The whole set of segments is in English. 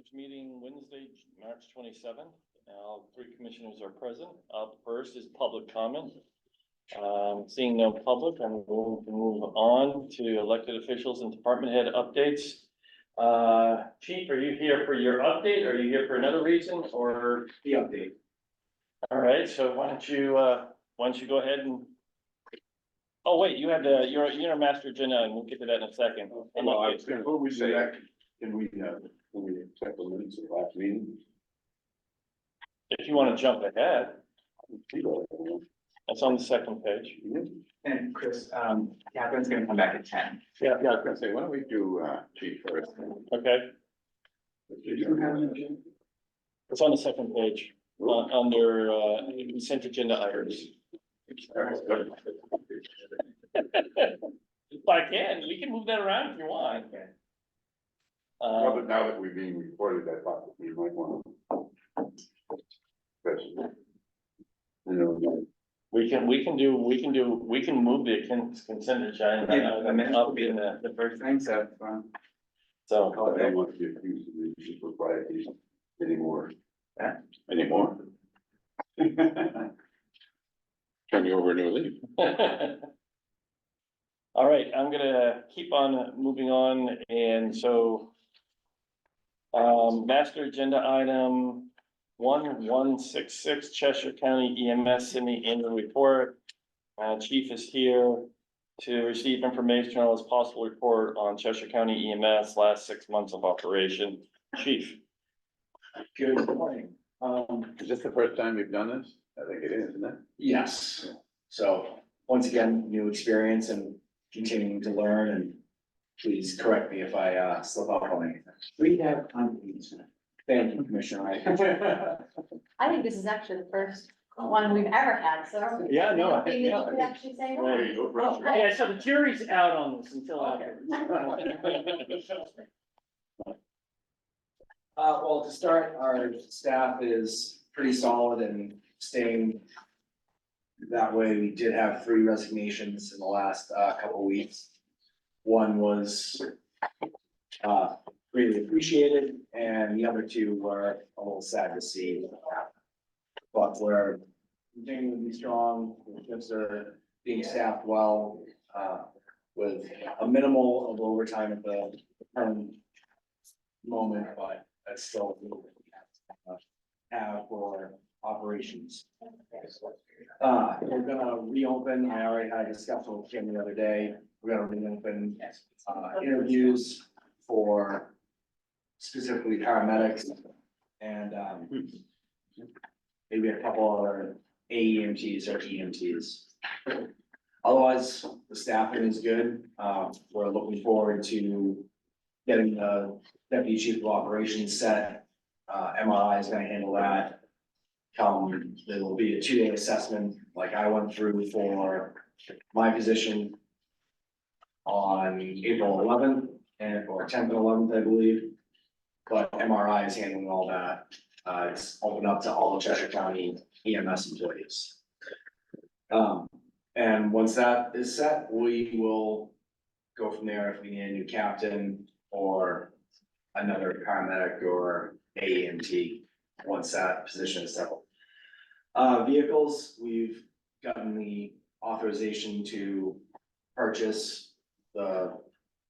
Commissioners meeting Wednesday, March 27th. All three commissioners are present. Up first is public comment. Seeing no public, I'm going to move on to elected officials and department head updates. Chief, are you here for your update? Are you here for another reason or? The update. All right, so why don't you go ahead and. Oh, wait, you have you're a master agenda and we'll get to that in a second. Before we say that, can we accept the minutes of the last meeting? If you want to jump ahead, that's on the second page. And Chris, Catherine's gonna come back at 10. Yeah, I was gonna say, why don't we do, chief first? Okay, Did you have an agenda? it's on the second page, under consent agenda items. If I can, we can move that around if you want. Well, but now that we're being recorded, I thought that we might want to. We can move the consent agenda up in the first thing, So, so. I don't want to get accused of the proprieties anymore. Anymore? Turn you over a new leaf. All right, I'm gonna keep on moving on, and so. Master agenda item 1166 Cheshire County EMS in the annual report. Chief is here to receive information on his possible report on Cheshire County EMS last 6 months of operation. Chief. Good morning. Is this the first time we've done this? I think it is, isn't it? Yes, so once again, new experience and continuing to learn, and please correct me if I slip up on anything. We have confidence. Thank you, Commissioner. I think this is actually the first one we've ever had, so. Yeah, no, Maybe you could actually say There that. you go, Russ. Yeah, so the jury's out on this until after. Well, to start, our staff is pretty solid and staying that way. We did have 3 resignations in the last couple of weeks. One was greatly appreciated, and the other 2 were a little sad to see. But we're continuing to be strong, ships are being staffed well, with a minimal of overtime at the current moment, but that's still what we have for operations. We're gonna reopen, I already had a discussion with Kim the other day, we're gonna reopen interviews for specifically paramedics and maybe a couple other AEMTs or EMTs. Otherwise, the staffing is good. We're looking forward to getting the deputy chief of operations set. MRI is gonna handle that. There will be a 2-day assessment like I went through for my position on April 11th or 10th and 11th, I believe. But MRI is handling all that. It's open up to all the Cheshire County EMS employees. And once that is set, we will go from there if we need a new captain or another paramedic or AEMT, once that position is settled. Vehicles, we've gotten the authorization to purchase the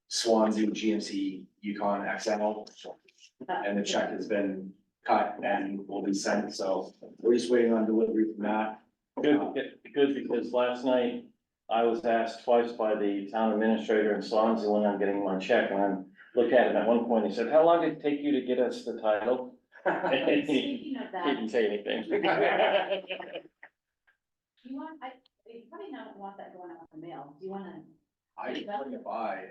Swansea GMC Yukon XL. And the check has been cut and will be sent, so we're just waiting on delivery from that. Good, because last night I was asked twice by the town administrator in Swansea when I'm getting my check, and I looked at him at one point, he said, how long did it take you to get us the title? Speaking of He that, didn't say anything. you probably don't want that going out in the mail. Do you wanna, I can bring it by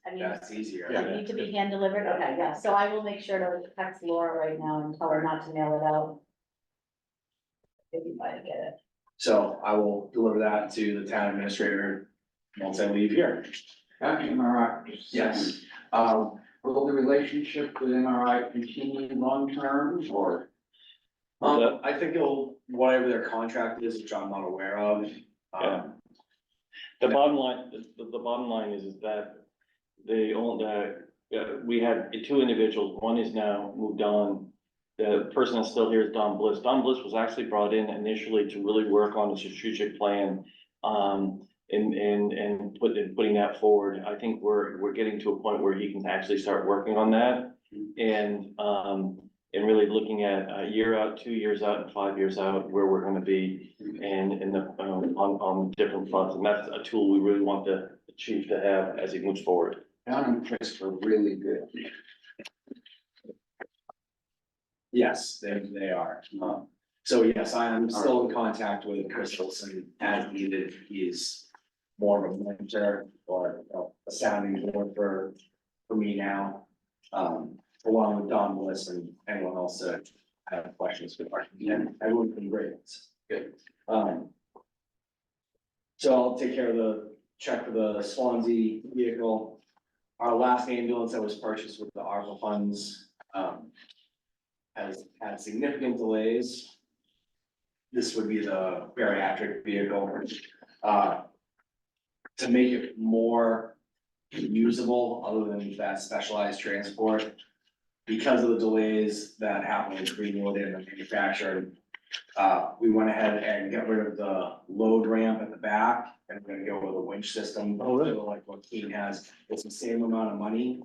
I if mean, that's easier. does it need to be hand delivered? Okay, yeah, so I will make sure to text Laura right now and tell her not to mail it out. If you might get it. So I will deliver that to the town administrator once I leave here. MRI. Yes. Will the relationship with MRI continue long-term or? I think it'll, whatever their contract is, which I'm not aware of. Yeah. The bottom line is that they own that we had two individuals, one is now moved on. The person that's still here is Don Bliss. Don Bliss was actually brought in initially to really work on a strategic plan. And putting that forward. I think we're getting to a point where he can actually start working on that. And really looking at a year out, 2 years out, and 5 years out, where we're gonna be and in the, on different fronts. And that's a tool we really want the chief to have as he moves forward. Don and Chris were really good. Yes, they are. So yes, I am still in contact with Chris Wilson as needed. He's more of a mentor or a sounding board for me now. Along with Don Bliss and anyone else that have questions with Mark. And everyone's been great. It's good. So I'll take care of the check for the Swansea vehicle. Our last ambulance that was purchased with the ARPA funds, has had significant delays. This would be the bariatric vehicle. To make it more usable, other than that specialized transport. Because of the delays that happened with Greenwood and the manufacturer, we went ahead and got rid of the load ramp at the back and we're gonna go with a winch system. Oh, really? Like what Keene has, it's the same amount of money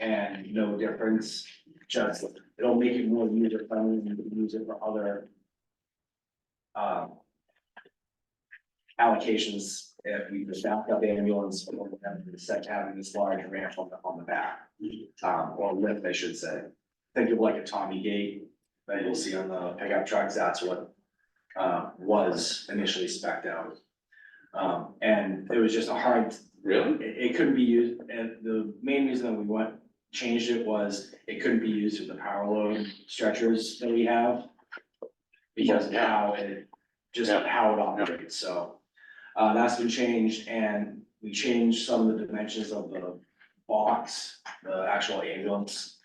and no difference. Just, it'll make it more user friendly and you can use it for other allocations. If we just back up the ambulance, we'll have instead of having this large ramp on the back, or lift, I should say. Think of like a Tommy gate that you'll see on the pickup trucks, that's what was initially spec'd out. And it was just a hard. Really? It couldn't be used, and the main reason that we changed it was it couldn't be used with the power load stretchers that we have. Because of how it, just how it operates, so. That's been changed and we changed some of the dimensions of the box, the actual ambulance.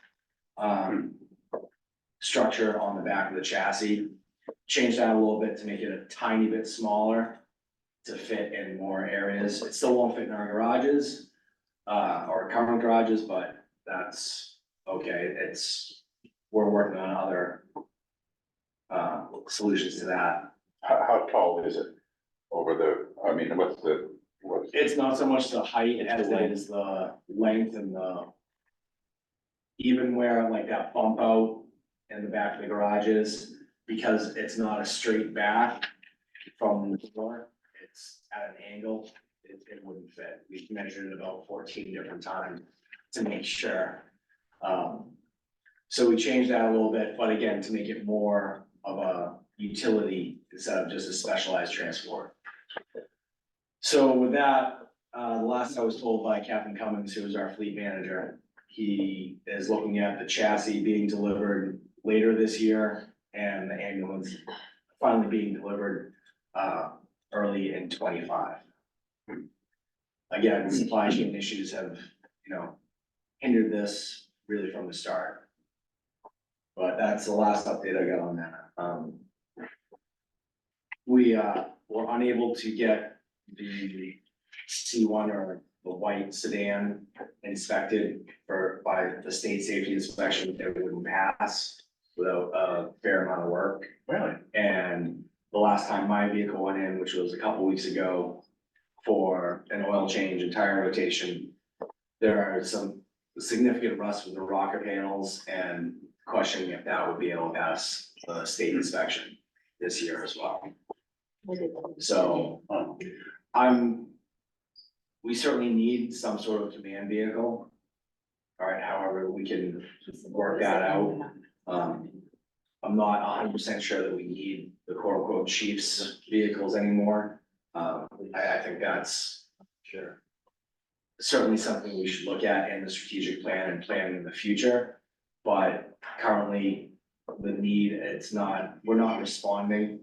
Structure on the back of the chassis. Changed that a little bit to make it a tiny bit smaller. To fit in more areas. It still won't fit in our garages. Or current garages, but that's okay, we're working on other. Solutions to that. How tall is it over I mean, what's It's not so much the height as it is the length and the. Even where like that bump out in the back of the garages, because it's not a straight back from the door, it's at an angle, it wouldn't fit. We've measured it about 14 different times to make sure. So we changed that a little bit, but again, to make it more of a utility instead of just a specialized transport. So with that, the last I was told by Captain Cummings, who was our fleet manager, he is looking at the chassis being delivered later this year and the ambulance finally being delivered early in 25. Again, supply chain issues have, hindered this really from the start. But that's the last update I got on that. We were unable to get the C1 or the white sedan inspected by the state safety inspection. It wouldn't pass without a fair amount of work. Really? And the last time my vehicle went in, which was a couple weeks ago for an oil change and tire rotation, there are some significant rust with the rocker panels and questioning if that would be able to pass the state inspection this year as well. So we certainly need some sort of command vehicle. All right, however, we can work that out. I'm not 100% sure that we need the quote unquote chief's vehicles anymore. I think that's certainly something we should look at in the strategic plan and planning in the future. But currently, the need, we're not responding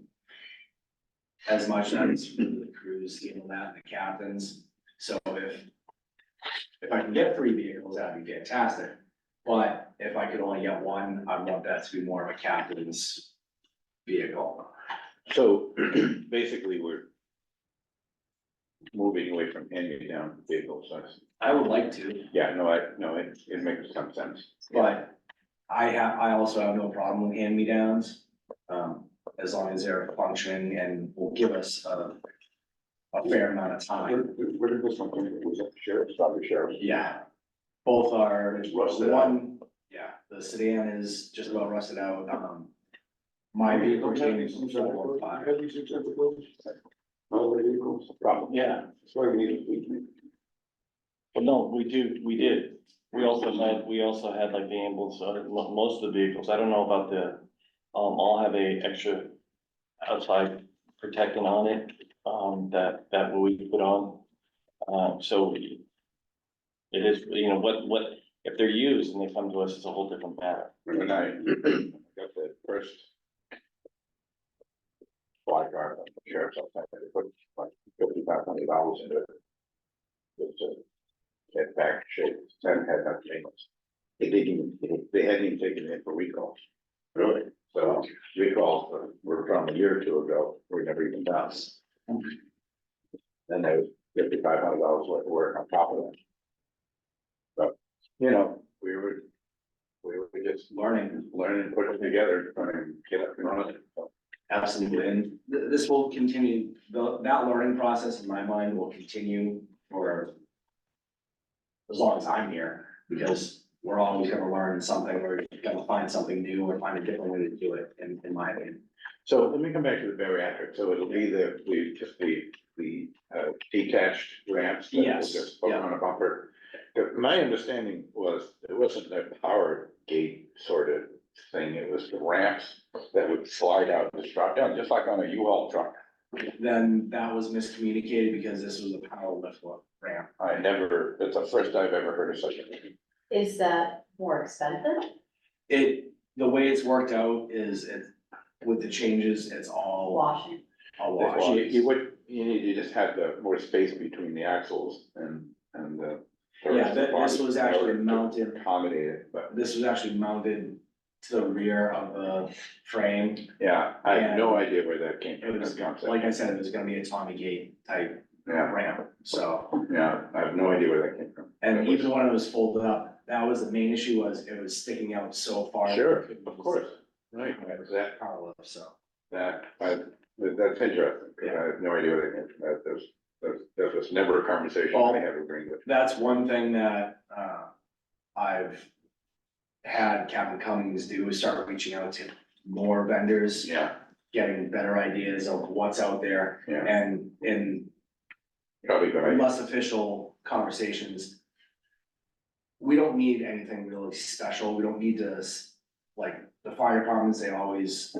as much as the crews handle that, and the captains. So if I can get 3 vehicles, that'd be fantastic. But if I could only get one, I want that to be more of a captain's vehicle. So basically, we're moving away from hand-me-down vehicles, I would like to, Yeah, no, it makes some sense. but I also have no problem with hand-me-downs. As long as they're functioning and will give us a fair amount of Where, time. where did this one come from? Was it sheriff's, probably sheriff's? Yeah, both are, Rusted out. one, yeah, the sedan is just about rusted out, my vehicle came from 415. Have these expensive vehicles? Other vehicles? Probably. Yeah, That's why we need a fleet. but no, we did. We also had like the ambulance, most of the vehicles. I don't know about the, all have a extra outside protecting on it, that we put on. So it is, you know, what, if they're used and they come to us, it's a whole different matter. When I got the first black car, from the sheriff's office, they put like $5,500 into it. It's a head back shape, hadn't had that maintenance. They hadn't even taken it in for recalls. Really? So recalls were from a year or two ago, we never even done. Then there was $5,500 worth of work on top of that. But, you know, we were just learning, putting it together, trying to get up and running. So, Absolutely, and this will continue, that learning process in my mind will continue for as long as I'm here, because we're always gonna learn something, we're gonna find something new or find a different way to do it, in my opinion. So let me come back to the bariatric, so it'll be the detached ramps. That will Yes, just put yeah. on a bumper. My understanding was, it wasn't a power gate sort of thing, it was the ramps that would slide out and just drop down, just like on a U-Haul truck. Then that was miscommunicated because this was a power lift ramp. That's the first I've ever heard of such a thing. Is that more expensive? The way it's worked out is with the changes, it's all Washing. a wash. You need to just have the more space between the axles and the. Yeah, this was actually to mounted, accommodate it, but this was actually mounted to the rear of the frame. yeah, I have no idea where that came It from, was, that concept. like I said, it was gonna be a Tommy gate type Yeah, ramp, so. yeah, I have no idea where that came from. And That was- even when it was folded up, that was the main issue, was it was sticking out so far. Sure, that it of was course, right, that, Power lift, so. that's interesting, because I have no idea where that came from, that was never a conversation I had with Greenwood. That's one thing that, I've had Captain Cummings do, is start reaching out to more vendors, Yeah, getting better ideas of what's out there. yeah, And in probably good idea. less official conversations, we don't need anything really special. We don't need to, like, the fire departments, they always,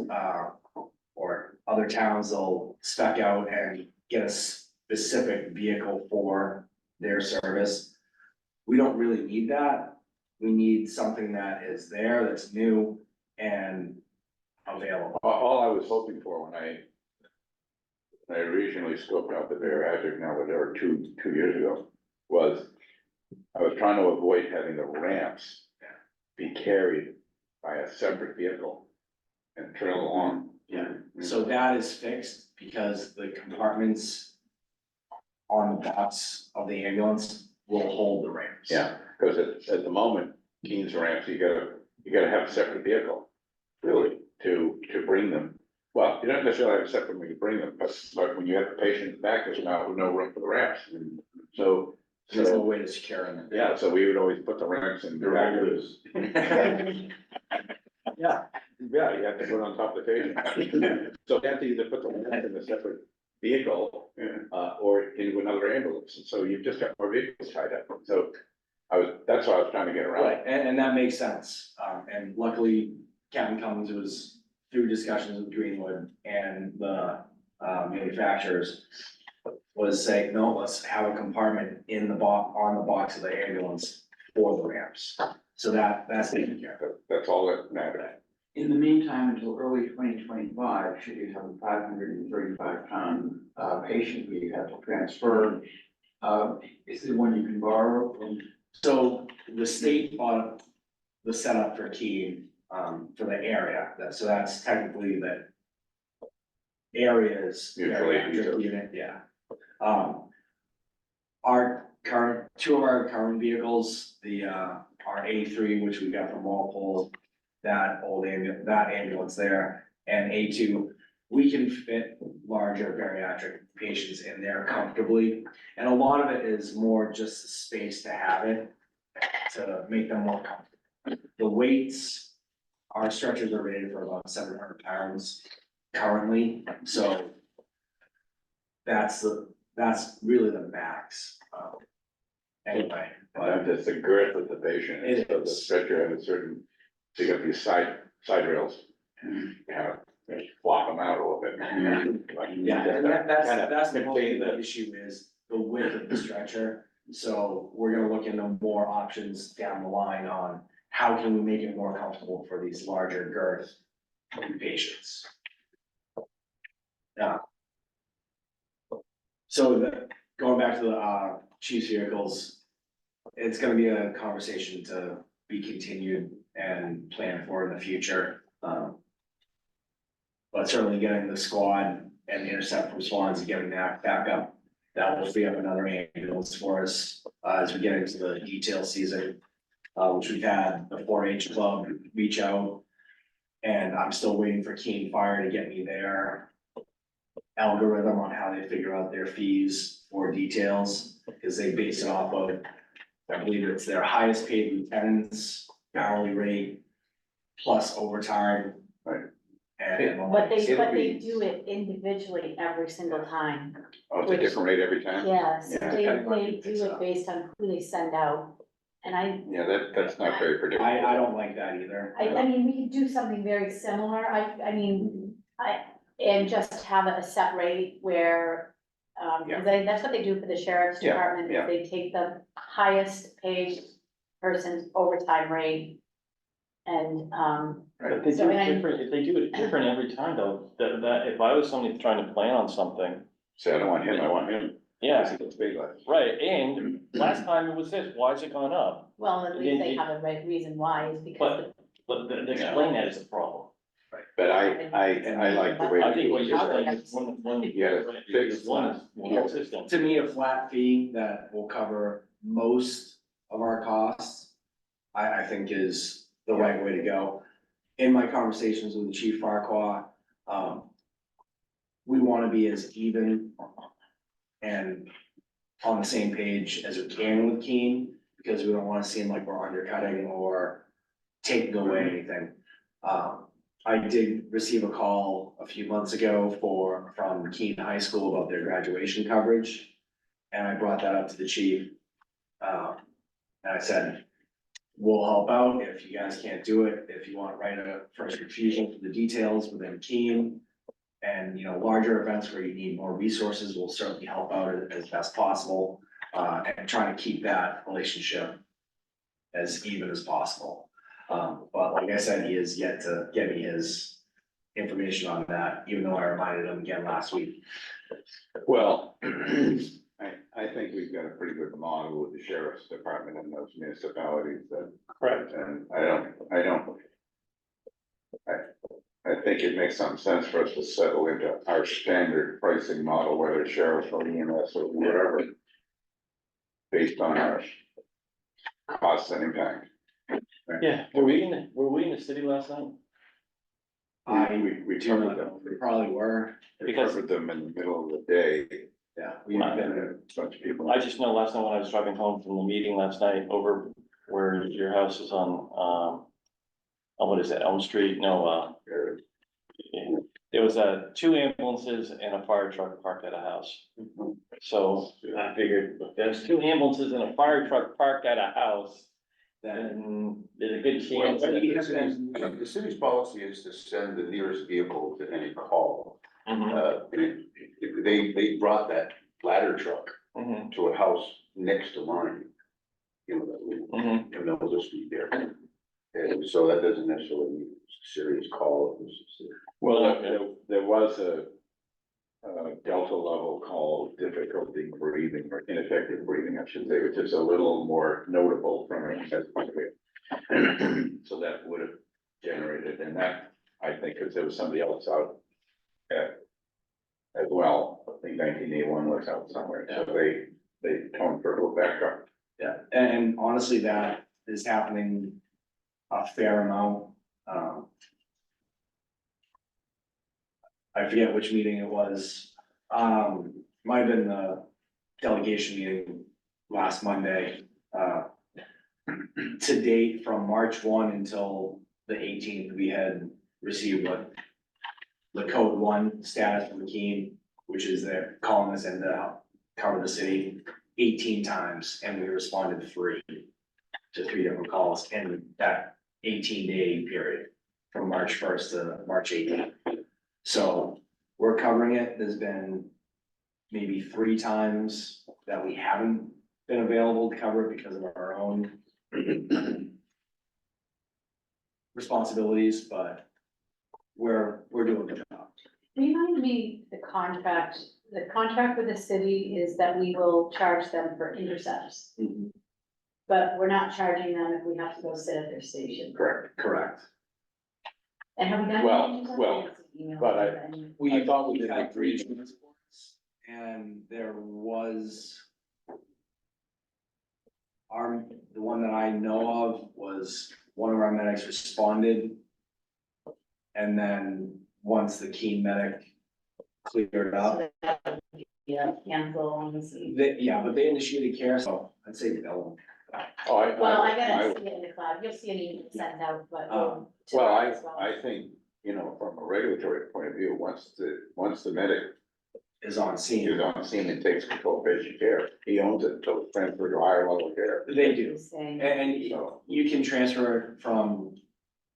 or other towns, they'll spec out and get a specific vehicle for their service. We don't really need that. We need something that is there, that's new and available. All I was hoping for when I originally scoped out the bariatric, now whatever, two years ago, was I was trying to avoid having the ramps be carried by a separate vehicle and trail along. Yeah, so that is fixed because the compartments on the box of the ambulance will hold the ramps. Yeah, because at the moment, Keene's ramps, you gotta have a separate vehicle, really, to bring them. Well, you don't necessarily have a separate when you bring them, but when you have the patient in the back, there's no room for the ramps. So, There's no way to secure them. yeah, so we would always put the ramps in the back of this. Yeah, you have to put it on top of the patient. So you have to either put the ramp in a separate vehicle, or into another ambulance, and so you've just got more vehicles tied up, so that's what I was trying to get around. Right, and that makes sense, and luckily Captain Cummings was through discussions with Greenwood and the manufacturers was saying, no, let's have a compartment in the on the box of the ambulance for the ramps. So that's taken care of. That's all that mattered. In the meantime, until early 2025, should you have a 535-pound patient who you have to transfer, is there one you can borrow from? So the state bought the setup for Keene, for the area, so that's technically the areas. Mutually bariatric used. unit, yeah. Our two of our current vehicles, our A3, which we got from Walpole, that ambulance there, and A2, we can fit larger bariatric patients in there comfortably. And a lot of it is more just the space to have it, to make them more comfortable. The weights, our stretchers are rated for about 700 pounds currently, so that's really the max. Anyway, But that's the girth of the patient, and It so the is. stretcher has a certain, so you got these side rails. You have, to flop them out a little bit. yeah, and that's the Contain whole issue is the width of the stretcher. So we're gonna look into more options down the line on how can we make it more comfortable for these larger girth patients. Yeah. So going back to the chief's vehicles, it's gonna be a conversation to be continued and planned for in the future. But certainly getting the squad and the intercept from Swans and getting that back up, that will free up another ambulance for us, as we get into the detail season. Which we've had the 4-H club reach out. And I'm still waiting for Keene Fire to get me their algorithm on how they figure out their fees for details, because they base it off of, I believe it's their highest paid lieutenants hourly rate plus overtime. Right. And But they It'll be- do it individually every single time. Oh, it's a different rate every time? Yes, Yeah, they depending on do who picks it it up. based on who they send out. And Yeah, that's not very predictable. I don't like that either. I mean, we could do something very similar, and just have a set rate where, Yeah. that's what they do for the sheriff's Yeah, department, yeah. is they take the highest paid person's overtime rate. And, But they So, do it and I- different, if they do it different every time though, that if I was somebody trying to plan on something, Say, I don't want him, I want him. yeah, Because he gets paid less. right, and last time it was this, why has it gone up? well, at least they Then- have a right reason why, is because. But explain that as a problem. But I like the way. I think what we you're do it. saying is one. Yeah, fixed One is more consistent. To me, a flat fee that will cover most of our costs, I think is the right way to go. In my conversations with Chief Farquhar, we wanna be as even and on the same page as we can with Keene, because we don't wanna seem like we're undercutting or taking away anything. I did receive a call a few months ago from Keene High School about their graduation coverage. And I brought that up to the chief. And I said, we'll help out if you guys can't do it, if you want to write a first refusal for the details within Keene. And, larger events where you need more resources, will certainly help out as best possible, and trying to keep that relationship as even as possible. But like I said, he is yet to get me his information on that, even though I reminded him again last week. Well, I think we've got a pretty good model with the sheriff's department and those municipalities that. Correct. And I think it makes some sense for us to settle into our standard pricing model, whether it's sheriff or EMS or whatever. Based on our costs and impact. Yeah, were we in the city last night? We do covered not them. know. We probably were, We Because- covered them in the middle of the day, yeah. and a bunch of people. I just know last night when I was driving home from the meeting last night over where your house is on, what is that, Elm Street? No, there was, two ambulances and a fire truck parked at a house. So I figured, if there's two ambulances and a fire truck parked at a house, then there's a good chance. The city's policy is to send the nearest vehicle to any call. Mhm, They brought that ladder truck mhm, to a house next to mine. mhm. And they'll just be there. And so that doesn't necessarily mean it's a serious call. Well, there was a Delta level call, difficulty breathing or ineffective breathing, I should say, which is a little more notable from a test point of view. So that would have generated, and that, I think, because there was somebody else out as well. I think 1981 was out somewhere, so they toned for a little bit. back up. Yeah, and honestly, that is happening a fair amount. I forget which meeting it was. Might have been the delegation meeting last Monday. To date, from March 1 until the 18th, we had received what the code 1 status from Keene, which is they're calling us in to cover the city 18 times, and we responded to 3 different calls in that 18-day period from March 1st to March 18th. So we're covering it. There's been maybe 3 times that we haven't been available to cover it because of our own responsibilities, but we're doing the job. Remind me, the contract with the city is that we will charge them for intercepts, but we're not charging them if we have to go sit at their station. Correct. And have we done? Well, any intercepts? well, Email but them. We thought we we've did had like 3 three. transports, and there was the one that I know of was one of our medics responded. And then once the Keene medic cleared it up, So that would be, yeah, cancel on the city. but they initiated care, so I'd say bill Oh, Well, I gotta see it in the cloud, you'll see an email sent out, but. Um, to well, us as well. I think, you know, from a regulatory point of view, once the medic is on scene. is on scene and takes control of patient care, he owns it until it's transferred to higher level care. They do, He's saying- and So, you can transfer it from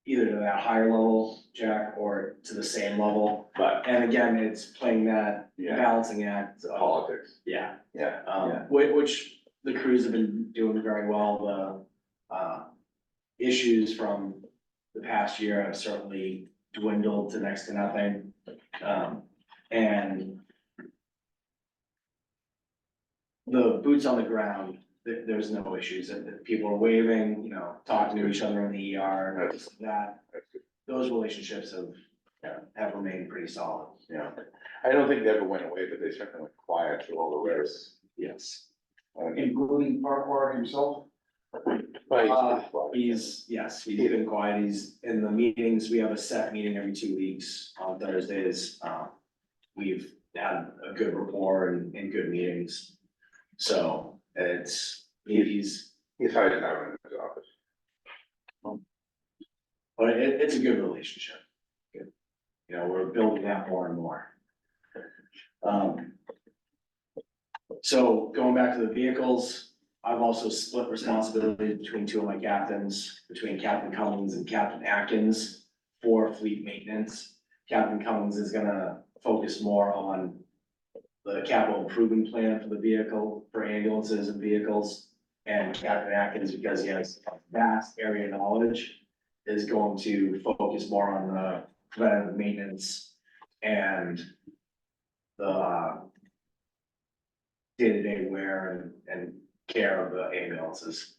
either to that higher level, Jack, or to the same level. but, And again, it's playing that yeah, balancing act of, politics, yeah, yeah. which the crews have been doing very well. The issues from the past year have certainly dwindled to next to nothing. And the boots on the ground, there's no issues, and people are waving, you know, talking to each other in the ER, and things like that. That's good. Those relationships have remained pretty solid. Yeah, I don't think they ever went away, but they certainly went quiet through all the rest. Yes. Including Farquhar himself? He's been quiet, he's in the meetings, we have a set meeting every 2 weeks on Thursdays. We've had a good rapport and good meetings. So he's, hiding out in his office. but it's a good relationship. Good. You know, we're building that more and more. So going back to the vehicles, I've also split responsibility between 2 of my captains, between Captain Cummings and Captain Atkins for fleet maintenance. Captain Cummings is gonna focus more on the capital improvement plan for the vehicle, for ambulances and vehicles. And Captain Atkins, because he has vast area knowledge, is going to focus more on the preventative maintenance and the day-to-day wear and care of the ambulances.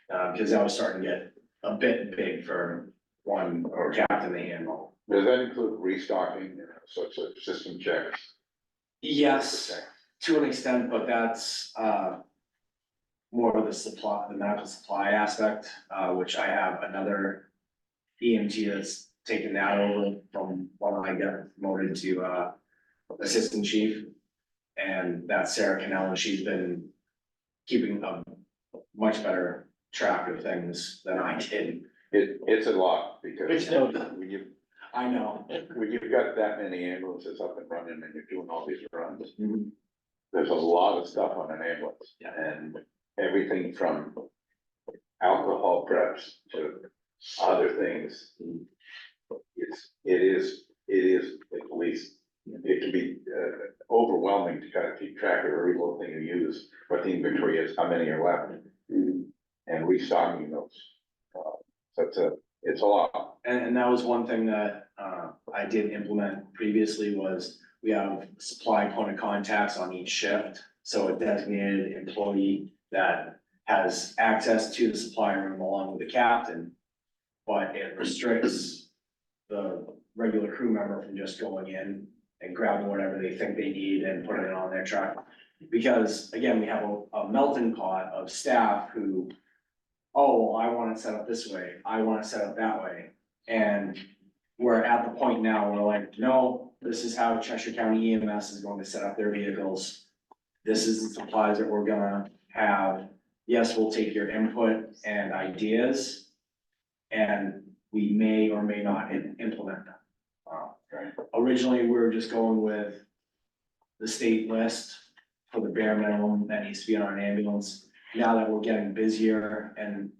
Because that was starting to get a bit big for one or captain to handle. Does that include restocking, sorts of system checks? Yes, to an extent, but that's more of the supply, the medical supply aspect, which I have another EMT that's taken that over from when I got promoted to assistant chief. And that's Sarah Cannell, and she's been keeping a much better track of things than I did. It's a lot, because It's no- I know. when you've got that many ambulances up and running and you're doing all these runs, Mhm. there's a lot of stuff on an ambulance. Yeah. And everything from alcohol preps to other things. It is at least, it can be overwhelming to kind of keep track of every little thing you use, what the inventory is, how many are left. And restocking those. So it's a lot. And that was one thing that I did implement previously was we have supply point of contacts on each shift. So a designated employee that has access to the supply room along with the captain. But it restricts the regular crew member from just going in and grabbing whatever they think they need and putting it on their truck. Because again, we have a melting pot of staff who, oh, I want it set up this way, I want it set up that way. And we're at the point now where like, no, this is how Cheshire County EMS is going to set up their vehicles. This is the supplies that we're gonna have. Yes, we'll take your input and ideas. And we may or may not implement them. Originally, we were just going with the state list for the bare minimum that needs to be on an ambulance. Now that we're getting busier and,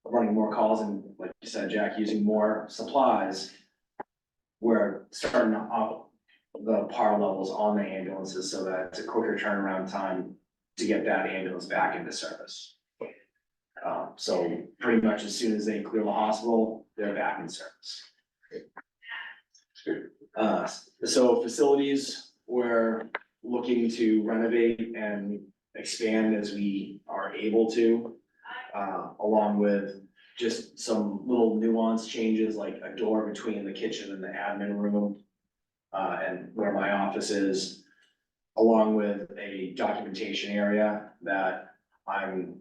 running more calls and like you said, Jack, using more supplies, we're starting to up the par levels on the ambulances so that it's a quicker turnaround time to get that ambulance back into service. So pretty much as soon as they clear the hospital, they're back in service. So facilities, we're looking to renovate and expand as we are able to. Along with just some little nuance changes like a door between the kitchen and the admin room. And where my office is, along with a documentation area that I'm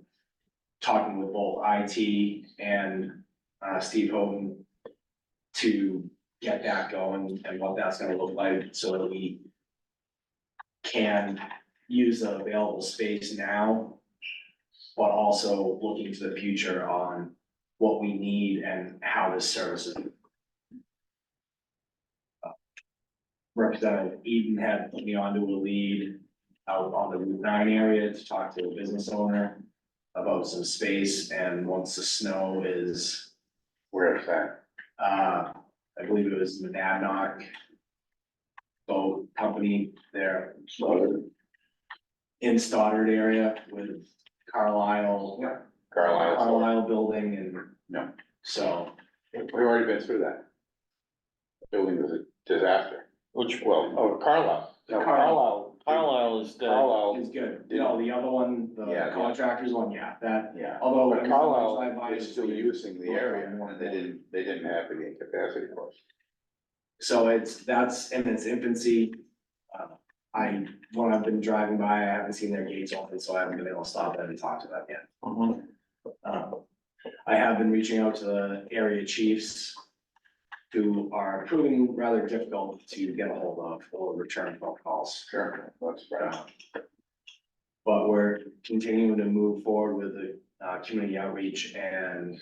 talking with both IT and Steve Houghton to get that going and what that's gonna look like so that we can use the available space now, but also looking to the future on what we need and how this service is. Representative Eden had put me onto a lead out on the Route 9 area to talk to a business owner about some space, and once the snow is, Where's that? I believe it was Monadnock boat company there in Stoddard area with Carlisle. Carlisle building and. No. So, We've already been through that. The building was a disaster. Which, Carlisle. No, Carlisle is the, Carlisle, it's good, you know, the other one, the Yeah. contractors one, yeah, that, yeah. although. But Carlisle is still using the More area, and more. and they didn't have the capacity for it. So that's in its infancy. When I've been driving by, I haven't seen their gates open, so I haven't been able to stop them and talk to them yet. I have been reaching out to the area chiefs who are proving rather difficult to get a hold of or return phone calls. Sure, that's right. But we're continuing to move forward with the community outreach and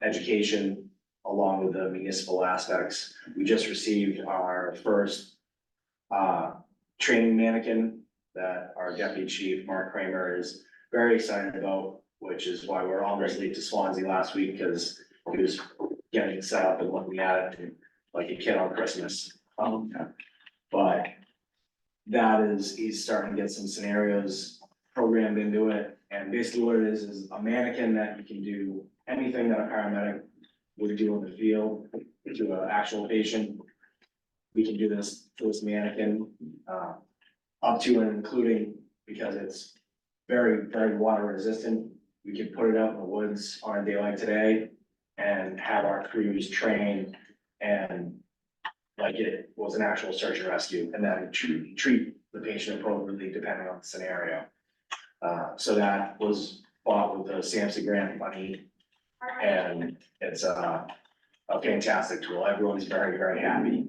education along with the municipal aspects. We just received our first training mannequin that our deputy chief, Mark Kramer, is very excited about, which is why we're almost late to Swansea last week, because he was getting it set up and looking at it like a kid on Christmas. But that is, he's starting to get some scenarios programmed into it, and basically what it is a mannequin that you can do anything that a paramedic would do in the field to an actual patient. We can do this to this mannequin, up to and including, because it's very, very water resistant. We could put it out in the woods on a day like today and have our crews train and like it was an actual search and rescue, and then treat the patient appropriately depending on the scenario. So that was bought with the SAMHSA grant money, and it's a fantastic tool. Everyone's very, very happy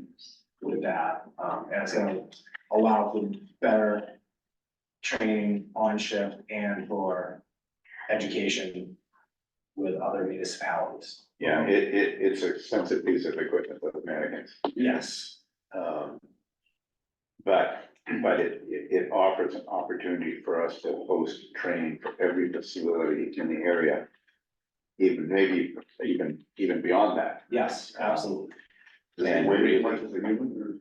with that. And it's gonna allow for better training on shift and for education with other municipalities. Yeah, it's a expensive piece of equipment with mannequins. Yes, But it offers an opportunity for us to host training for every facility in the area. Even maybe even beyond that. yes, absolutely. And Way much as a human.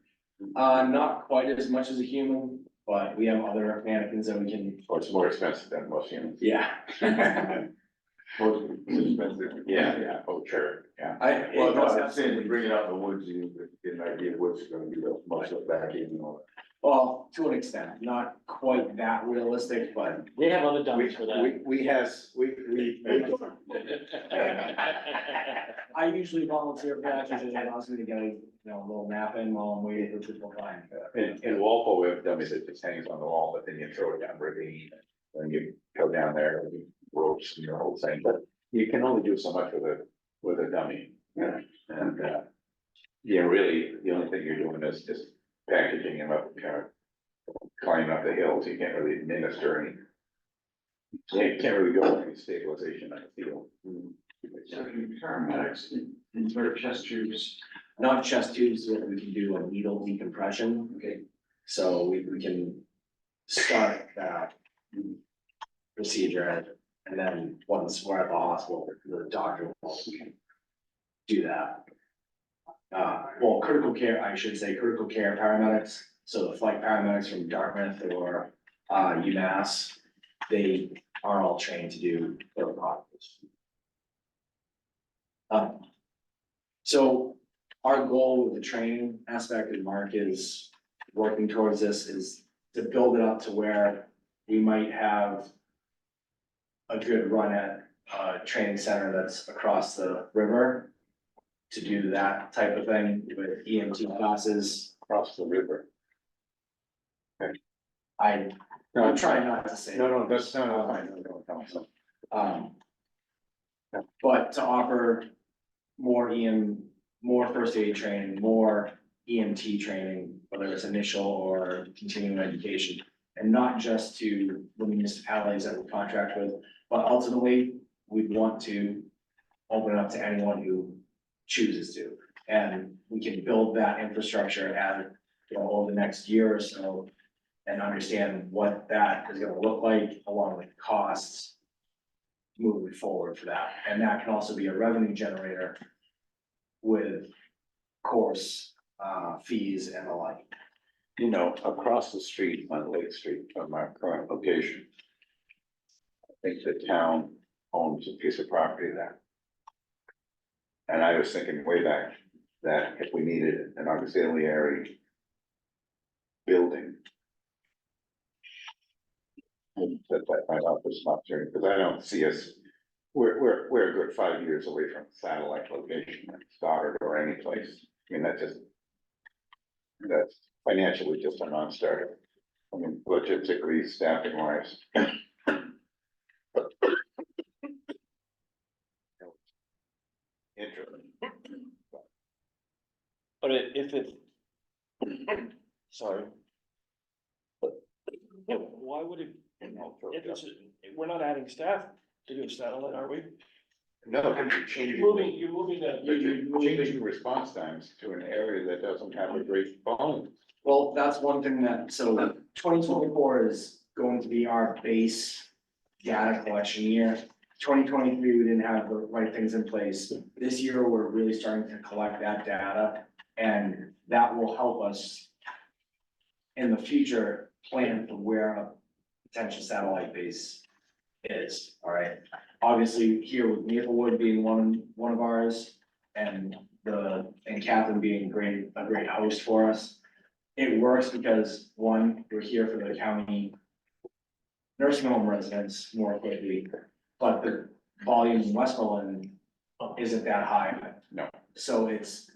Not quite as much as a human, but we have other mannequins that we can, Or it's more expensive than most humans. yeah. Most expensive. Yeah, oh, sure, yeah. Well, no, I'm saying to bring it out in the woods, you get an idea of what's gonna be the most of back in and all Well, to an extent, not quite that realistic, but they have other dummies for that. We have, we. I I usually volunteer for that, because it allows me to get a, a little nap in while I'm waiting for people to find. In Walpole, we have dummies that just hangs on the wall, but then you throw it down ravine, and you go down there, and you ropes and your whole thing, but you can only do so much with a dummy. Yeah. And, yeah, really, the only thing you're doing is just packaging them up, kind of climbing up the hills, you can't really administer any. You can't really go any stabilization on the field. So you paramedics in sort of chest tubes. Not chest tubes, but we can do a needle decompression. Okay. So we can start that procedure, and then once we're at the hospital, the doctor will do that. Well, critical care, I should say, critical care paramedics, so the flight paramedics from Dartmouth or UMass, they are all trained to do those hospitals. So our goal with the training aspect of Mark is working towards this, is to build it up to where we might have a good run at a training center that's across the river to do that type of thing with EMT classes. Across the river. I'm trying not to say. No, that's not fine, no. But to offer more more first aid training, more EMT training, whether it's initial or continuing education. And not just to the municipalities that we contract with, but ultimately, we'd want to open it up to anyone who chooses to. And we can build that infrastructure at, over the next year or so, and understand what that is gonna look like, along with costs moving forward for that. And that can also be a revenue generator with course, fees and the like. You know, across the street on Lake Street from our current location. I think the town owns a piece of property there. And I was thinking way back that if we needed an auxiliary building. And that might offer some opportunity, because I don't see us, we're a good 5 years away from satellite location, Stoddard or any place. I mean, that's financially just a non-starter. I mean, logistically, staffing wise. Interesting. But if it, sorry. Yeah, why would it, if it's, we're not adding staff to do a satellite, are we? No, you're changing. You're moving that. You're changing response times to an area that doesn't have a great volume. Well, that's one thing that, so 2024 is going to be our base data collection year. 2023, we didn't have the right things in place. This year, we're really starting to collect that data, and that will help us in the future plan for where a potential satellite base is, all right? Obviously, here with Maplewood being one of ours, and Catherine being a great host for us. It works because, one, we're here for the county nursing home residents more quickly, but the volume in Westmoreland isn't that high. No. So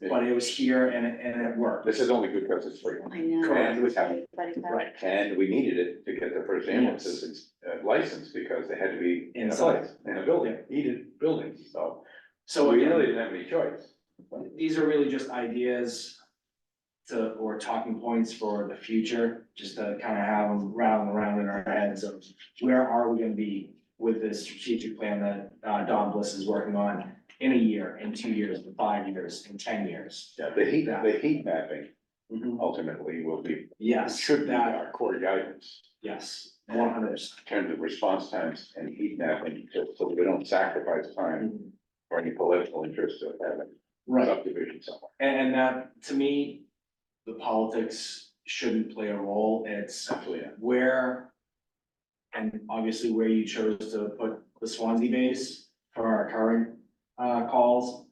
but it was here and it worked. This is only because it's free. I know. Correct. And we have, Right. and we needed it to get the first ambulances licensed, because they had to be in a Inside. place, in a building, needed buildings, so. So we again, really didn't have any choice. these are really just ideas or talking points for the future, just to kind of have them rattling around in our heads of where are we gonna be with this strategic plan that Don Bliss is working on in a year, in 2 years, in 5 years, in 10 years. Yeah, the heat mapping ultimately will be, Yes, should be that, our core guidance. yes, 100%. In terms of response times and heat mapping, just so we don't sacrifice time for any political interest of having Right. subdivision somewhere. And that, to me, the politics shouldn't play a role. It's Absolutely. where, and obviously where you chose to put the Swansea base for our current calls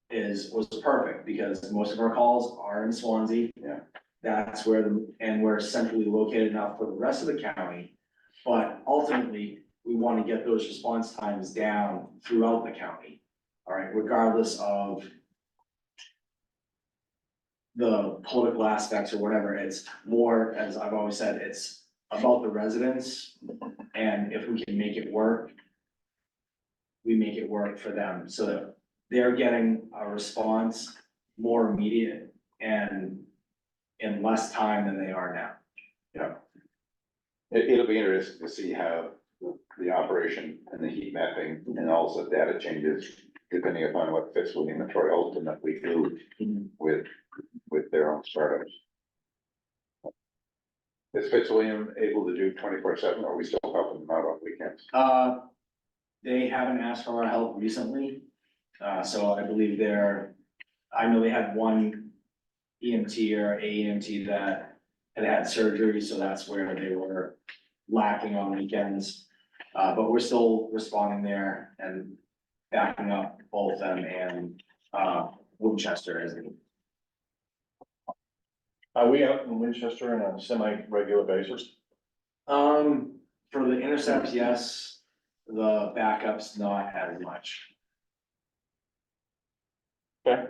was perfect, because most of our calls are in Swansea. Yeah. That's where and we're centrally located now for the rest of the county. But ultimately, we want to get those response times down throughout the county. All right, regardless of the political aspects or whatever, it's more, as I've always said, it's about the residents. And if we can make it work, we make it work for them, so that they're getting a response more immediate and in less time than they are now. It'll be interesting to see how the operation and the heat mapping and also data changes, depending upon what Fitzwilliam and Troy ultimately do with their own startups. Is Fitzwilliam able to do 24/7, or are we still helping them out on weekends? They haven't asked for our help recently, so I believe I know they had one EMT or AEMT that had surgery, so that's where they were lacking on weekends. But we're still responding there and backing up both them and, Winchester as needed. Are we out in Winchester on a semi-regular basis? For the intercepts, yes, the backups not as much. Okay.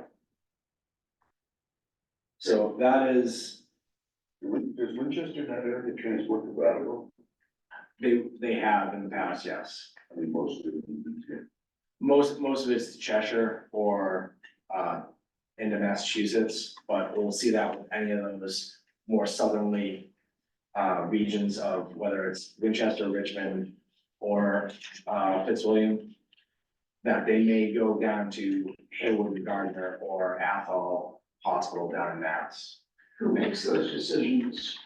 So that is, Does Winchester not have to transport the valuable? they have in the past, yes. I mean, most of them. Most of it's Cheshire or, into Massachusetts, but we'll see that with any of those more southerly, regions of whether it's Winchester, Richmond, or, Fitzwilliam. That they may go down to Hayward and Gardner or Athol Hospital down in Mass. Who makes those decisions?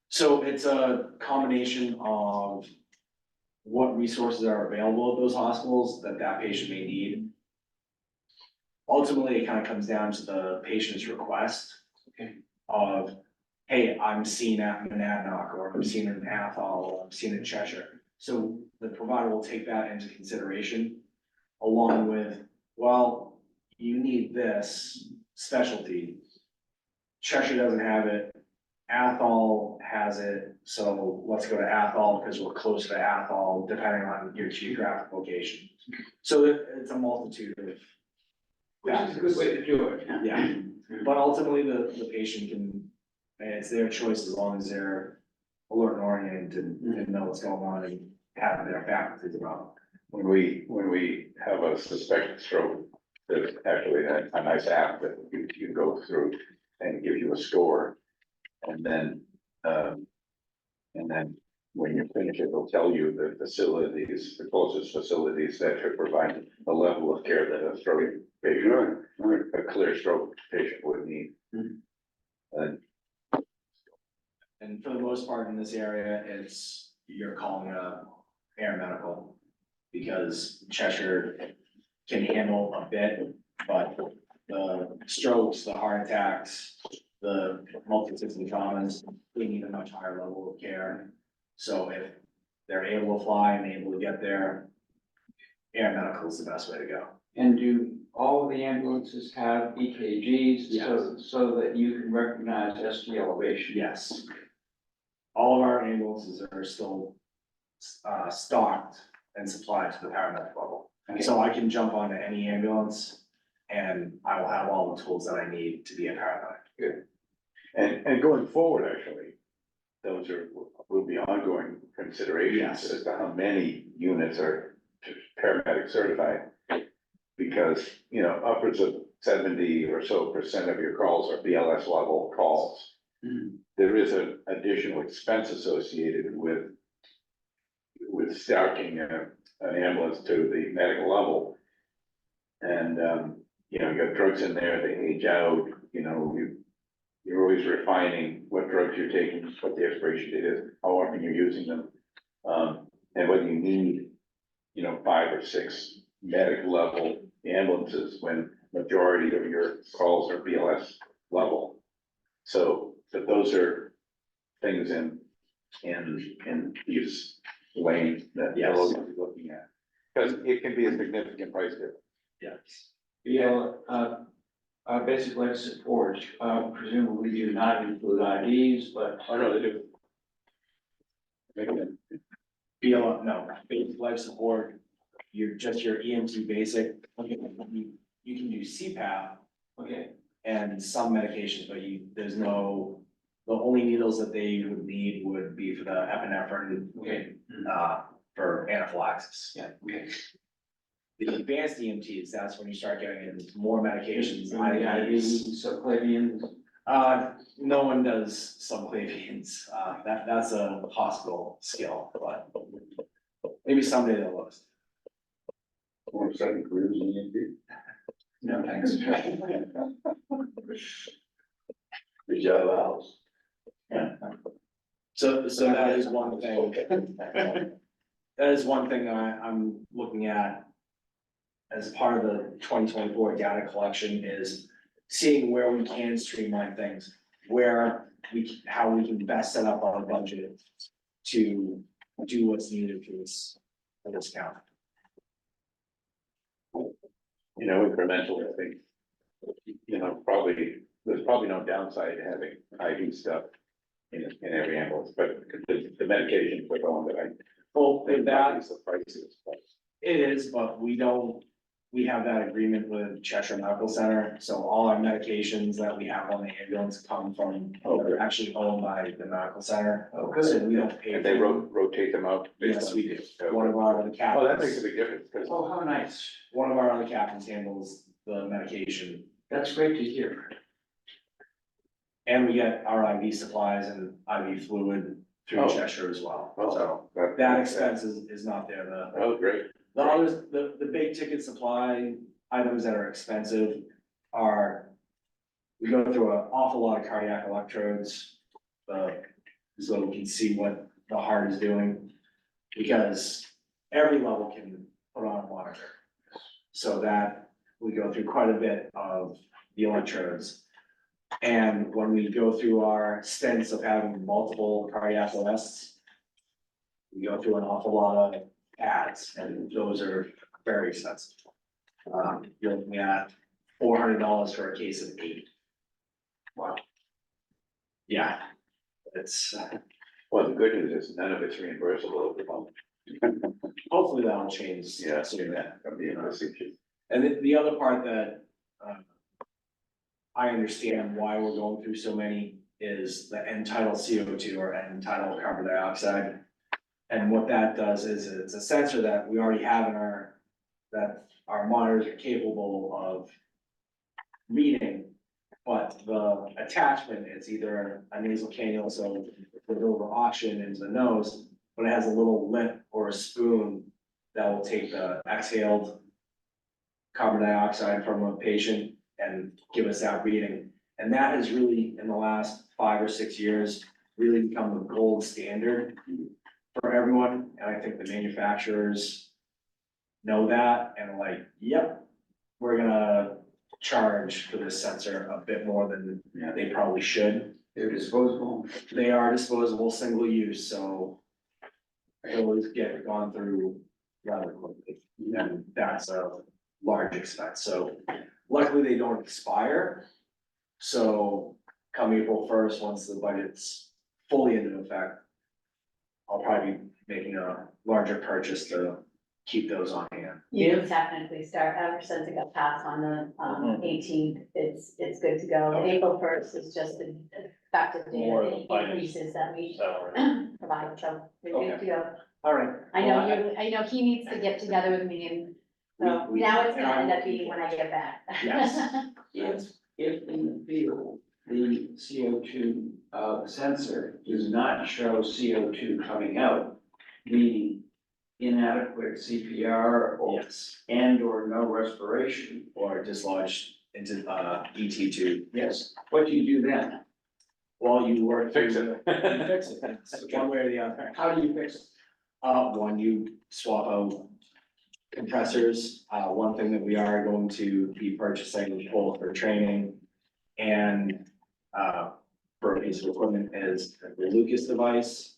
So it's a combination of what resources are available at those hospitals that patient may need. Ultimately, it kind of comes down to the patient's request. Okay. Of, hey, I'm seen at Monadnock, or I'm seen in Athol, or I'm seen in Cheshire. So the provider will take that into consideration, along with, well, you need this specialty. Cheshire doesn't have it, Athol has it, so let's go to Athol because we're closer to Athol, depending on your geographic location. So it's a multitude of Which is a good way to do it. yeah, but ultimately the patient can, it's their choice as long as they're alert and oriented and know what's going on and have their faculties about. When we have a suspected stroke, there's actually a nice app that you go through and give you a score. And then when you finish it, they'll tell you the facilities, the closest facilities that could provide the level of care that a stroke patient, a clear stroke patient would need. And for the most part in this area, you're calling a air medical. Because Cheshire can handle a bit, but the strokes, the heart attacks, the multi-system traumas, they need a much higher level of care. So if they're able to fly and able to get there, air medical is the best way to go. And do all of the ambulances have EKGs Yes. so that you can recognize ST elevation? Yes. All of our ambulances are still stocked and supplied to the paramedic level. Okay. So I can jump onto any ambulance and I will have all the tools that I need to be a paramedic. And going forward, actually, those will be ongoing considerations Yes. as to how many units are paramedic certified. Because, upwards of 70 or so % of your calls are BLS level calls. Mhm. There is an additional expense associated with stocking an ambulance to the medical level. And, you got drugs in there, they age out, you're always refining what drugs you're taking, what the expiration date is, how often you're using them. And whether you need, 5 or 6 medical level ambulances when majority of your calls are BLS level. So, but those are things in these lanes that Yes. we'll be looking at. Because it can be a significant price difference. Yes. Basic life support, presumably do not include IDs, but. Oh, no, they do. Make them- BLS, no, basic life support you're just your EMT basic, you can do CPAP Okay, and some medications, but there's no, the only needles that they would need would be for the epinephrine, okay, for anaphylaxis. yeah, okay. The advanced EMTs, that's when you start getting into more medications, IVs, IVs. subclavians. No one does subclavians, that's a hospital skill, but maybe someday they'll list. One second careers in EMT. No, thanks. Good job, Alice. So that is one thing. That is one thing that I'm looking at as part of the 2024 data collection is seeing where we can streamline things, how we can best set up our budget to do what's needed for this count. You know, incrementally, I think, you know, there's probably no downside to having IV stuff in every ambulance, but the medications are the one that I. Well, with that, is the prices, but it is, but we have that agreement with Cheshire Medical Center, so all our medications that we have on the ambulance come from, they're actually owned by the medical center. Oh, So good. we don't pay. And they for them. rotate them out. based Yes, on- we do. Okay. One of our other captains. Oh, that makes a big difference, because Oh, how nice. One of our other captains handles the medication, That's great to hear. and we get our IV supplies and IV fluid through Oh. Cheshire as well, so well, that expense is not there, Oh, great. the others, the big ticket supply items that are expensive are, we go through an awful lot of cardiac electrodes, so we can see what the heart is doing, because every level can put on a monitor. So that we go through quite a bit of the electrodes. And when we go through our stents of having multiple cardiac arrests, we go through an awful lot of pads, and those are very expensive. You're looking at $400 for a case of 8. Wow. Yeah, it's, Well, the good news is none of it's reimbursable at the moment. hopefully that'll change Yeah. soon. That'd be a issue. And the other part that, I understand why we're going through so many is the entitled CO2 or entitled carbon dioxide. And what that does is it's a sensor that we already have that our monitors are capable of reading. But the attachment, it's either a nasal cannula, so it over oxygen into the nose, but it has a little lip or a spoon that will take the exhaled carbon dioxide from a patient and give us that reading. And that has really, in the last 5 or 6 years, really become the gold standard for everyone. And I think the manufacturers know that and are like, yep, we're gonna charge for this sensor a bit more than they probably should. They're disposable. They are disposable, single use, so those get gone through rather quickly, and that's a large expense, so luckily they don't expire. So come April 1st, once the budget's fully into effect, I'll probably be making a larger purchase to keep those on hand. You can technically start, ever since it got passed on the, 18th, it's good to go. Okay. April 1st is just an effective date More of of the the finance increases that we salary. provide, so we're good to go. All right. I know he needs to get together with me, and so We- now it's and gonna I'm end up looking being when I forward get back. Yes. If in the field, the CO2 sensor does not show CO2 coming out, meaning inadequate CPR or Yes, and or no respiration, or dislodged into ET tube. yes, what do you do then? Well, you work. Fix through- it. You fix it, it's one way or the other. How do you fix it? One, you swap out compressors. One thing that we are going to be purchasing both for training and for a piece of equipment is the Lucas device,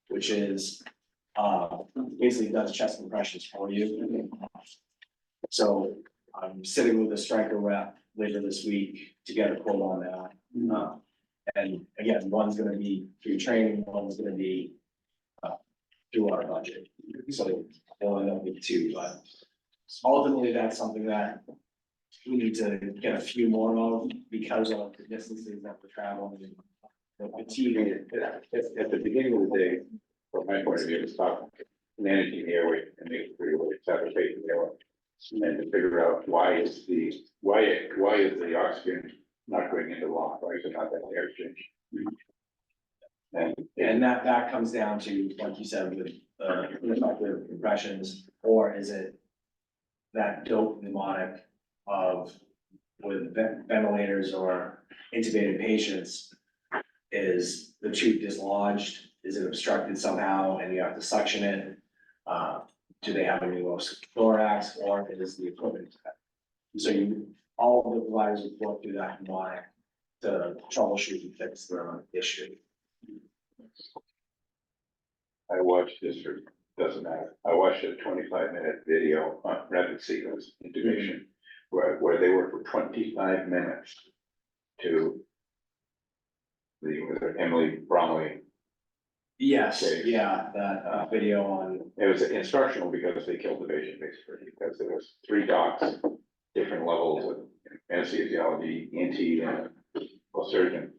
which is basically does chest compressions for you. So I'm sitting with a Stryker rep later this week to get a quote on that. And again, one's gonna be through training, one's gonna be through our budget. So only know me too, but ultimately, that's something that we need to get a few more of because of the distances that we're traveling and the fatigue. At the beginning of the day, from my point of view, it's about managing the airway and making sure you're saturating the airway. And to figure out why is the oxygen not going into the lung, why is it not that air exchange? And that comes down to, like you said, with ineffective compressions, or is it that dope mnemonic of with ventilators or intubated patients? Is the tube dislodged? Is it obstructed somehow and you have to suction it? Do they have a pneumothorax, or is the equipment? So all of the providers would go through that mnemonic to troubleshoot and fix the issue. I watched this, or doesn't matter, I watched a 25-minute video on rapid sequence intubation, where they were for 25 minutes to was it Emily Bromley. Yes, Okay. yeah, that video on, It was instructional because they killed the patient basically, because there was 3 docs, different levels of anesthesiology, ENT, and surgeon.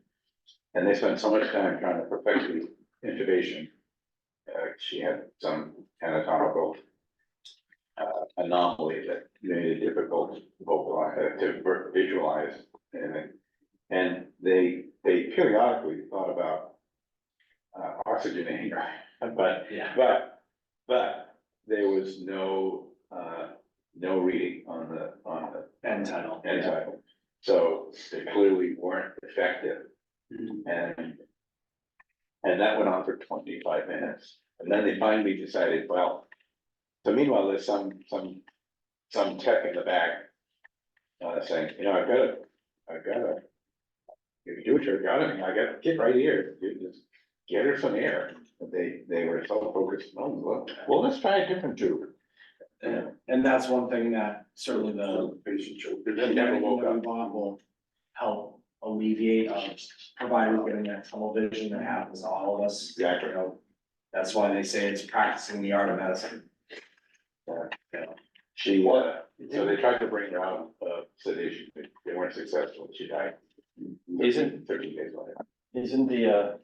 And they spent so much time trying to perfect the intubation. She had some anatomical anomaly that made it difficult to visualize. And they periodically thought about oxygenating her, yeah, but there was no reading on the end title. end title. So they clearly weren't effective. And that went on for 25 minutes. And then they finally decided, well, so meanwhile, there's some tech in the back saying, you know, I've got a, if you do it, you've got it, I got a kid right here, you just get her some air. But they were so focused, oh, well, let's try a different tube. And that's one thing that certainly the Patient tube, they never woke up. will help alleviate providers getting that tunnel vision that happens to all of us. Exactly. You know, that's why they say it's practicing the art of medicine. She, so they tried to bring her out of sedation, they weren't successful, she died. Isn't- 13 days later. Isn't the,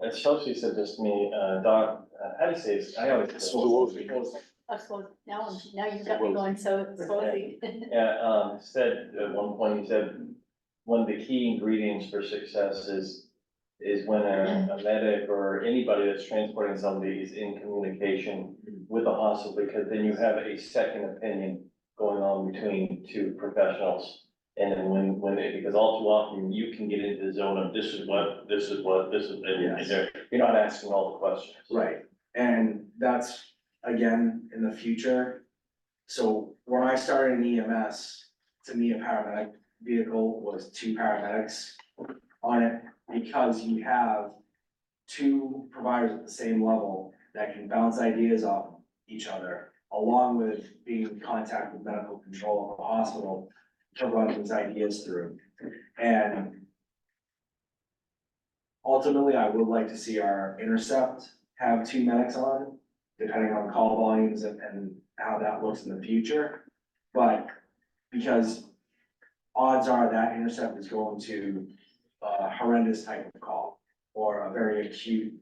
as Chelsea said this to me, Doc, how do you say it? I always. I suppose, now you've got me going, so it's supposed Yeah, said at one point, he said, one of the key ingredients for success is when a medic or anybody that's transporting somebody is in communication with the hospital, because then you have a second opinion going on between 2 professionals. And then because all too often you can get into the zone of this is what, and you're not asking all the questions. Right, and that's, again, in the future. So when I started in EMS, to me, a paramedic vehicle was 2 paramedics on it, because you have 2 providers at the same level that can bounce ideas off each other, along with being in contact with medical control of the hospital to run these ideas through. And ultimately, I would like to see our intercept have 2 medics on, depending on call volumes and how that looks in the future. But because odds are that intercept is going to a horrendous type of call, or a very acute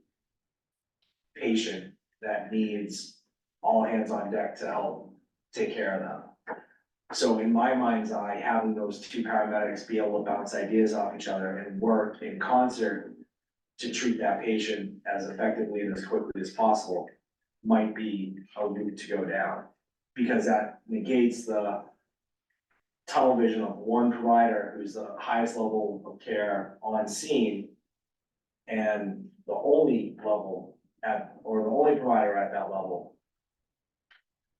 patient that needs all hands on deck to help take care of them. So in my mind's eye, having those 2 paramedics be able to bounce ideas off each other and work in concert to treat that patient as effectively and as quickly as possible might be a route to go down, because that negates the tunnel vision of one provider who's the highest level of care on scene, and the only level or the only provider at that level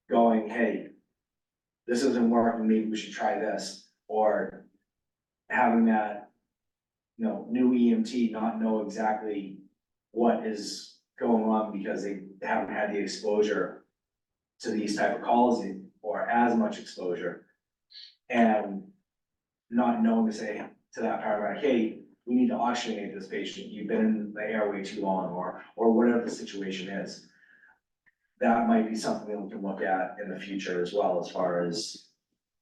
going, hey, this isn't working, maybe we should try this, or having that, new EMT not know exactly what is going on because they haven't had the exposure to these type of calls or as much exposure. And not knowing to say to that paramedic, hey, we need to oxygenate this patient, you've been in the airway too long, or whatever the situation is. that might be something that we can look at in the future as well, as far as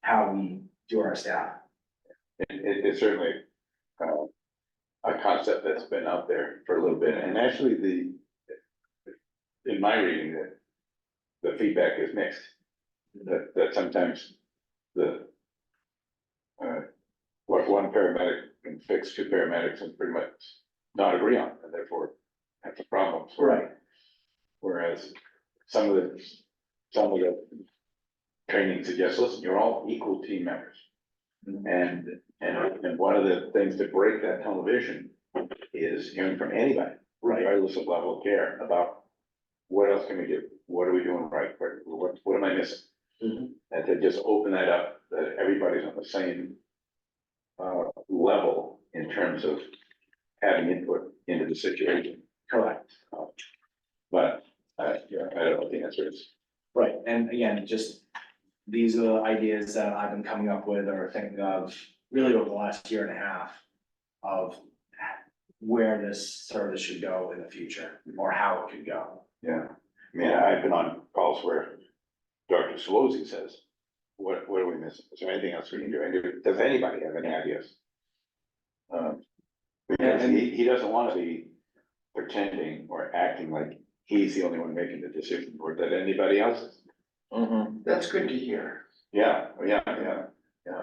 how we do our staff. It's certainly, a concept that's been out there for a little bit, and actually in my reading, the feedback is mixed. That sometimes what one paramedic can fix, two paramedics can pretty much not agree on, and therefore have a problem. Right. Whereas some of the training suggests, listen, you're all equal team members. And one of the things to break that tunnel vision is hearing from anybody, regardless of level of care, about what else can we do? What are we doing right? What am I missing? Mhm. And to just open that up, that everybody's on the same level in terms of having input into the situation. Correct. But yeah, I don't know what the answer is. Right, and again, just, these are the ideas that I've been coming up with or thinking of really over the last year and a half of where this service should go in the future, or how it could go. Yeah, I mean, I've been on calls where Dr. Solozzi says, what are we missing? Is there anything else we can do? And does anybody have any ideas? Because he doesn't want to be pretending or acting like he's the only one making the decision, or that anybody else is. That's good to hear. Yeah.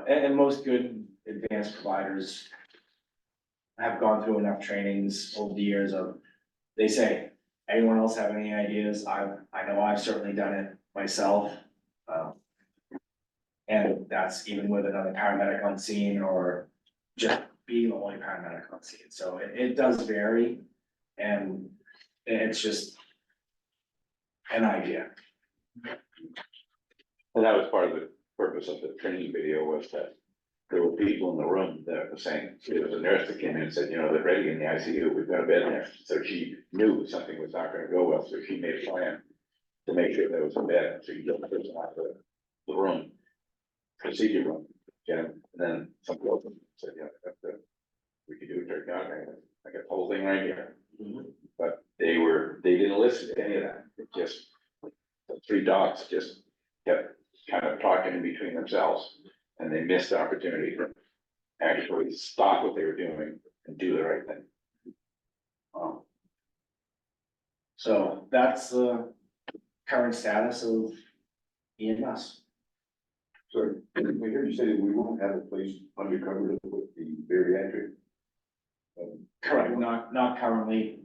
And most good advanced providers have gone through enough trainings over the years of, they say, anyone else have any ideas? I know I've certainly done it myself. And that's even with another paramedic on scene or just being the only paramedic on scene. So it does vary, and it's just an idea. And that was part of the purpose of the training video, was that there were people in the room that were saying, there was a nurse that came in and said, you know, they're ready in the ICU, we've got a bed there. So she knew something was not gonna go well, so she made a plan to make sure there was a bed, so you get the person out of the room, procedure room, and then somebody else said, yeah, we could do it, turn on, I got the whole thing right here. But they didn't listen to any of that, it just, the three docs just kept kind of talking in between themselves, and they missed the opportunity to actually stop what they were doing and do the right thing. So that's the current status of EMS. So, we heard you say that we won't have a place undercover with the bariatric. Correct, not currently.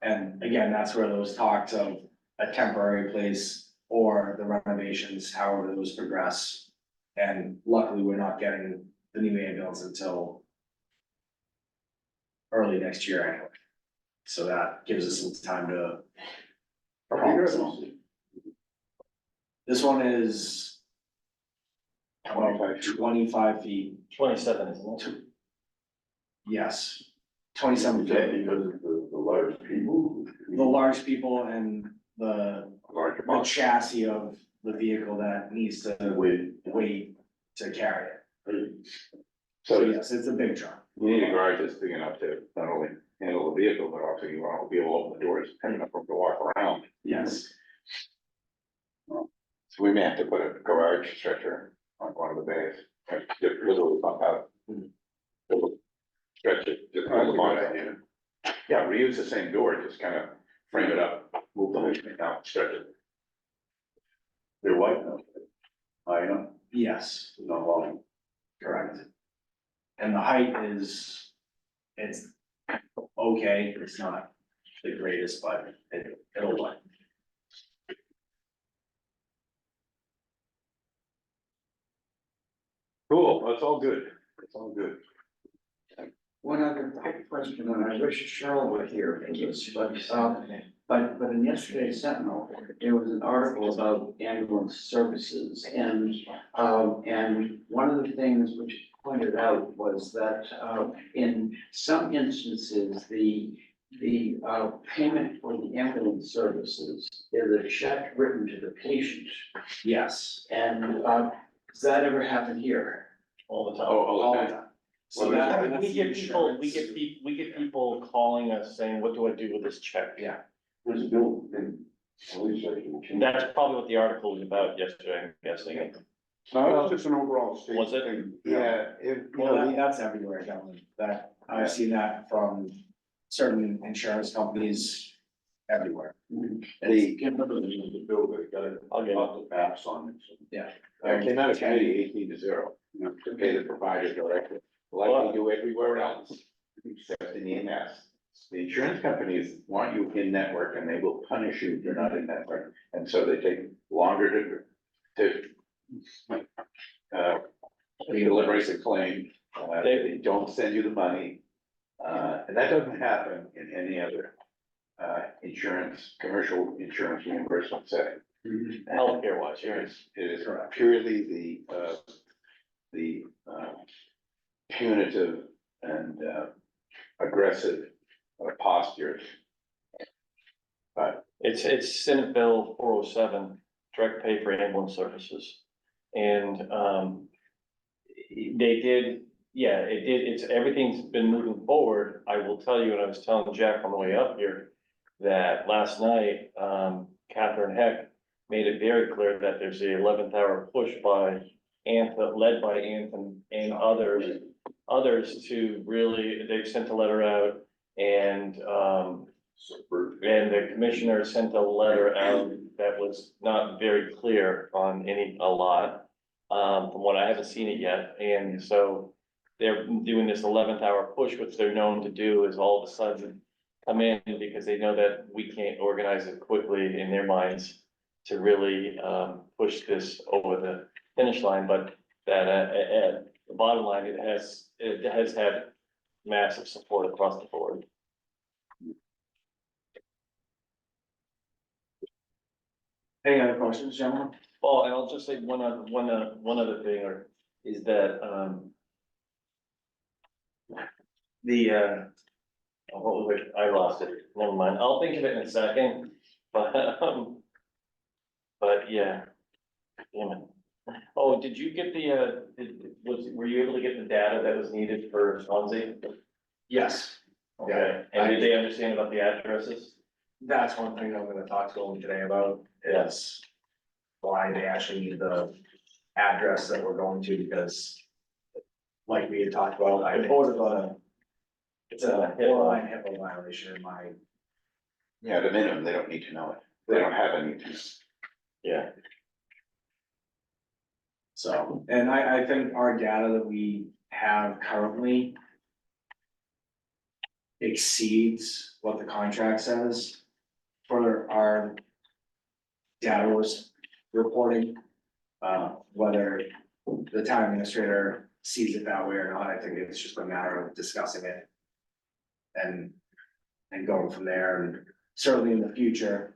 And again, that's where those talks of a temporary place or the renovations, however those progress. And luckily, we're not getting the new ambulance until early next year anyway. So that gives us some time to. This one is about 25 feet, 27, isn't it? yes, 27 feet. Because of the large people. The large people and the Larger the chassis of the vehicle that needs to wait to carry it. So So yes, it's a big truck. you need a garage that's big enough to not only handle the vehicle, but also you want to be able to open the doors, and enough room to walk around. Yes, So we may have to put a garage structure on one of the bays, like, just literally bump out. Stretch it, just. Yeah, reuse the same door, just kind of frame it up, move the whole thing out, stretch it. They're white now. I know, yes, not long. correct. And the height is, it's okay, it's not the greatest, but it'll work. Cool, that's all good, it's all good. One other quick question, and I wish Cheryl were here for this, but in yesterday's Sentinel, there was an article about ambulance services, and one of the things which it pointed out was that, in some instances, the payment for the ambulance services is a check written to the patient, Yes, and, does that ever happen here? All the time. all the time. So Well, that. We that's the get people, we insurance. get people calling us saying, what do I do with this check? Yeah, Where's the bill? And Police station change. That's probably what the article was about yesterday, I'm guessing. No, it's just an overall state Was it? thing. Yeah. If, you Well, know, that's everywhere, gentlemen, that, I've seen that from certain insurance companies everywhere. the, can't remember the name of the bill, but it got a I'll get it. lot of maps on it. Yeah. It came out of committee 18-0, you know, to pay the provider directly, like we do everywhere else, except in EMS. The insurance companies want you in network and they will punish you if you're not in network, and so they take longer to deliberate the claim, they don't send you the money. And that doesn't happen in any other insurance, commercial insurance reimbursement setting. Healthcare wise, yes. It is purely the punitive and aggressive posture. But It's Senate Bill 407, direct pay for ambulance services. And, they did, yeah, it did, everything's been moving forward. I will tell you, and I was telling Jack on the way up here, that last night, Catherine Heck made it very clear that there's the 11th hour push by Anthem, led by Anthem and others to really, they've sent a letter out and, and the commissioner sent a letter out that was not very clear on a lot. From what I haven't seen it yet, and so they're doing this 11th hour push, which they're known to do is all of a sudden come in because they know that we can't organize it quickly in their minds to really, push this over the finish line, but that, at the bottom line, it has had massive support across the board. Any other questions, gentlemen? Oh, and I'll just say one other thing, is that, what was it? I lost it, never mind, I'll think of it in a second, but yeah. Damn it. Oh, did you get were you able to get the data that was needed for Swansea? Yes, Okay, and did they understand about the addresses? that's one thing I'm gonna talk to them today about, is why they actually need the address that we're going to, because like we had talked about, I voted on a, it's a borderline HIPAA violation in my, yeah, the minimum, they don't need to know it. They don't have any to know. Yeah, so, and I think our data that we have currently exceeds what the contract says for our data was reporting. Whether the town administrator sees it that way or not, I think it's just a matter of discussing it. And going from there, and certainly in the future,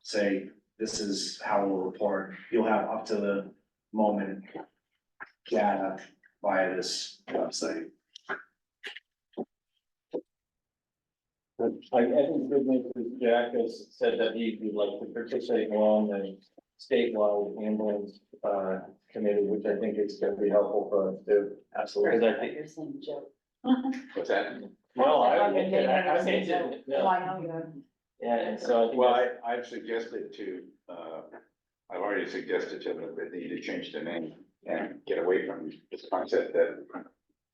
say, this is how we'll report, you'll have up to the moment data via this website. I think the good news is Jack has said that he'd like to participate on the statewide ambulance, committee, which I think is gonna be helpful for us too. Absolutely. Because I think, You're saying joke. What's that? no, I Okay, maybe I it's a mentioned, joke. it, Oh, no. I know you're. Yeah, and so I think. Well, that's- I've suggested to, I've already suggested to them that they need to change the name and get away from this concept that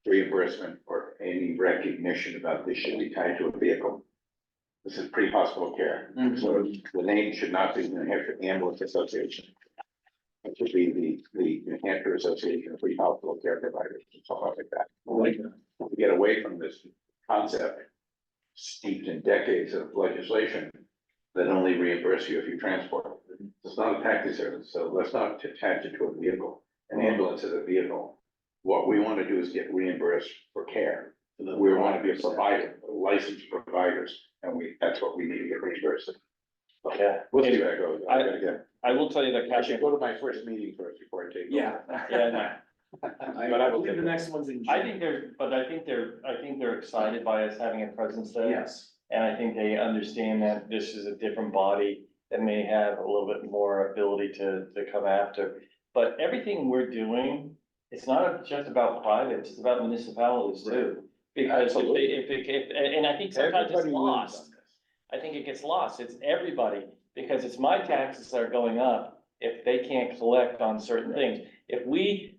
reimbursement or any recognition about this should be tied to a vehicle. This is pre-hospital care, so the name should not be New Hampshire Ambulance Association. It should be the New Hampshire Association of Pre-Hospital Care Providers, or something like that. To get away from this concept steeped in decades of legislation that only reimburse you if you transport. It's not a taxi service, so let's not attach it to a vehicle. An ambulance is a vehicle. What we want to do is get reimbursed for care. We want to be a provider, licensed providers, and that's what we need to get reimbursed. Yeah. We'll see how that goes. I gotta get, I will tell you that I should Catherine, go to my first meeting first before I take. over. Yeah. yeah, no. I believe the next one's in June. I think they're excited by us having a presence there. Yes, And I think they understand that this is a different body that may have a little bit more ability to come after. But everything we're doing, it's not just about private, it's about municipalities too. Because and I think sometimes it's Everybody wins lost. on this. I think it gets lost. It's everybody. because it's my taxes that are going up if they can't collect on certain things. If we're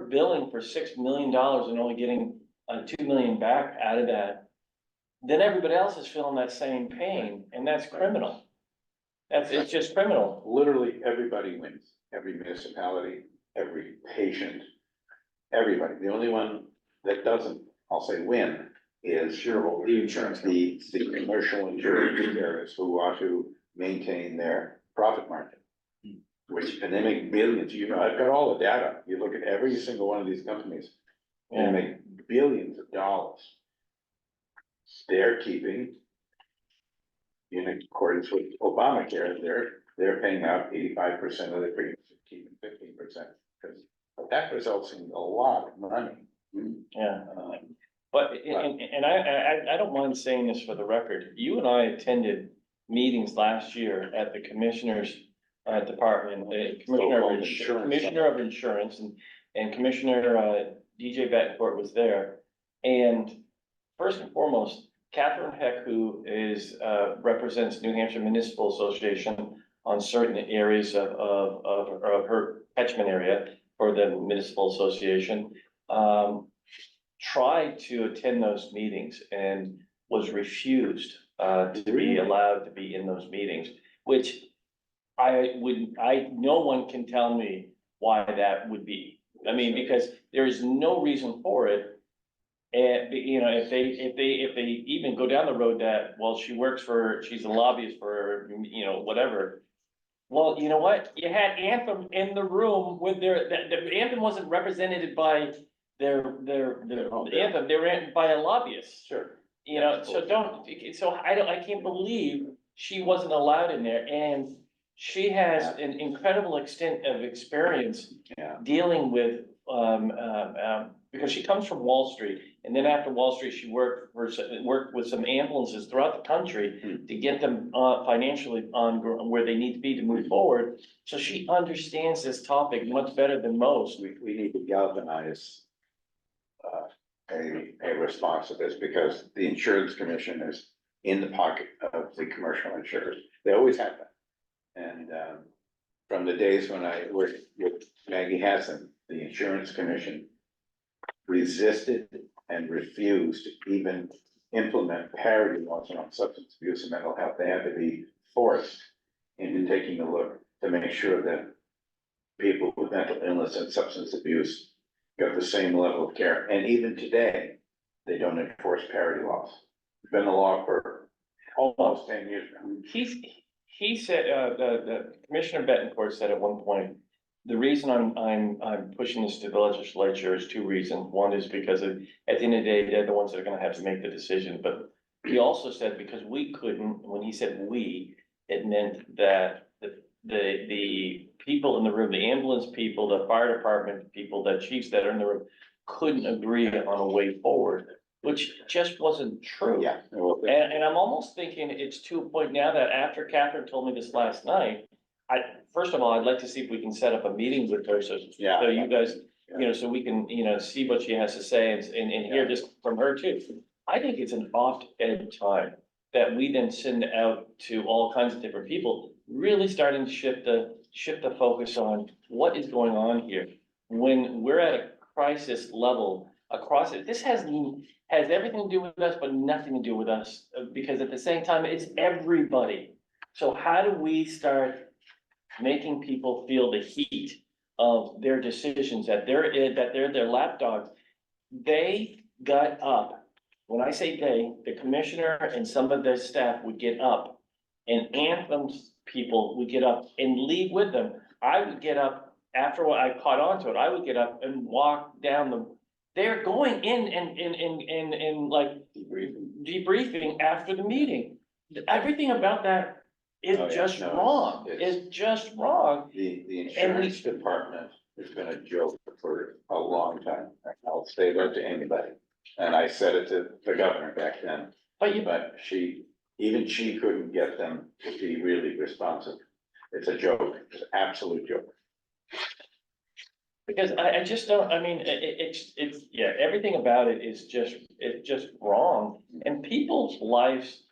billing for $6 million and only getting, 2 million back out of that, then everybody else is feeling that same pain, and that's criminal. It's just criminal. Literally, everybody wins, every municipality, every patient, everybody. The only one that doesn't, I'll say win, is the insurance, the commercial insurance carriers who want to maintain their profit margin. And they make billions, I've got all the data, you look at every single one of these companies, they make billions of dollars. They're keeping, in accordance with Obamacare, they're paying out 85% of their premiums, keeping 15%, because that results in a lot of money. Yeah. But, and I don't mind saying this for the record, you and I attended meetings last year at the commissioner's department, Commissioner of Insurance and Commissioner DJ Betancourt was there. And first and foremost, Catherine Heck, who represents New Hampshire Municipal Association on certain areas of her catchment area for the municipal association, tried to attend those meetings and was refused to be allowed to be in those meetings, which no one can tell me why that would be. I mean, because there is no reason for it. And, if they even go down the road that, well, she's a lobbyist for, whatever. Well, you know what? You had Anthem in the room with the Anthem wasn't represented by their Anthem, they were by a lobbyist. Sure. I can't believe she wasn't allowed in there, and she has an incredible extent of experience dealing with, because she comes from Wall Street, and then after Wall Street, she worked with some ambulances throughout the country to get them financially on where they need to be to move forward. So she understands this topic much better than most. We need to galvanize a response to this, because the insurance commission is in the pocket of the commercial insurers. They always have been. And from the days when I worked with Maggie Hassan, the insurance commission resisted and refused to even implement parity laws on substance abuse and mental health. They had to be forced into taking a look to make sure that people with mental illness and substance abuse got the same level of care. And even today, they don't enforce parity laws. It's been the law for almost 10 years now. He said, the Commissioner Betancourt said at one point, the reason I'm pushing this to the legislature is two reasons. One is because at the end of the day, they're the ones that are gonna have to make the decision. But he also said, because we couldn't, when he said we, it meant that the people in the room, the ambulance people, the fire department people, the chiefs that are in the room, couldn't agree on a way forward, which just wasn't true. Yeah. And I'm almost thinking it's to a point now that after Catherine told me this last night, first of all, I'd like to see if we can set up a meeting with her, so you guys, so we can, see what she has to say and hear this from her too. I think it's an oft-ed time that we then send out to all kinds of different people, really starting to shift the focus on what is going on here. When we're at a crisis level across it, this has everything to do with us, but nothing to do with us, because at the same time, it's everybody. So how do we start making people feel the heat of their decisions, that they're their lapdogs? They got up. When I say they, the commissioner and some of the staff would get up, and Anthem's people would get up and leave with them. I would get up after I caught on to it. I would get up and walk down they're going in and like debriefing after the meeting. Everything about that is wrong. It's just wrong. The insurance department has been a joke for a long time. I'll say that to anybody. And I said it to the governor back then, but she couldn't get them to be really responsive. It's a joke, it's an absolute joke. Because I just don't, I mean, it's everything about it is just wrong. And people's lives,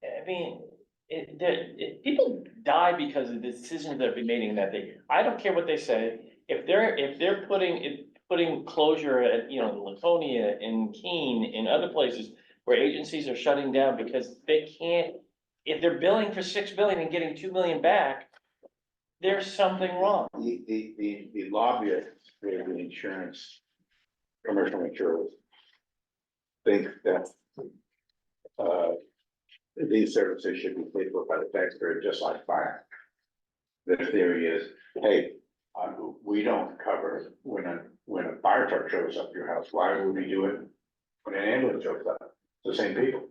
I mean, people die because of the decisions that have been made in that thing. I don't care what they say. If they're putting closure at, you know, in Laconia, in Keene, in other places where agencies are shutting down because they can't, if they're billing for 6 billion and getting 2 million back, there's something wrong. The lobbyists for the insurance, commercial insurers think that, these services should be paid for by the taxpayer, just like fire. Their theory is, hey, we don't cover when a fire truck shows up at your house, why would we do it when an ambulance shows up? It's the same people.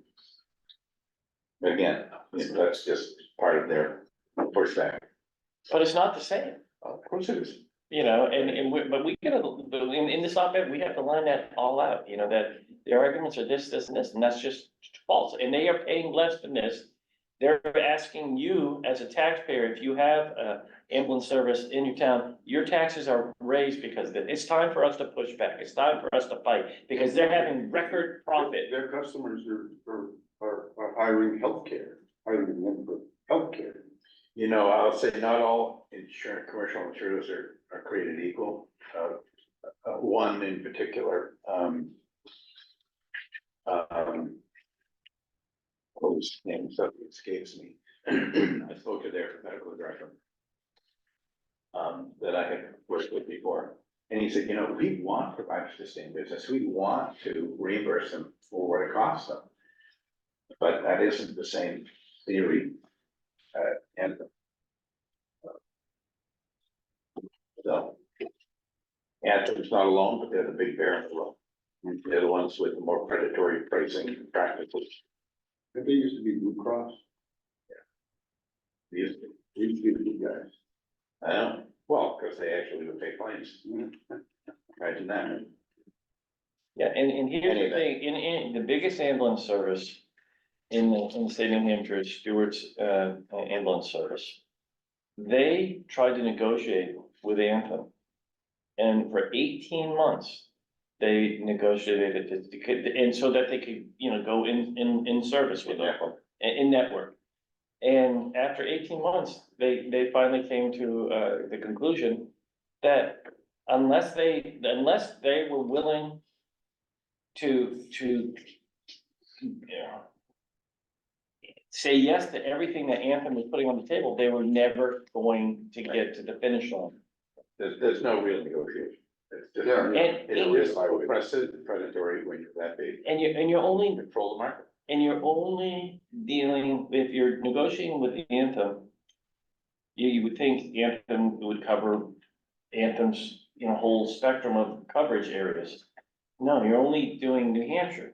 Again, that's just part of their pushback. But it's not the same. Of course it is. You know, but we gotta, in this op-ed, we have to line that all out, you know, that their arguments are this, this, and this, and that's just false, and they are paying less than this. They're asking you as a taxpayer, if you have a ambulance service in your town, your taxes are raised because of it. It's time for us to push back, it's time for us to fight, because they're having record profit. Their customers are hiring hiring them for healthcare. You know, I'll say not all commercial insurers are created equal. One in particular, whose name suddenly escapes me. I spoke to their medical director, that I had worked with before. And he said, you know, we want providers to stay in business. We want to reimburse them for what it costs them. But that isn't the same theory. And so, Anthem's not alone, but they're the big bear in the room. They're the ones with the more predatory pricing practices. But they used to be Blue Cross. These, They used to be the good guys. I know, well, because they actually would pay claims. Imagine that. Yeah, and here's the Anyway. thing, in the biggest ambulance service in the state of New Hampshire is Stewart's, ambulance service. They tried to negotiate with Anthem. And for 18 months, they negotiated it, and so that they could, you know, go in service with them, in network. And after 18 months, they finally came to, the conclusion that unless they were willing to, you know, say yes to everything that Anthem was putting on the table, they were never going to get to the finish line. There's no real negotiation. It's just, Yeah. it is oppressive, predatory when you're that big. And you're only, Control the market. and you're only dealing, if you're negotiating with Anthem, you would think Anthem would cover Anthem's, you know, whole spectrum of coverage areas. No, you're only doing New Hampshire.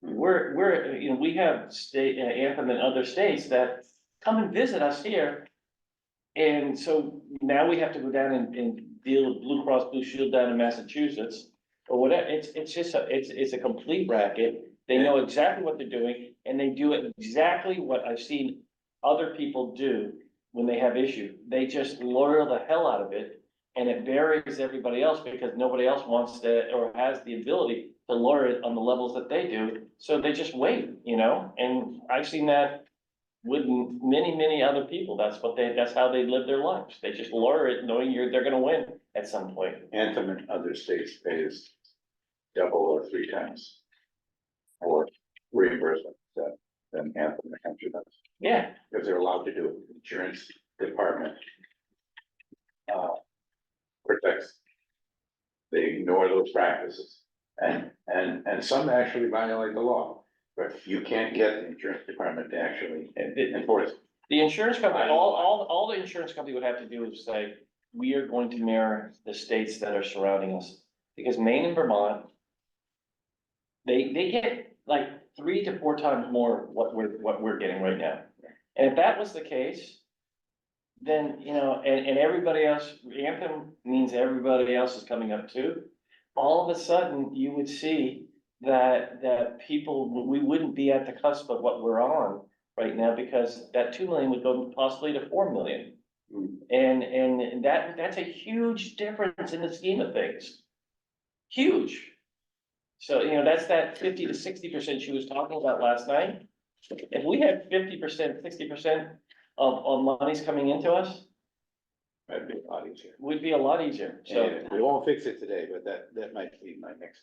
We're, you know, we have state, Anthem in other states that come and visit us here. And so now we have to go down and deal with Blue Cross Blue Shield down in Massachusetts. Or whatever, it's just it's a complete racket. They know exactly what they're doing, and they do it exactly what I've seen other people do when they have issue. They just lawyer the hell out of it, and it buries everybody else because nobody else wants to or has the ability to lawyer it on the levels that they do. So they just wait, you know, and I've seen that with many other people. That's how they live their lives. They just lawyer it knowing they're gonna win at some point. Anthem in other states pays double or 3 times for reimbursement than Anthem in New Hampshire does. Yeah, Because they're allowed to do it. The insurance department protects. They ignore those practices and some actually violate the law, but you can't get the insurance department to actually enforce it. the insurance company, all the insurance company would have to do is say, we are going to mirror the states that are surrounding us. Because Maine and Vermont, they get like 3 to 4 times more what we're getting right now. And if that was the case, then, you know, and everybody else, Anthem means everybody else is coming up too. All of a sudden, you would see that people, we wouldn't be at the cusp of what we're on right now, because that 2 million would go possibly to 4 million. And that's a huge difference in the scheme of things. Huge. So, you know, that's that 50 to 60% she was talking about last night. if we had 50%, 60% of monies coming into us, That'd be a lot easier. would be a lot easier, so, And we won't fix it today, but that might be my next.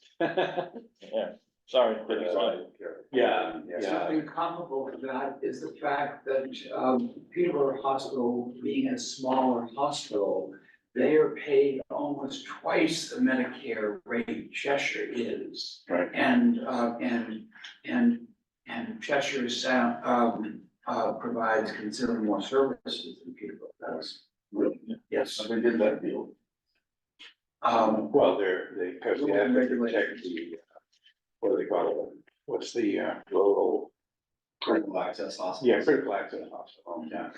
yeah, sorry. but it's not- Yeah, Something comparable to that is the fact that, Peterborough Hospital being a smaller hospital, they are paid almost twice the Medicare rate Cheshire is. Right. And Cheshire sound, provides considerably more services than Peterborough does. Yes. So they did that deal. well, because they have to protect the, what do they call it? What's the, rural? Critical access hospital. Yeah, critical access hospital, yeah.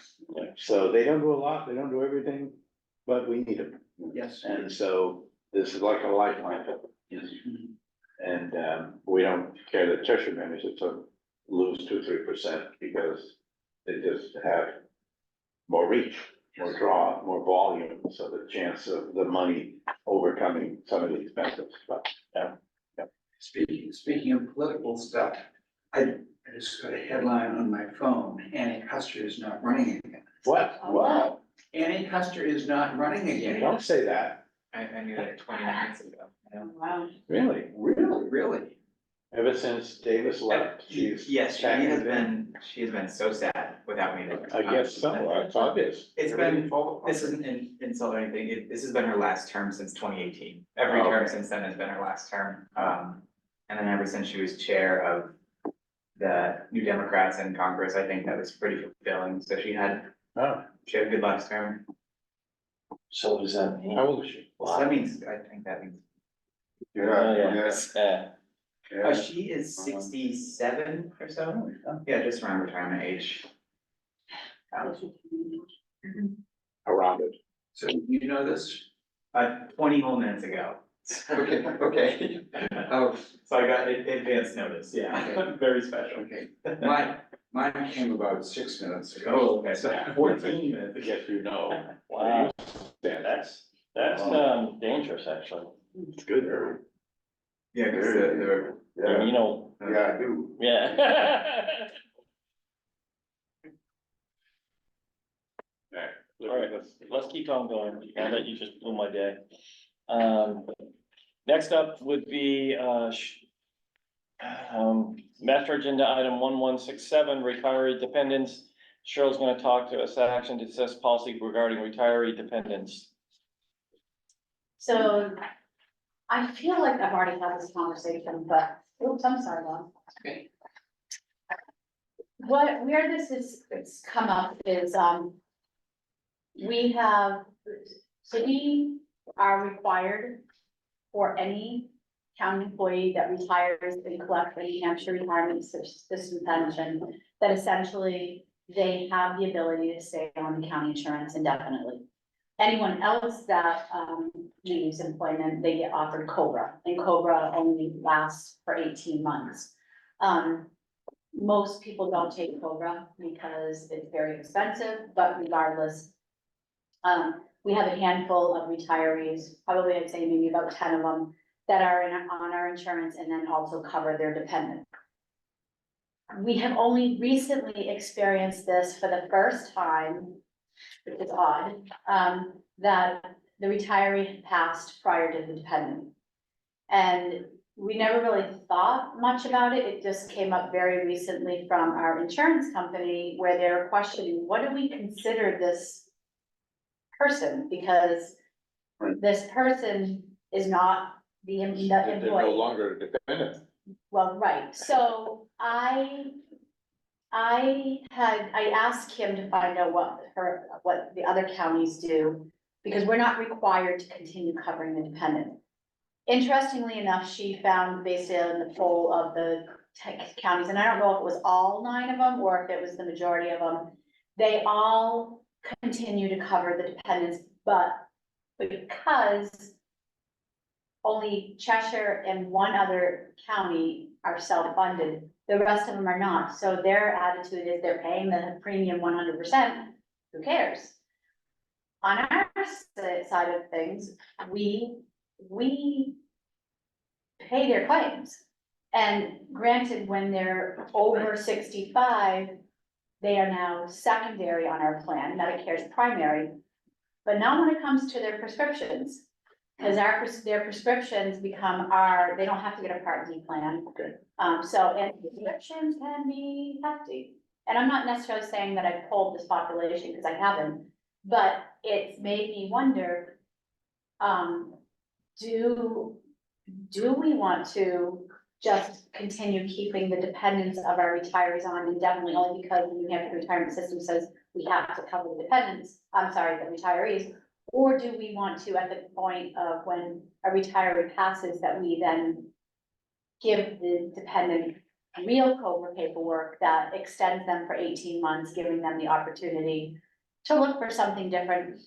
So they don't do a lot, they don't do everything, but we need them. Yes. And so this is like a lifeline. Yes. And, we don't care that Cheshire manages to lose 2-3% because they just have more reach, more draw, more volume, so the chance of the money overcoming some of the expenses, but, Speaking of political stuff, I just got a headline on my phone, Annie Custer is not running again. what? Wow. Annie Custer is not running again. Don't say that, I knew that 20 minutes ago. Wow. really, Really? ever since Davis left, she's. Yes, she back has in. been, so sad without me. I guess so, it's obvious. It's been, this isn't an insult or anything, this has been her last term since 2018. Every Oh, term okay. since then has been her last term. And then ever since she was chair of the New Democrats in Congress, I think that was pretty fulfilling. So she had Oh, a good last term. So does that mean? how old is she? So that means, I think that means, Yeah. she is 67 or so. Yeah, just around retirement age. Around it. So you know this? 20 whole minutes ago. Okay. Oh, So I got advance notice, yeah, very special. okay. Mine came about 6 minutes ago. Oh, okay, so 14 minutes. Yes, you know. Wow, Yeah, that's dangerous, actually. it's good, Harry. Yeah, because the, And you know, Yeah, I do. yeah. All right, Let's keep on going, now that you just blew my day. Next up would be, master agenda item 1167, retiree dependents. Cheryl's gonna talk to us, action to discuss policy regarding retiree dependents. So I feel like I've already had this conversation, but, oops, I'm sorry, Mom. Okay. Where this is, it's come up is, we are required for any county employee that retires and collects the New Hampshire retirement system pension, that essentially they have the ability to stay on the county insurance indefinitely. Anyone else that, leaves employment, they get offered COBRA, and COBRA only lasts for 18 months. Most people don't take COBRA because it's very expensive, but regardless, we have a handful of retirees, probably I'd say maybe about 10 of them, that are on our insurance and then also cover their dependent. We have only recently experienced this for the first time, which is odd, that the retiree had passed prior to the dependent. And we never really thought much about it. It just came up very recently from our insurance company where they were questioning, what do we consider this person? Because this person is not the They're no employee. longer dependent. Well, right, so I asked Kim to find out what the other counties do, because we're not required to continue covering the dependent. Interestingly enough, she found, based on the poll of the counties, and I don't know if it was all 9 of them or if it was the majority of them, they all continue to cover the dependents, but because only Cheshire and one other county are self-funded, the rest of them are not. So their attitude is they're paying the premium 100%, who cares? On our side of things, we pay their claims. And granted, when they're over 65, they are now secondary on our plan, Medicare is primary. But not when it comes to their prescriptions. Because their prescriptions become they don't have to get a Part D plan. Okay. And prescriptions can be hefty. And I'm not necessarily saying that I've polled this population, because I haven't, but it's made me wonder, do we want to just continue keeping the dependence of our retirees on indefinitely, only because the New Hampshire retirement system says we have to cover the dependents, the retirees? Or do we want to, at the point of when a retiree passes, that we then give the dependent real COBRA paperwork that extends them for 18 months, giving them the opportunity to look for something different?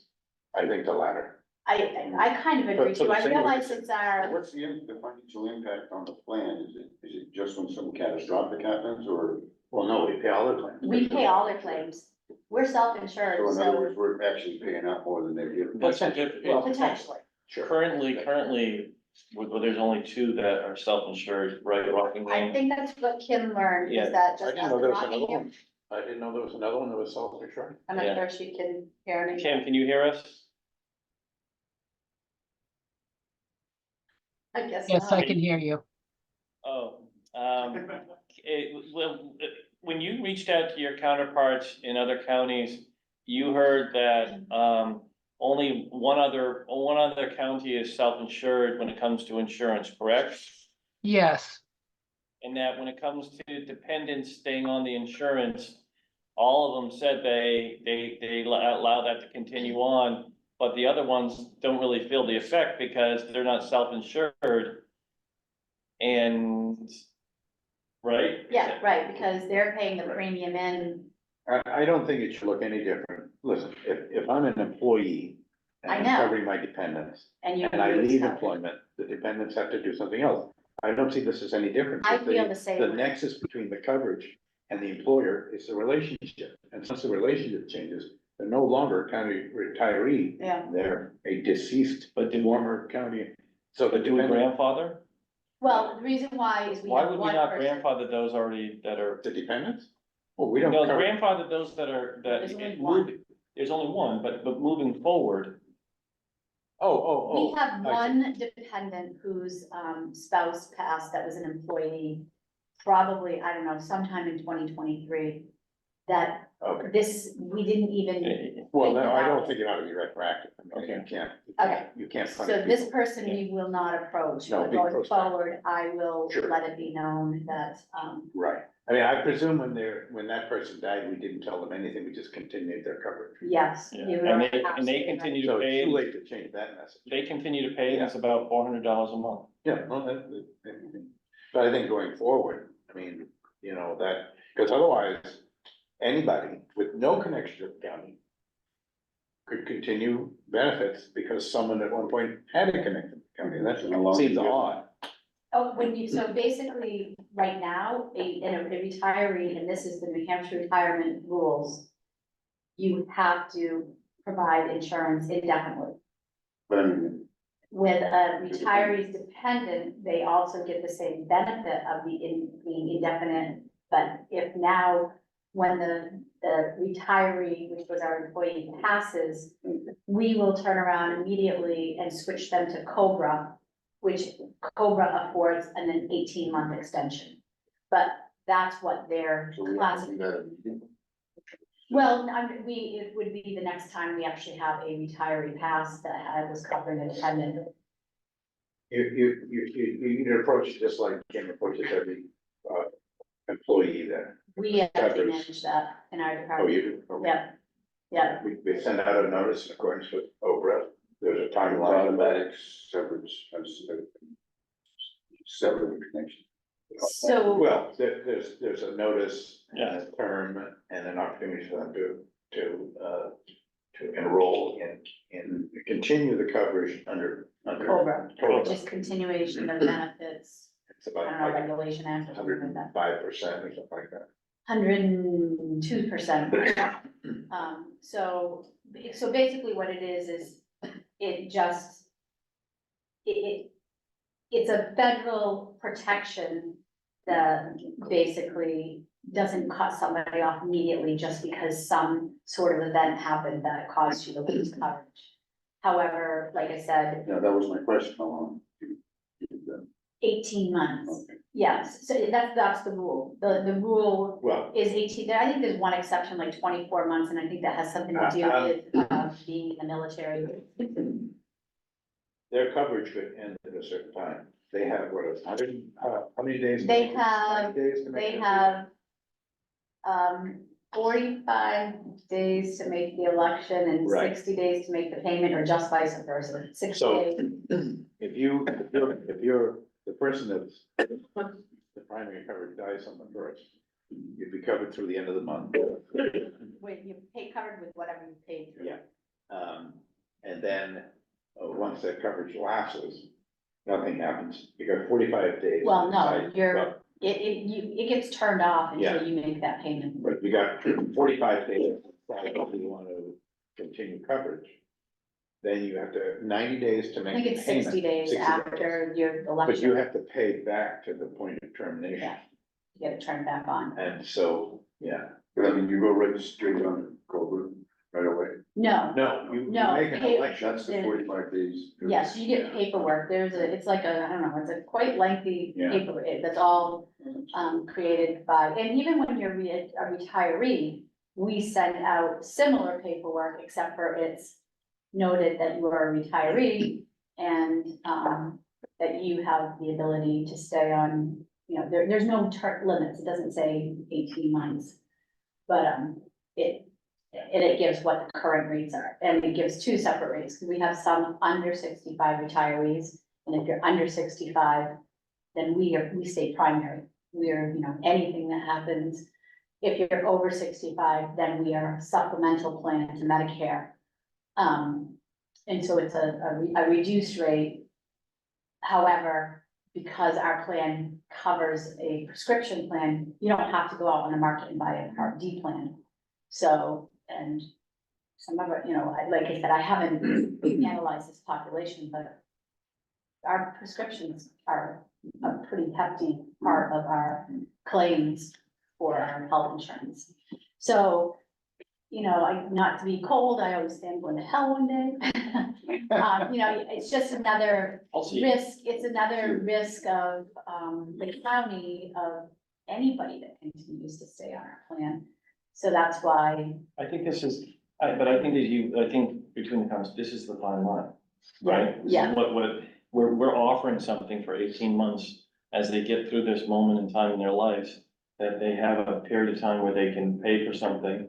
I think the latter. I kind of agree But for too. the I same realize reason- it's our, What's the financial impact on the plan? Is it just when some catastrophic happens or? Well, no, we pay all the claims. we pay all their claims. We're self-insured, So in other so words, we're actually paying out more than they're giving. Well, potentially. Sure. Currently, well, there's only two that are self-insured, right, walking I in. think that's what Kim learned, Yeah. is that I just didn't know there was after another Rockingham, one. I didn't know there was another one that was self-insured. I'm not Yeah. sure if she can hear me. Kim, can you hear us? I guess Yes, I not. can hear you. Oh, when you reached out to your counterparts in other counties, you heard that, only one other county is self-insured when it comes to insurance, correct? Yes, And that when it comes to dependents staying on the insurance, all of them said they allow that to continue on, but the other ones don't really feel the effect because they're not self-insured. And, right? Yeah, right, because they're paying the premium in, I don't think it should look any different. Listen, if I'm an employee and I I'm know. covering my dependents and you. and I leave employment, the dependents have to do something else. I don't see this as any different. I feel the same The way. nexus between the coverage and the employer is the relationship. And once the relationship changes, they're no longer a county retiree. Yeah. They're a deceased But do, former county. So the but do we dependent, grandfather? Well, the reason why is we Why have would we one not person. grandfather those already that are? the dependents? Well, we don't No, cover. grandfather those that are, that. There's only one. There's only one, but moving forward, Oh. We have I see. one dependent whose spouse passed that was an employee, probably, I don't know, sometime in 2023. That Okay. we didn't even, Well, think no, I about don't it. think it ought to be retroactive. I mean, Okay. you can't so punish this people. person we will not approach, No, but be going prospective. forward, I will Sure. let it be known that, Right. I mean, I presume when that person died, we didn't tell them anything, we just continued their coverage. yes. yeah, you and are they absolutely right. continue to So it's too pay, late to change that message. they continue to pay, and it's about $400 a month. Yeah, no, but I think going forward, I mean, because otherwise, anybody with no connection to the county could continue benefits because someone at one point had a connection to the county, and that seems odd. Oh, so basically, right now, a retiree, and this is the New Hampshire retirement rules, you have to provide insurance indefinitely. But I mean, With a retiree's dependent, they also get the same benefit of the indefinite, but if now, when the retiree, which was our employee, passes, we will turn around immediately and switch them to COBRA, which COBRA affords an 18-month extension. But that's what their so we have to do that immediately. well, it would be the next time we actually have a retiree pass that was covering a dependent. You approach it just like Kim approaches every employee there. We actually Covers. manage that in our Oh, department. you do? Okay. Yeah, yeah. We send out a notice in accordance with OBRA. There's a timeline. Automatic severance, severance connection. So, Well, there's a notice and a term and an opportunity for them to enroll in continue the coverage under. COBRA, COBRA. just continuation of benefits, It's I about don't know, like regulation act or something like that. 105% or something like that. 102%. So basically what it is it just, it's a federal protection that basically doesn't cut somebody off immediately just because some sort of event happened that caused you to lose coverage. However, like I said, Yeah, that was my question, how long? 18 months, yes, so that's the rule. The rule Well, is 18, I think there's one exception, like 24 months, and I think that has something to do with being in the military. their coverage could end at a certain time. They have, what, 100, how many days? to They make it? have- 90 days to make They it? have 45 days to make the election and Right. 60 days to make the payment, or just vice versa, 60 So- days. If you're the person that's, the primary coverage dies on the first, you'd be covered through the end of the month. When you pay covered with whatever you paid through. Yeah. And then, once that coverage lapses, nothing happens. You got 45 days. to Well, no, decide. you're, it gets turned off Yeah. until you make that payment. But you got 45 days, to decide whether you want to continue coverage. Then you have to, 90 days to I make think the it's payment. 60 days 60 after your But you election, have to pay back to the point of termination. Yeah. to get it turned back on. And so, yeah, But I mean, you go right straight on Cobra right away. No, no, you No, make an pay- election. That's the 45 days. yes, you get paperwork, it's like a, I don't know, it's a quite lengthy Yeah. paper, that's all created by, and even when you're a retiree, we send out similar paperwork, except for it's noted that you are a retiree and, that you have the ability to stay on, there's no limits, it doesn't say 18 months. But, it gives what the current rates are, and it gives two separate rates, because we have some under 65 retirees, and if you're under 65, then we stay primary. We are, anything that happens, if you're over 65, then we are a supplemental plan to Medicare. And so it's a reduced rate. However, because our plan covers a prescription plan, you don't have to go out on the market and buy a Part D plan. So, and some of it, like I said, I haven't analyzed this population, but our prescriptions are a pretty hefty part of our claims for our health insurance. So, not to be cold, I always say I'm going to hell one day. It's just another I'll see. risk, it's another risk of, the county, of anybody that continues to stay on our plan. So that's why, I think this is, but I think I think between the comments, this is the fine line, right? This is Yeah. We're offering something for 18 months as they get through this moment in time in their lives, that they have a period of time where they can pay for something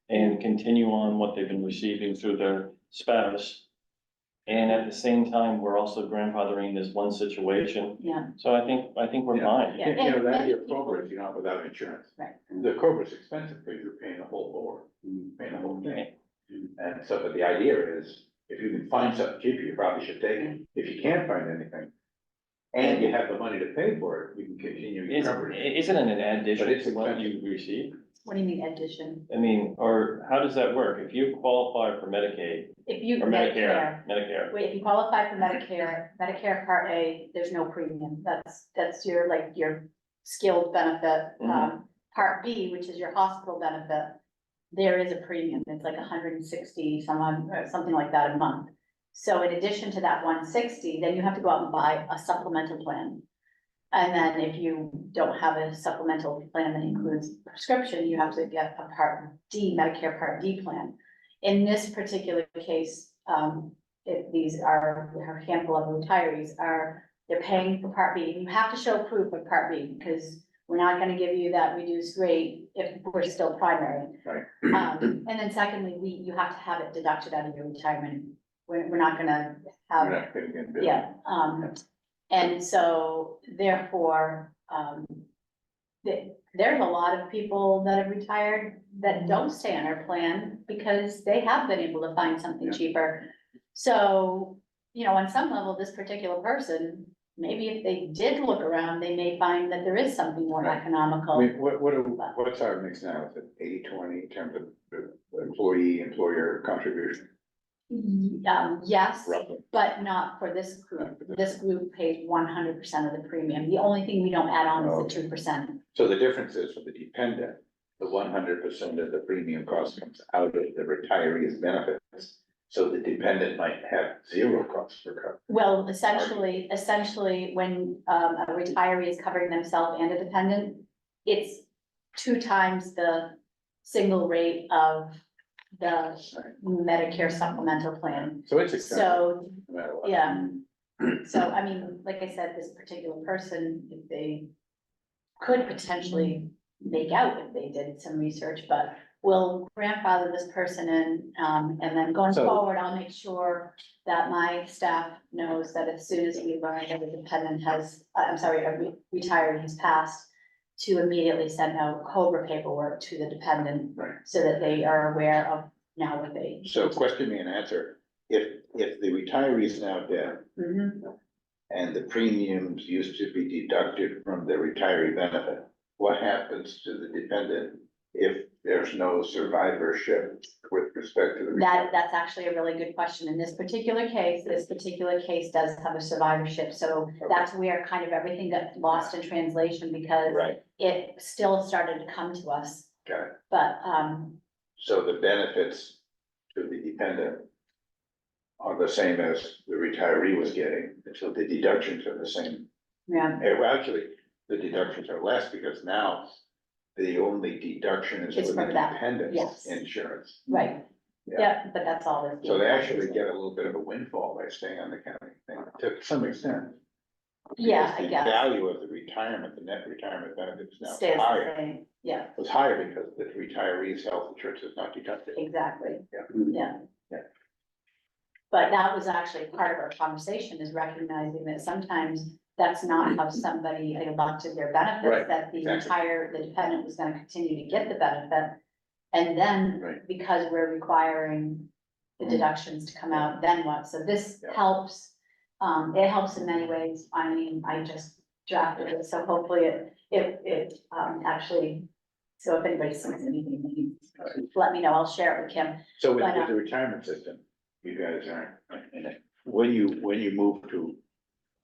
and continue on what they've been receiving through their spouse. And at the same time, we're also grandfathering this one situation. yeah, So I think we're Yeah. fine. Yeah. You know, that And your people- Cobra, if you're not without insurance. Right. The Cobra's expensive because you're paying the whole board, paying the whole thing. And so, but the idea is, if you can find something cheaper, you probably should take it. If you can't find anything, and you have the money to pay for it, you can continue your coverage. Isn't it an addition But it's to what expensive. you receive? what do you mean addition? I mean, or how does that work? If you qualify for Medicaid If you, or Medicare, Medicare, wait, if you qualify for Medicare Part A, there's no premium, that's your, like, your skilled benefit. Part B, which is your hospital benefit, there is a premium, it's like 160, something like that a month. So in addition to that 160, then you have to go out and buy a supplemental plan. And then if you don't have a supplemental plan that includes prescription, you have to get a Part D, Medicare Part D plan. In this particular case, these are a handful of retirees they're paying for Part B. You have to show proof of Part B, because we're not gonna give you that reduced rate if we're still primary. Right. And then secondly, you have to have it deducted out of your retirement. We're not gonna have. You're not paying it, Bill. Yeah, and so therefore, there's a lot of people that have retired that don't stay on our plan because they have been able to find something Yeah. cheaper. So, on some level, this particular person, maybe if they did look around, they may find that there is something more Right. I economical. mean, what's our mix now? Is it 80-20 in terms of employee, employer contribution? Yes, roughly? but not for this group. This group pays 100% of the premium. The only thing we don't add on is the 2%. So the difference is for the dependent, the 100% of the premium cost comes out of the retiree's benefits. So the dependent might have zero cost for cover. Well, essentially, when a retiree is covering themselves and a dependent, it's 2 times the single rate of the Medicare supplemental plan. So it's expensive, So, no matter what. yeah. So, I mean, like I said, this particular person, if they could potentially make out if they did some research, but we'll grandfather this person in, and then going So- forward, I'll make sure that my staff knows that as soon as we learn that a dependent has, I'm sorry, a retiree has passed, to immediately send out COBRA paperwork to the dependent, Right. so that they are aware of now what they. So question me and answer, if the retiree is now dead Mhm. and the premiums used to be deducted from the retiree benefit, what happens to the dependent if there's no survivorship with respect to the? That's actually a really good question. In this particular case does have a survivorship, so that's where kind of everything got lost in translation because Right, it still started to come to us, got it. but, So the benefits to the dependent are the same as the retiree was getting, so the deductions are the same. yeah, Well, actually, the deductions are less because now the only deduction is It's for the from that, dependent's yes. insurance. right. Yeah. Yeah, but that's all. it's- So they actually get a little bit of a windfall by staying on the county thing, to some extent. Yeah, Because I the guess, value of the retirement, the net retirement benefit is now stays the higher. same, yeah, It was higher because the retiree's health insurance is not deducted. exactly, Yeah. yeah. Yeah. But that was actually part of our conversation, is recognizing that sometimes that's not how somebody elected their benefits, Right, that the exactly. the dependent was gonna continue to get the benefit. And then, Right. because we're requiring the deductions to come out, then what? So this Yeah. helps. It helps in many ways. I mean, I just drafted it, so hopefully it actually, so if anybody sees anything, let me know, I'll share it with Kim. So with But, with the retirement system, you guys aren't, in it. When you move to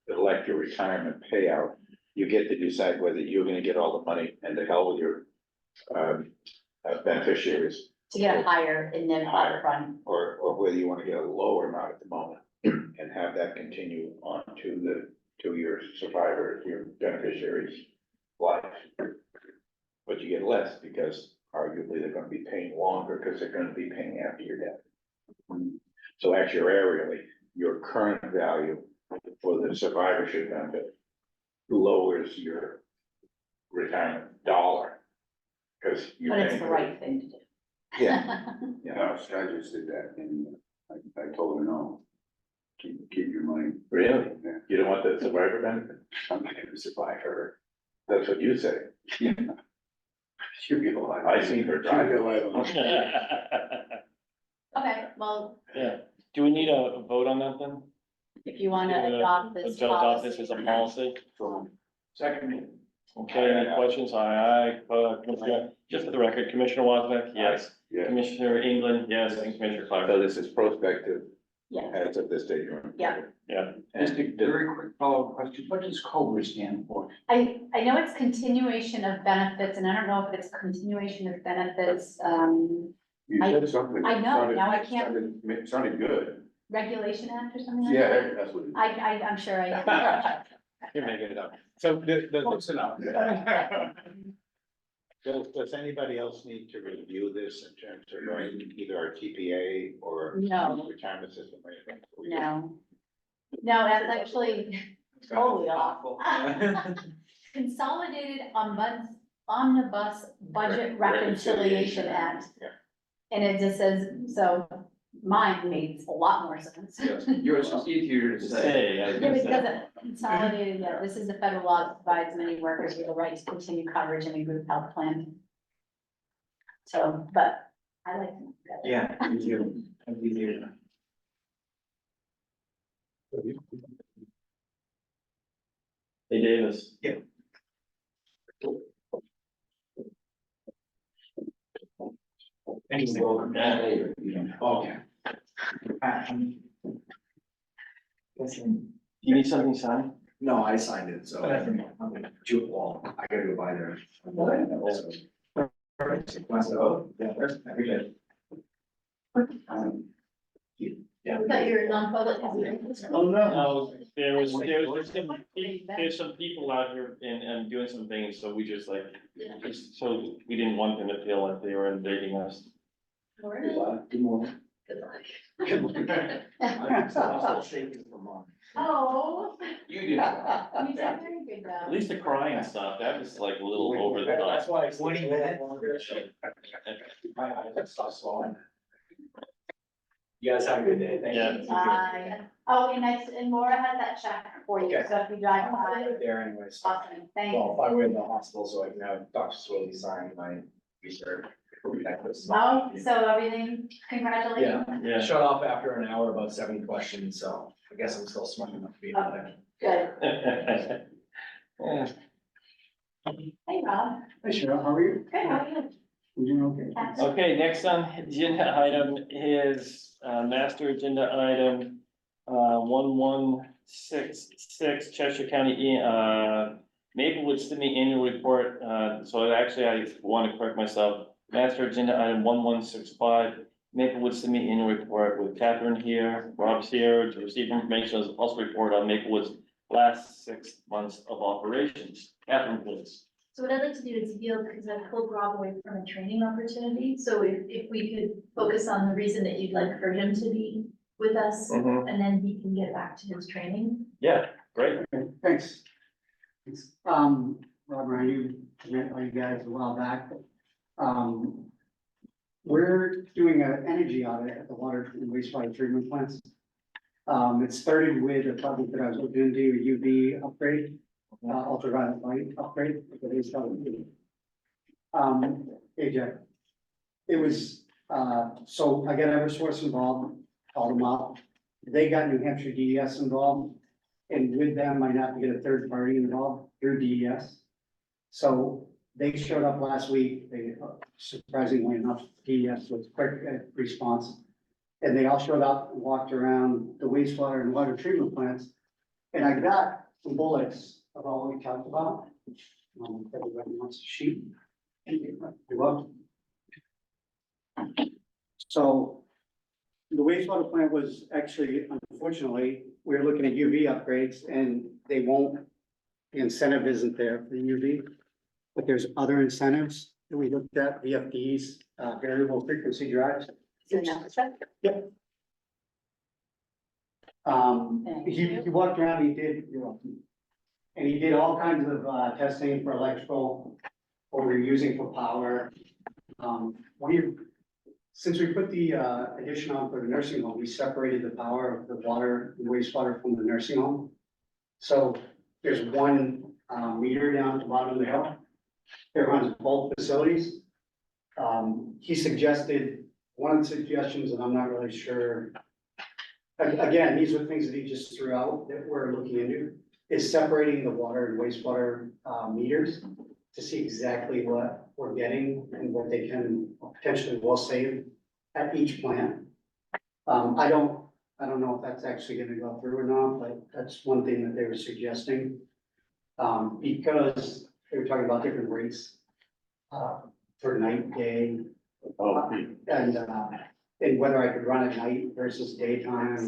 elect your retirement payout, you get to decide whether you're gonna get all the money and the hell with your beneficiaries, To get a higher in the Higher. upfront, or whether you wanna get a lower amount at the moment and have that continue on to your survivor, your beneficiaries' life. But you get less because arguably they're gonna be paying longer because they're gonna be paying after your death. So actuarially, your current value for the survivorship benefit lowers your retirement dollar. Cause you're but it's paying. the right thing to do. Yeah, Yeah, I just did that and I told her no. Keep your money. really? Yeah. You don't want the survivor benefit? I'm not gonna survive her. That's what you say. She'll be alive. I seen her drive. She'll be alive. Okay, well, Yeah, do we need a vote on that then? if you wanna adopt this Adopt this as a policy. policy? Second. Okay, any questions? Aye, just for the record, Commissioner Wasback, yes. Yeah. Commissioner England, yes, and Commissioner Clark. So this is prospective Yeah, as of this date. Yeah. Yeah. Just a very quick follow-up question. What does COBRA stand for? I know it's continuation of benefits, and I don't know if it's continuation of benefits, You said something. I know, Sounded- now I can't- Sounded good. Regulation Act or something like Yeah, that? that's what. it- I'm sure I. You're making it up. So Close enough. does anybody else need to review this in terms of either our TPA or No. retirement system or anything? No. No, that's actually totally off. Consolidated Omnibus Budget Reconciliation Act. Yeah. And it just says, so mine makes a lot more sense. Yours is easier to say. Say, I was Yeah, gonna because say. it consolidated, yeah, this is the federal law that provides many workers with the right to continue coverage in a group health plan. So, but I like them better. Yeah, easier, easier. Hey, Davis. Okay. You need something signed? No, I signed it, so I'm gonna do it all. I gotta go by there. So, yeah, every day. Yeah. I thought you were non-public. Oh, No, there's some people out here and doing some things, so we just like, just, so we didn't want them to feel like they were invading us. Good luck. Good morning. Good luck. Good morning. I'm still shaking from mine. Oh. You do. You did very good At though. least the crying stuff, that was like a little over the That's top. why it's 20 minutes. My eyes stop swelling. You guys have a good day. Thank you. Yeah. Bye. Oh, and Laura has that check for you, Okay. so if you drive by, Right there anyways. awesome, thank Well, you. if I go in the hospital, so I can have Dr. Swilly sign my research. Oh, so everything, congratulations. Yeah. Shut off after an hour, about 70 questions, so I guess I'm still smart enough to be on it. Good. Yeah. Hey, Rob. Hey Cheryl, how are you? Good, how are you? I'm doing okay. That's- Okay, next on agenda item is, master agenda item, 1166 Cheshire County, Maplewood Sydney Annual Report, so actually I want to correct myself. Master agenda item 1165 Maplewood Sydney Annual Report with Catherine here, Rob's here to receive information as a pulse report on Maplewood's last 6 months of operations. Catherine, please. So what I'd like to do is yield, because I've pulled Rob away from a training opportunity, so if we could focus on the reason that you'd like for him to be with us, Mhm. and then he can get back to his training. Yeah, great. Okay, thanks. Thanks. Robert, I met all you guys a while back. We're doing an energy audit at the water and wastewater treatment plants. It started with a project that I was looking into, a UV upgrade, ultraviolet light upgrade. That is how it is. AJ. It was, so I got Eversource involved, called them up. They got New Hampshire DES involved. And with them, I have to get a third party involved through DES. So they showed up last week. They, surprisingly enough, DES was quick at response. And they all showed up and walked around the wastewater and water treatment plants. And I got some bullets of all we talked about. Everybody wants a sheet. You're welcome. So the wastewater plant was actually, unfortunately, we were looking at UV upgrades and they won't, the incentive isn't there for the UV. But there's other incentives that we looked at, VFDs, variable frequency drives. Yep. He walked around, he did, and he did all kinds of, testing for electrical, what we're using for power. Since we put the, addition on for the nursing home, we separated the power of the water and wastewater from the nursing home. So there's one, meter down at the bottom of the hill. It runs both facilities. He suggested, one of the suggestions, and I'm not really sure. Again, these are things that he just threw out that we're looking into, is separating the water and wastewater, meters to see exactly what we're getting and what they can potentially will save at each plant. I don't know if that's actually gonna go through or not, but that's one thing that they were suggesting. Because they were talking about different rates, for night, day, and whether I could run at night versus daytime.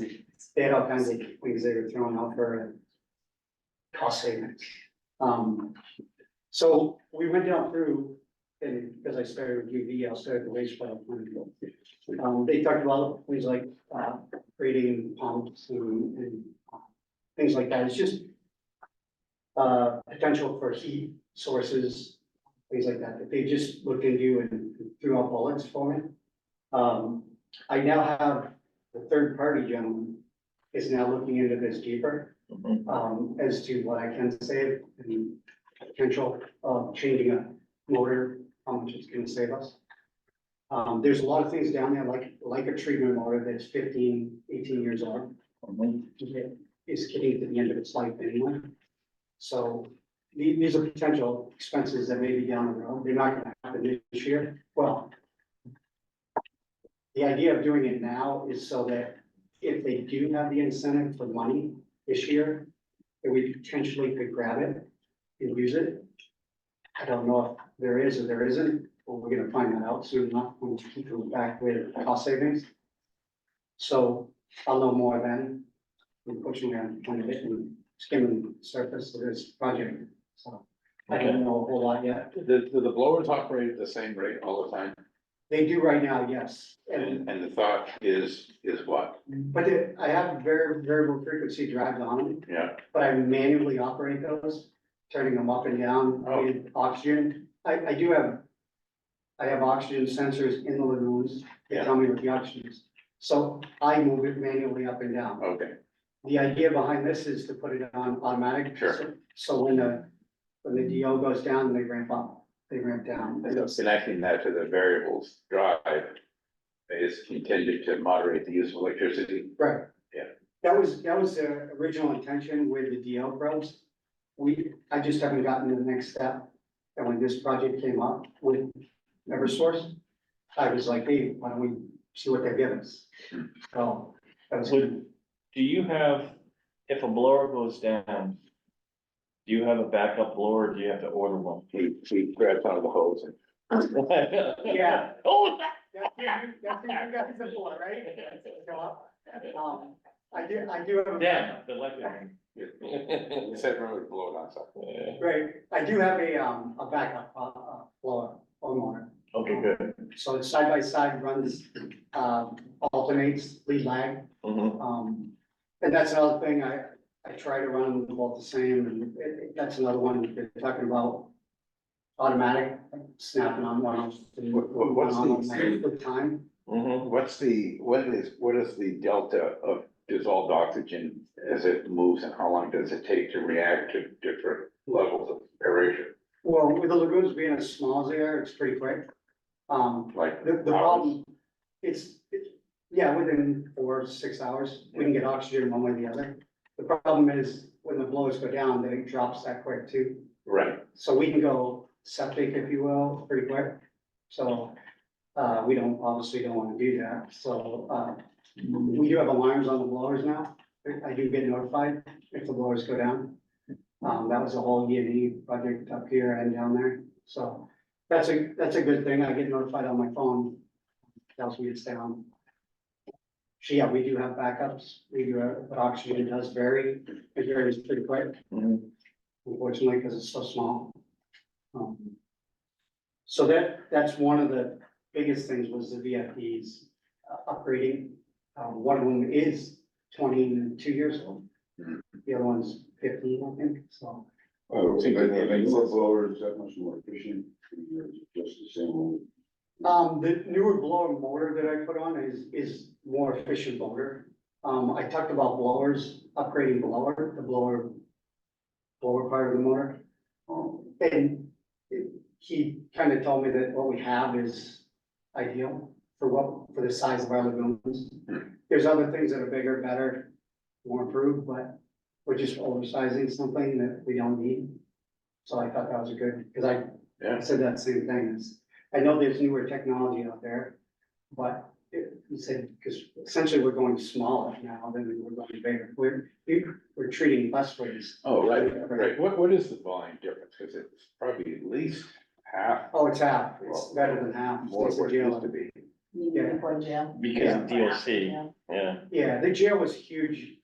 They had all kinds of things they were throwing out for cost savings. So we went down through, and because I started with UV, I'll start at the wastewater plant. They talked about things like, creating pumps and things like that. It's just potential for heat sources, things like that they just looked into and threw out bullets for me. I now have the third party gentleman is now looking into this deeper, as to what I can save and potential of changing a motor, how much it's gonna save us. There's a lot of things down there, like a treatment motor that's 15, 18 years old. Is getting to the end of its life anyway. So these are potential expenses that may be down the road. They're not gonna happen this year. Well, the idea of doing it now is so that if they do have the incentive for money this year, that we potentially could grab it and use it. I don't know if there is or there isn't, but we're gonna find that out soon enough when we keep going back with cost savings. So I'll know more then. Unfortunately, I'm kind of hitting, skimming the surface of this project, so I don't know a whole lot yet. Do the blowers operate at the same rate all the time? They do right now, yes. And, And the thought is what? but I have very variable frequency drives on them, Yeah, but I manually operate those, turning them up and down Oh. with oxygen. I have oxygen sensors in the lagoons, they tell me what the oxygen is. So I move it manually up and down. okay, The idea behind this is to put it on automatic. Sure. So when the DO goes down, they ramp up, they ramp down. and so connecting that to the variables drive is intended to moderate the use of electricity. Right. Yeah. That was the original intention with the DO probes. I just haven't gotten to the next step. And when this project came up with Eversource, I was like, hey, why don't we see what they give us? So that was good. Do you have, if a blower goes down, do you have a backup blower or do you have to order one? He grabs out of the hose and. Yeah. Oh, That's you guys are for, right? Go up. I do have a. damn, the electric. You said really blow it on something. Right, I do have a backup, blower or motor. Okay, good. So it's side by side runs, alternates, lead lag. Mhm. And that's another thing, I try to run them both the same, and that's another one they're talking about. Automatic, snapping on one off. What's the- With time, Mhm. What is the delta of dissolved oxygen as it moves and how long does it take to react to different levels of aeration? well, with the lagoons being as small as they are, it's pretty quick. Like The hours? problem, yeah, within 4 to 6 hours, we can get oxygen one way or the other. The problem is when the blowers go down, then it drops that quick too. Right, So we can go septic, if you will, pretty quick. So, we obviously don't wanna do that, so, we do have alarms on the blowers now. I do get notified if the blowers go down. That was a whole E&E project up here and down there, so that's a good thing. I get notified on my phone. Tells me it's down. So yeah, we do have backups. We do have, but oxygen does vary. It varies pretty quick, Mhm. unfortunately, because it's so small. So that's one of the biggest things was the VFDs upgrading. One of them is 22 years old. The other one's 15, I think, so. Oh, so they more blowers, that much more efficient, or is it just the same old? The newer blower motor that I put on is more efficient motor. I talked about blowers, upgrading the blower part of the motor. And he kind of told me that what we have is ideal for the size of our lagoons. There's other things that are bigger, better, more improved, but we're just oversizing something that we don't need. So I thought that was a good, because I yeah, said that same thing, is, I know there's newer technology out there, but you said, because essentially we're going smaller now than we're going bigger, we're treating less waste. oh, right, what is the volume difference? Cause it's probably at least half Oh, it's half, it's better than half. more It's what the it jail. used to be. Yeah. Before jail. Because of DLC, yeah. Yeah, the jail was huge,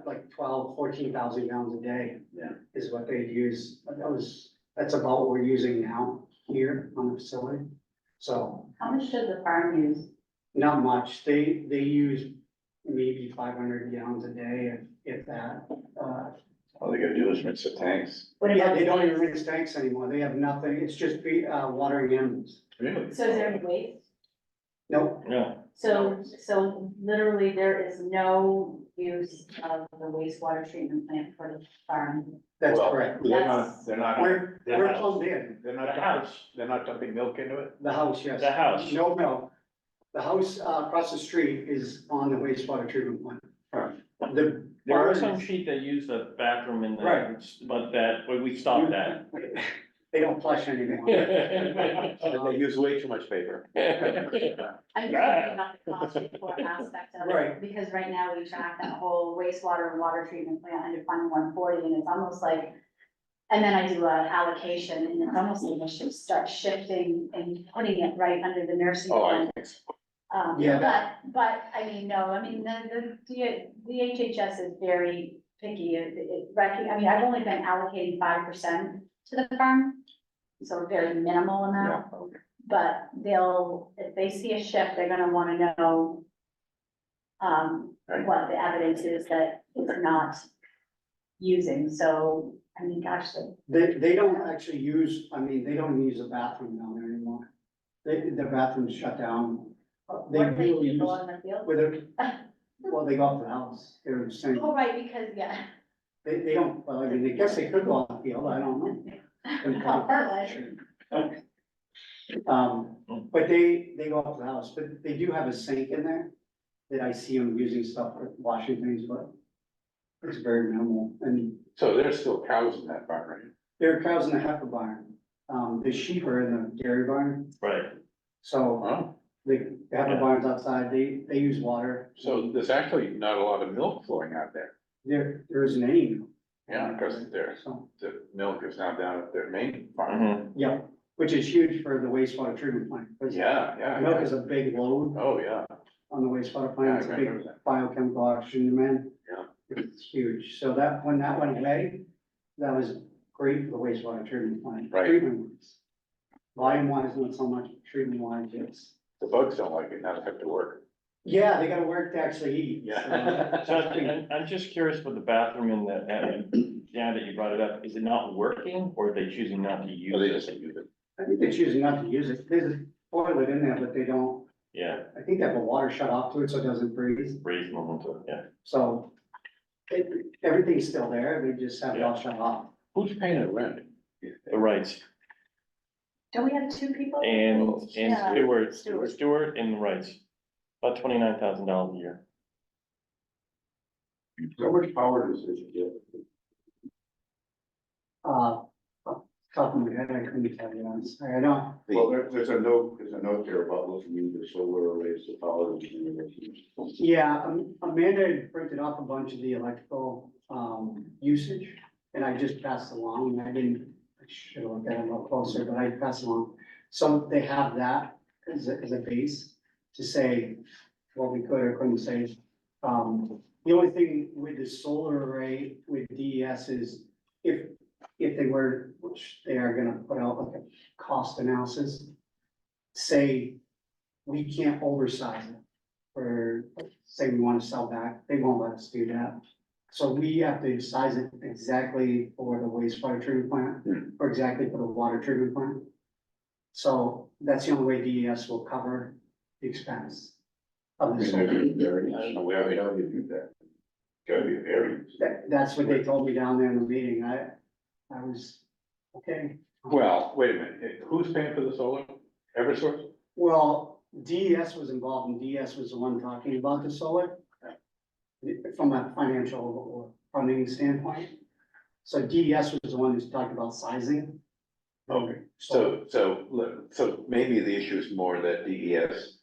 like 14,000 gallons a day. Yeah. Is what they use, that's about what we're using now here on the facility. So, How much does the farm use? not much, they use maybe 500 gallons a day, if that. All they gotta do is rinse the tanks. What Yeah, about they don't even waste? rinse tanks anymore, they have nothing, it's just watering animals. Really? So is there any waste? Nope, Yeah, So literally there is no use of the wastewater treatment plant for the farm. that's Well, correct. They're not, We're plumbed in, they're not dumping milk into it? the house, yes. The house. No milk. The house across the street is on the wastewater treatment plant. The there are barn some is- sheep that use the bathroom in the, Right. but we stopped that. They don't flush anymore. They use way too much paper. I'm just thinking about the cost report aspect of Right. it, because right now we track that whole wastewater and water treatment plant under Fund 140, and it's almost like, and then I do a allocation, and it's almost like I should start shifting and putting it right under the nursing Oh, I home. think so. Yeah. But, I mean, no, I mean, the HHS is very picky, I mean, I've only been allocating 5% to the farm, so a very minimal amount. But if they see a shift, they're gonna wanna know Right. what the evidence is that it's not using, so, I mean, gosh, They don't actually use, I mean, they don't use a bathroom down there anymore. Their bathroom's shut down. They what they really people use, in the field. with it, well, they go up to the house, they were saying, Oh, right, because, yeah. they don't, well, I mean, I guess they could go on the field, I don't know. But they go up to the house, but they do have a sink in there that I see them using stuff for washing things, but it's very minimal. And So there's still cows in that barn, right? there are cows in the heifer barn. The sheep are in the dairy barn, Right, so Oh, the heifer Yeah. barn's outside, they use water. so there's actually not a lot of milk flowing out there. There isn't any. Yeah, because So, the milk is now down at their main farm. mhm, yeah, which is huge for the wastewater treatment plant. 'Cause Yeah. milk is a big load Oh, yeah. on the wastewater Yeah, plant, I it's a remember big that. biochemical oxygen demand. Yeah. It's huge, so that, when that went away, that was great for the wastewater treatment plant. Right. Treatment wise. Volume wise, not so much, treatment wise, yes. The bugs don't like it, now they have to work. Yeah, they gotta work to actually eat. Yeah. so I'm just curious for the bathroom in now that you brought it up, is it not working, or are they choosing not to Or use they it? just use it. I think they're choosing not to use it, there's a toilet in there, but they don't, Yeah, I think they have the water shut off to it so it doesn't freeze, reasonable, yeah. so. Everything's still there, they just have it all shut off. Who's paying the rent? The rights, Don't we have two people? and Yeah. Stewart and the rights, about $29,000 a year. How much power does this get? Off the top of my head, I couldn't tell you, honestly. I don't, Well, there's a note there about looking into solar arrays to power the generation. yeah, Amanda had printed off a bunch of the electrical, usage, and I just passed along, and I should have looked at it a little closer, but I passed along. So they have that as a base to say what we could or couldn't say. The only thing with the solar array with DES is if they were, which they are gonna put out like a cost analysis, say we can't oversize it, or say we wanna sell back, they won't let us do that. So we have to size it exactly for the wastewater treatment plant, or exactly for the water treatment plant. So that's the only way DES will cover the expense of the solar. We already know you do that. Gotta be a variance. That's what they told me down there in the meeting, I was, okay. Well, wait a minute, who's paying for the solar? Eversource? Well, DES was involved, and DES was the one talking about the solar. From a financial or funding standpoint. So DES was the one who's talking about sizing. Okay, so maybe the issue is more that DES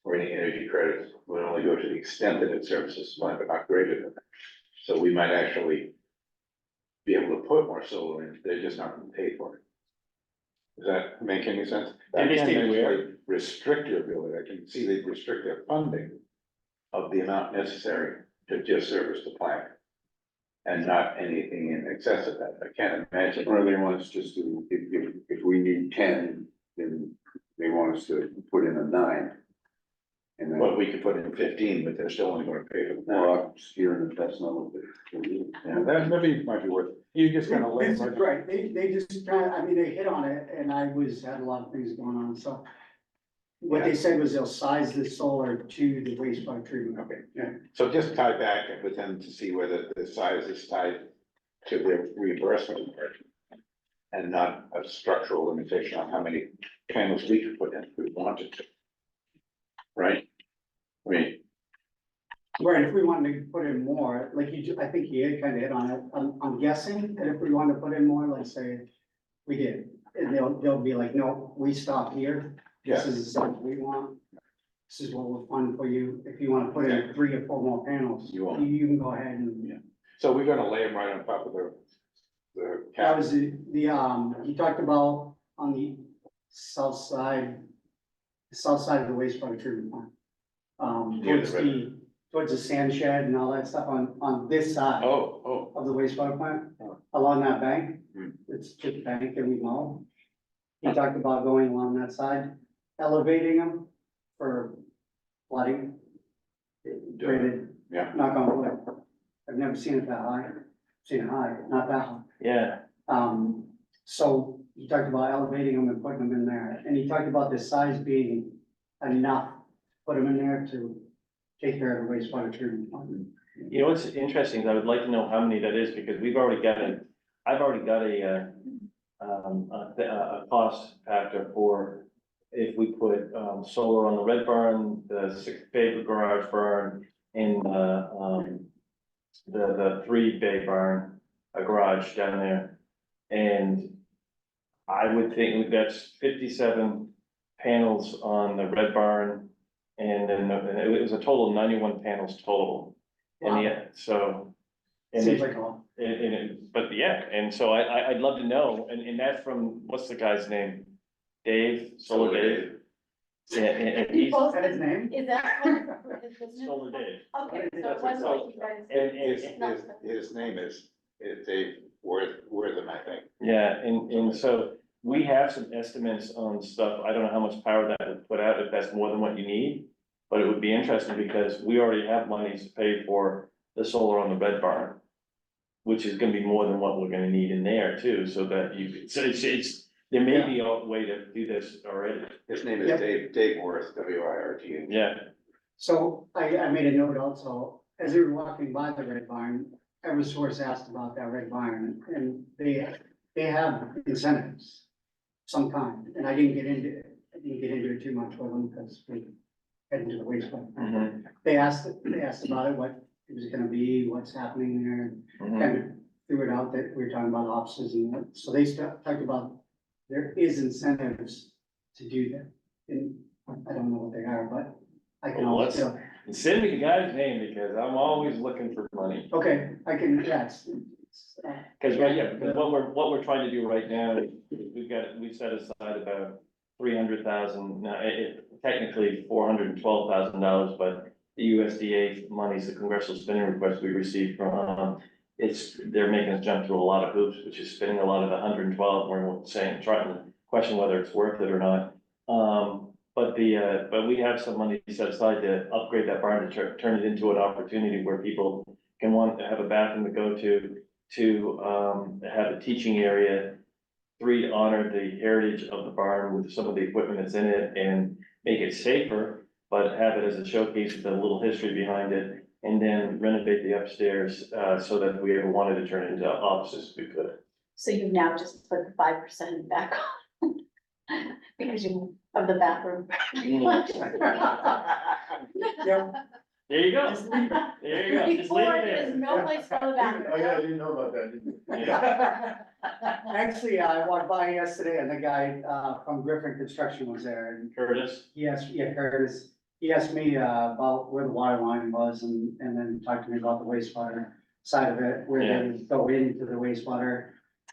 or any energy credits would only go to the extent that it services the plant, but not greater than that. So we might actually be able to put more solar in, they're just not gonna pay for it. Does that make any sense? Did they That say can where? actually restrict your ability, I can see they restrict their funding of the amount necessary to just service the plant. And not anything in excess of that, I can't imagine. Or they want us just to, if we need 10, then they want us to put in a 9. And then, But we could put in 15, but they're still only gonna pay for the well, nine. I'm just hearing that that's not what they do. Yeah, that maybe might be worth, you just gonna let This is them. right, they just kind of, I mean, they hit on it, and I had a lot of things going on, so. What they said was they'll size the solar to the wastewater treatment. Okay, yeah, so just tie back with them to see whether the size is tied to their reimbursement. And not a structural limitation on how many panels we could put in if we wanted to. Right? I mean, Right, if we wanted to put in more, like I think he had kind of hit on it, I'm guessing that if we wanted to put in more, let's say. We did, and they'll be like, no, we stop here, this Yeah, is the size we want. This is what we'll fund for you, if you wanna put in 3 or 4 more panels, You want. you can go ahead and. Yeah. so we're gonna lay them right on top of the That cap. was he talked about on the south side of the wastewater treatment plant. Near the Towards river. towards the sand shed and all that stuff on this side Oh, of the wastewater plant, Oh. along that bank. Hmm. It's just bank that we mow. He talked about going along that side, elevating them for flooding. Granted, yeah, knock on wood, I've never seen it that high, seen it high, not that high. Yeah, So he talked about elevating them and putting them in there, and he talked about the size being enough, to put them in there to take care of the wastewater treatment plant. you know, what's interesting is I would like to know how many that is, because I've already got a cost factor for if we put, solar on the red barn, the 6 bay garage barn, and, the 3 bay barn, a garage down there. And I would think that's 57 panels on the red barn, and then it was a total of 91 panels total. And yeah, so. And Seems it- like a lot. but yeah, and so I'd love to know, and that's from, what's the guy's name? Dave, Solar Dave? Yeah, and he's, Is that his name? Is that? Is this new? Solar Dave. Okay, so it was like you guys. his name is Dave Wortham, I think. Yeah, and so we have some estimates on stuff. I don't know how much power that would put out, if that's more than what you need. But it would be interesting because we already have monies to pay for the solar on the red barn, which is gonna be more than what we're gonna need in there too, so that so it's, there may be a way to do this already. His name is Yep. Dave Worth, Wirt. Yeah, So I made a note also, as we were walking by the red barn, Eversource asked about that red barn, and they have incentives. Some kind, and I didn't get into it too much with them, because we head into the wastewater. mhm, They asked about it, what it was gonna be, what's happening there, mhm. and threw it out that we were talking about offices and so they talked about there is incentives to do that. And I don't know what they are, but I can Well, always let's- tell. Send me the guy's name, because I'm always looking for money. Okay, I can, yes. Because, because what we're trying to do right now, we've set aside about 300,000, now, technically $412,000, but the USDA monies, the congressional spending request we received from, they're making us jump through a lot of hoops, which is spending a lot of the 112, we're saying, trying to question whether it's worth it or not. But we have some money set aside to upgrade that barn to turn it into an opportunity where people can want to have a bathroom to go to have a teaching area. 3, to honor the heritage of the barn with some of the equipment that's in it and make it safer, but have it as a showcase with a little history behind it. And then renovate the upstairs, so that if we ever wanted to turn it into offices, we could. So you've now just put 5% back on. Because of the bathroom. Yeah, There you go. There you go. Just leave Before, it there's there. no place for the bathroom. I didn't know about that. Yeah. actually, I walked by yesterday and the guy, from Griffin Construction was there and Curtis. he asked, Curtis, he asked me, about where the water line was and then talked to me about the wastewater side of it, where they go into the wastewater.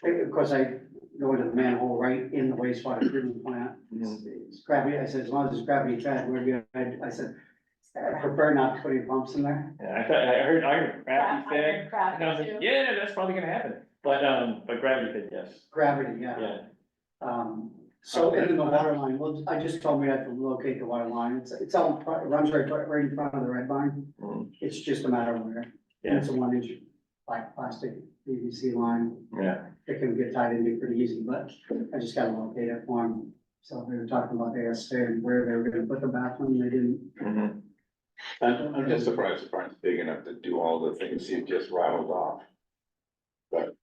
Of course, I go into the manhole right in the wastewater treatment plant. It's gravity, I said, as long as it's gravity fed, we're good. I said, I prefer not to put any pumps in there. Yeah, I heard gravity fed. Crap, And I was like, yeah, that's probably gonna happen. But gravity fed, yes. Gravity, yeah. Yeah. So, and then the water line, well, I just told me I have to locate the water line. It's all, it runs right in front of the red barn. Mm, It's just a matter of where. And Yeah. it's a 1-inch black plastic PVC line. Yeah. It can get tied into pretty easy, but I just gotta locate it for them. So they were talking about the asked where they were gonna put the bathroom, they didn't. Mhm. I'm just surprised the barn's big enough to do all the things you just rattled off. But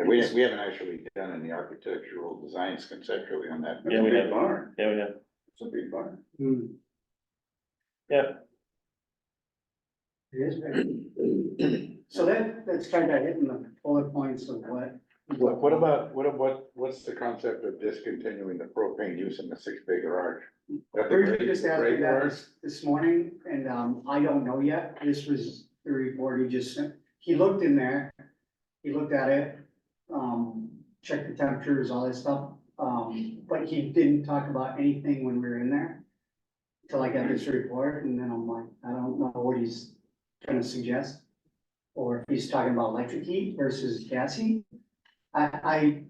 we haven't actually done any architectural designs conceptually on that. Yeah, we It's a big have. barn. Yeah, we have. It's a big barn. Yeah. It is big. So that's kind of hitting the bullet points of what what's the concept of discontinuing the propane use in the 6-bay garage? That the Bridget gray- just asked me gray that garage? this morning, and, I don't know yet, this was the report he just sent. He looked in there, he looked at it, checked the temperatures, all that stuff, but he didn't talk about anything when we were in there. Till I got this report, and then I'm like, I don't know what he's gonna suggest. Or if he's talking about electric heat versus gas heat. I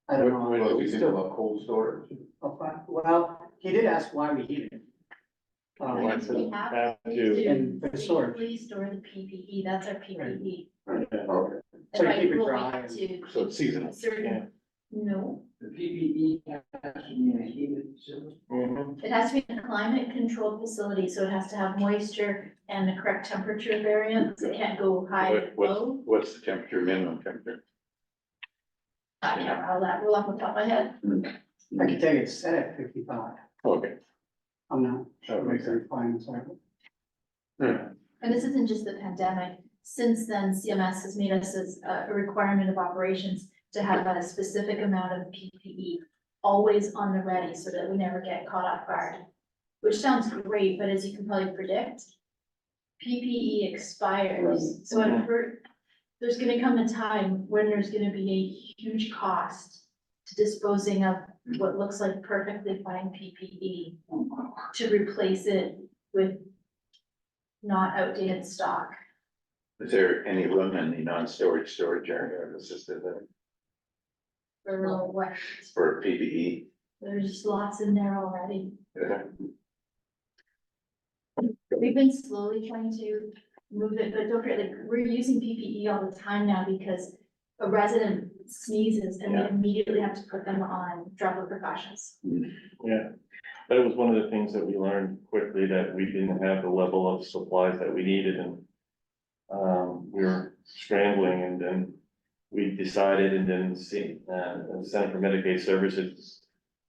don't know. Well, we still- about cold storage. Well, he did ask why we heated it. Because we have Have to, And for storage. Safely store the PPE, that's our PPE. Okay. So And by keep it rule, we dry have to So it's seasonal. certain, no, The PPE has to be in a heated facility. mhm. it has to be in a climate controlled facility, so it has to have moisture and the correct temperature variance, it can't go high or low. What's the temperature, minimum temperature? I can't remember that rule off the top of my head. I can tell you it's set at 55. Okay. I'm not sure That what makes the requirements are. And this isn't just the pandemic, since then CMS has made us as a requirement of operations to have a specific amount of PPE always on the ready, so that we never get caught off guard. Which sounds great, but as you can probably predict, PPE expires, so I've heard there's gonna come a time when there's gonna be a huge cost to disposing of what looks like perfectly fine PPE to replace it with not outdated stock. Is there any room in the non-storage storage area of assisted living For what, for PPE? there's lots in there already. Yeah. We've been slowly trying to move it, but don't forget, like, we're using PPE all the time now because a resident sneezes and we Yeah. immediately have to put them on droplet precautions. Yeah, that was one of the things that we learned quickly, that we didn't have the level of supplies that we needed, and we were scrambling, and then we decided, and then the Center for Medicaid Services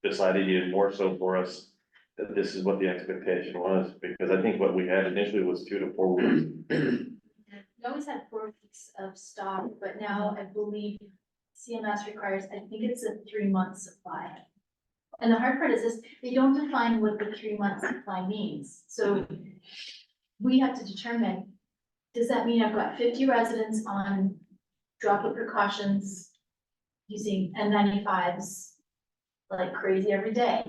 decided even more so for us, that this is what the expectation was, because I think what we had initially was 2 to 4 weeks. We always had 4 weeks of stock, but now I believe CMS requires, I think it's a 3-month supply. And the hard part is this, they don't define what the 3-month supply means, so we have to determine, does that mean I've got 50 residents on droplet precautions using N95s like crazy every day?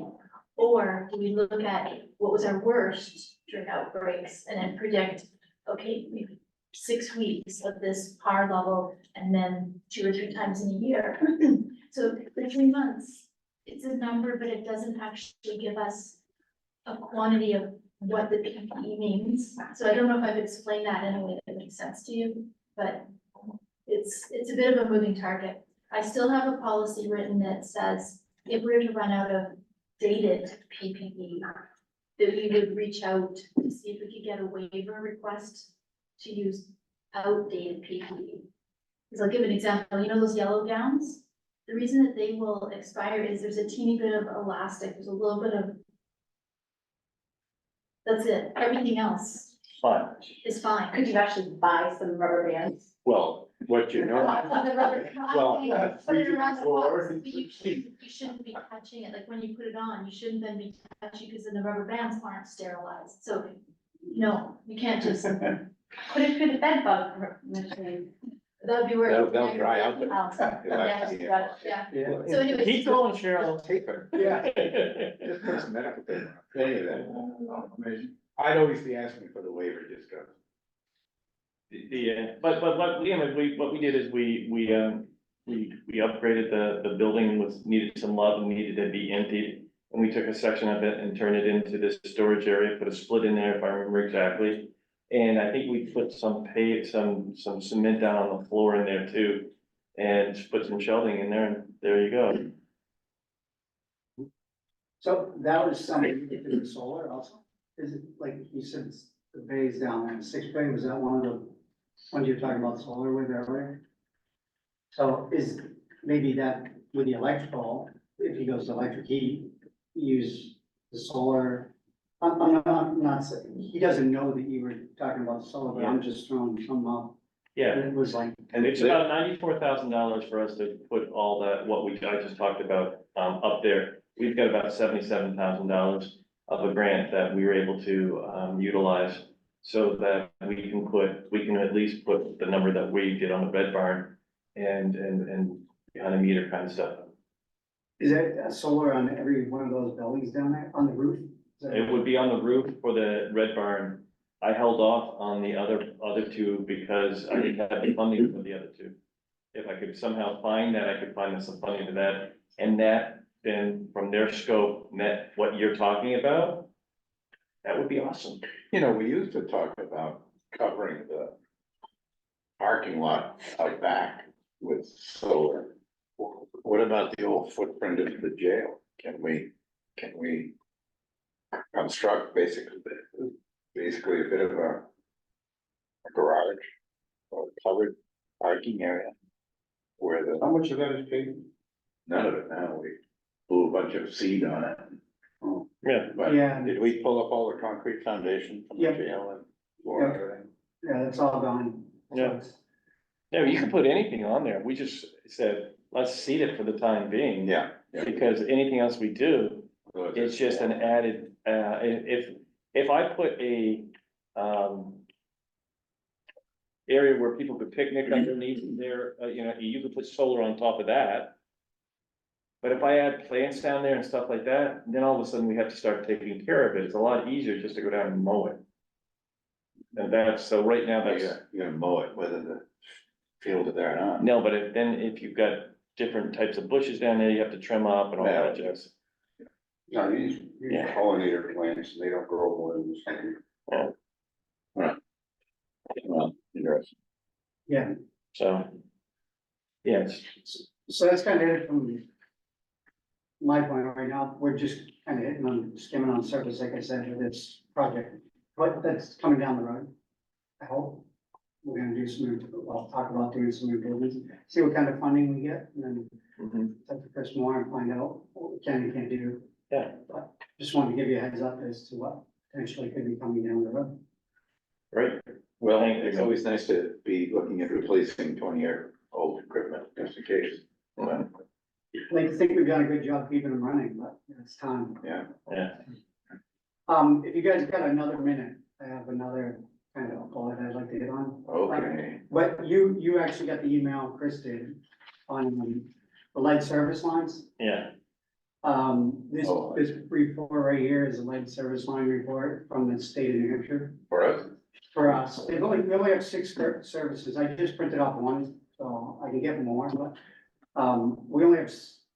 Or do we look at what was our worst during outbreaks and then predict, okay, maybe 6 weeks of this par level and then 2 or 3 times in a year? So the 3 months, it's a number, but it doesn't actually give us a quantity of what the PPE means. So I don't know if I've explained that in a way that makes sense to you, but it's a bit of a moving target. I still have a policy written that says if we were to run out of dated PPE, that we would reach out to see if we could get a waiver request to use outdated PPE. Because I'll give an example, you know those yellow gowns? The reason that they will expire is there's a teeny bit of elastic, there's a little bit of. That's it, everything else Fine, is fine. Could you actually buy some rubber bands? Well, what you know, On the rubber- Well, Put it around the before- box, but you shouldn't be touching it, like when you put it on, you shouldn't then be touching, because then the rubber bands aren't sterilized, so. No, you can't just, that Put it through the bed bug machine. would be where. They'll dry out there. Yeah, Yeah. so anyway. keep going, Cheryl. tape it. Yeah. Just put some medical tape on it. Any of that. Amazing. I'd always be asking for the waiver just because. But what, you know, what we did is we upgraded the building, was needed some love and needed to be emptied. And we took a section of it and turned it into this storage area, put a split in there if I remember exactly. And I think we put some some cement down on the floor in there too. And just put some shelving in there, and there you go. So that was something you did in the solar also? Is it, like you said, the bays down there, the 6 bay, was that one of the ones you were talking about solar with earlier? So is maybe that with the electrical, if he goes to electric heat, use the solar? I'm not saying, he doesn't know that you were talking about solar, but I'm just throwing some up. Yeah, It was like, and it's about $94,000 for us to put all that, I just talked about, up there. We've got about $77,000 of a grant that we were able to, utilize. So that we can at least put the number that we did on the red barn and behind the meter kind of stuff. is that solar on every one of those buildings down there, on the roof? Is that- It would be on the roof for the red barn. I held off on the other two because I didn't have the funding for the other two. If I could somehow find that, I could find some funding for that, and that then from their scope, met what you're talking about. That would be awesome. You know, we used to talk about covering the parking lot out back with solar. What about the old footprint of the jail? Can we construct basically a bit of a garage or covered parking area where the, How much of that is paid? none of it now, we blew a bunch of seed on it. Yeah. But Yeah. did we pull up all the concrete foundation from the Yep. jail and floor and everything? Yeah, it's all gone. So Yeah. it's- No, you can put anything on there. We just said, let's seed it for the time being. Yeah. Yeah. Because anything else we do, So it's just an added, if I put a, area where people could picnic underneath there, you could put solar on top of that. But if I add plants down there and stuff like that, then all of a sudden we have to start taking care of it. It's a lot easier just to go down and mow it. And so right now You're gonna mow it, whether the field is there or not. no, but then if you've got different types of bushes down there, you have to trim up and all that jazz. No, these Yeah. pollinator plants, they don't grow more than this. Well, interesting. Yeah, So. Yes, so that's kind of it from my point right now. We're just kind of hitting on, skimming on the surface, like I said, with this project. But that's coming down the road. I hope we're gonna do some, I'll talk about doing some improvements, see what kind of funding we get, and then mhm, talk to Chris more and find out what we can and can't do. Yeah. But just wanted to give you a heads up as to what potentially could be coming down the road. great. Well, Thank you. it's always nice to be looking at replacing 20-year-old equipment, just in case. Well, I like to think we've done a good job keeping them running, but it's time. Yeah, yeah, If you guys have got another minute, I have another kind of bullet I'd like to hit on. okay. But you actually got the email Chris did on the lead service lines. yeah, This, Oh. this report right here is a lead service line report from the state of New Hampshire. For us? For us, we only have 6 services. I just printed off one, so I can get more, but, we only have,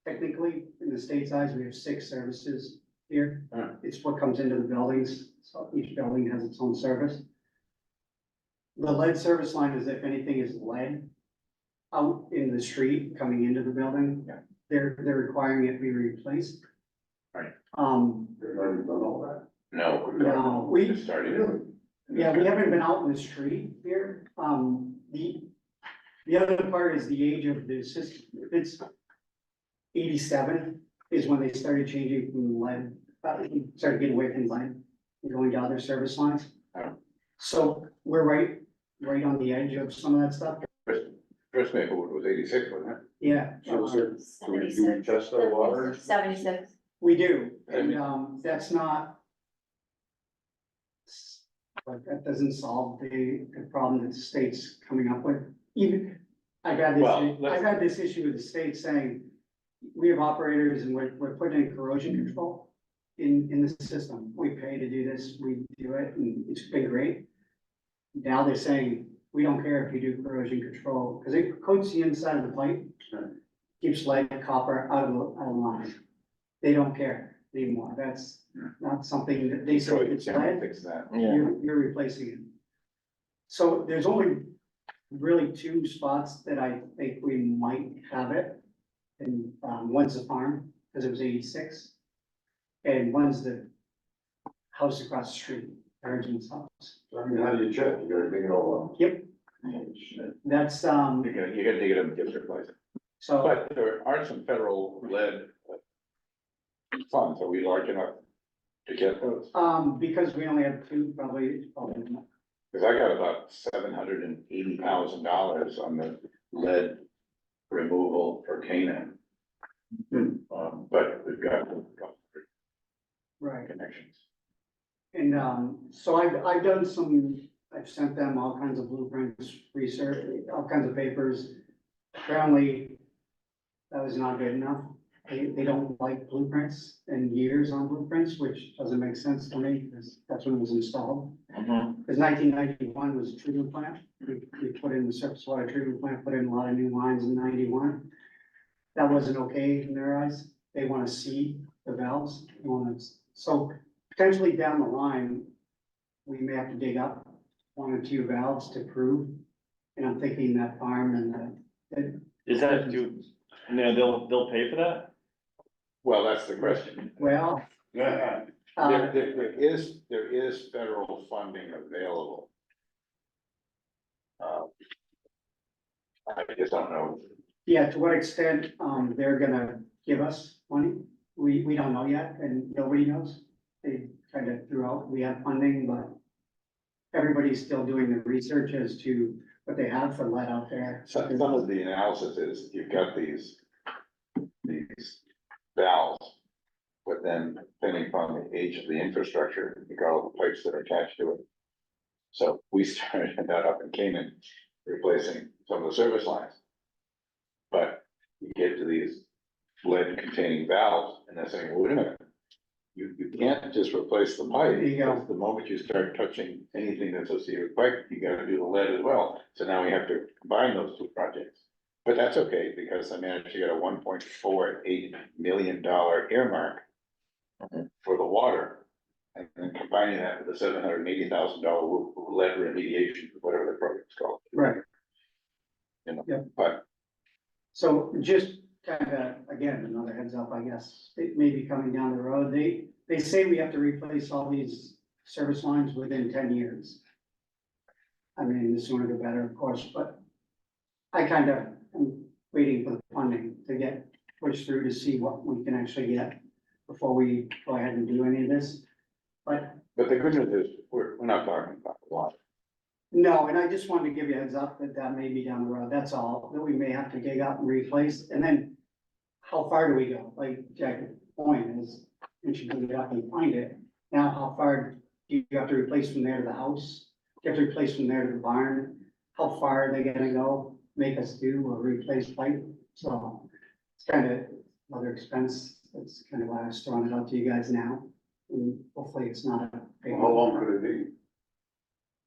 technically, in the state size, we have 6 services here. Huh. It's what comes into the buildings, so each building has its own service. The lead service line is if anything is lead out in the street coming into the building. Yeah. They're requiring it to be replaced. Right. They've already done all that. No. No, we- Just started. Yeah, we haven't been out in the street here. The other part is the age of the system. If it's 87 is when they started changing from lead, started getting away from lead and going to other service lines. Oh. So we're right on the edge of some of that stuff. First Maplewood was 86, wasn't it? Yeah. So is there, do we test our water? 76. We do, and, And- that's not. But that doesn't solve the problem that the state's coming up with. Even, Well, let's- I've had this issue with the state saying, we have operators and we're putting in corrosion control in the system. We pay to do this, we do it, and it's been great. Now they're saying, we don't care if you do corrosion control, because it coats the inside of the pipe, keeps lead, copper out of the line. They don't care anymore. That's not something that they say So it's you can't lead, fix that. yeah, you're replacing it. So there's only really 2 spots that I think we might have it. And, one's the farm, because it was 86. And one's the house across the street, Virgin's house. I mean, how do you check? You gotta dig it all up. Yep, that's, You gotta dig it up and get it replaced. so, But there are some federal lead funds. Are we large enough to get those? because we only have 2, probably not. Cause I got about $780,000 on the lead removal for Canaan. But we've got Right. connections. And, so I've done some, I've sent them all kinds of blueprints, research, all kinds of papers. Apparently, that was not good enough. They don't like blueprints and years on blueprints, which doesn't make sense to me, because that's when it was installed. Mhm. Because 1991 was a treatment plant. We put in the surface water treatment plant, put in a lot of new lines in 91. That wasn't okay in their eyes. They want to see the valves. They want to, so potentially down the line, we may have to dig up one or two valves to prove. And I'm thinking that farm and that. Is that due, no, they'll pay for that? Well, that's the question. Well, There is federal funding available. I just don't know. yeah, to what extent, they're gonna give us money, we don't know yet, and nobody knows. They kind of threw out, we have funding, but everybody's still doing the research as to what they have for lead out there. Some of the analysis is you've got these valves. But then depending upon the age of the infrastructure, you got all the pipes that are attached to it. So we started that up in Canaan, replacing some of the service lines. But you get to these lead containing valves and they're saying, wait a minute. You can't just replace the pipe. There you go. Because the moment you start touching anything that's associated with pipe, you gotta do the lead as well. So now we have to combine those two projects. But that's okay, because I managed to get a $1.48 million earmark for the water. And then combining that with the $780,000 lead remediation, whatever the program's called. Right. You know, Yep. but So just kind of, again, another heads up, I guess, it may be coming down the road. They say we have to replace all these service lines within 10 years. I mean, the sooner the better, of course, but I kind of am waiting for the funding to get pushed through to see what we can actually get before we go ahead and do any of this. But the good news is, we're not talking about water. no, and I just wanted to give you a heads up that that may be down the road, that's all, that we may have to dig up and replace, and then how far do we go? Like Jack's point is, once you dig it up and find it, now how far do you have to replace from there to the house? Do you have to replace from there to the barn? How far are they gonna go, make us do or replace pipe? So it's kind of another expense, that's kind of why I was throwing it out to you guys now, and hopefully it's not a big. How long could it be?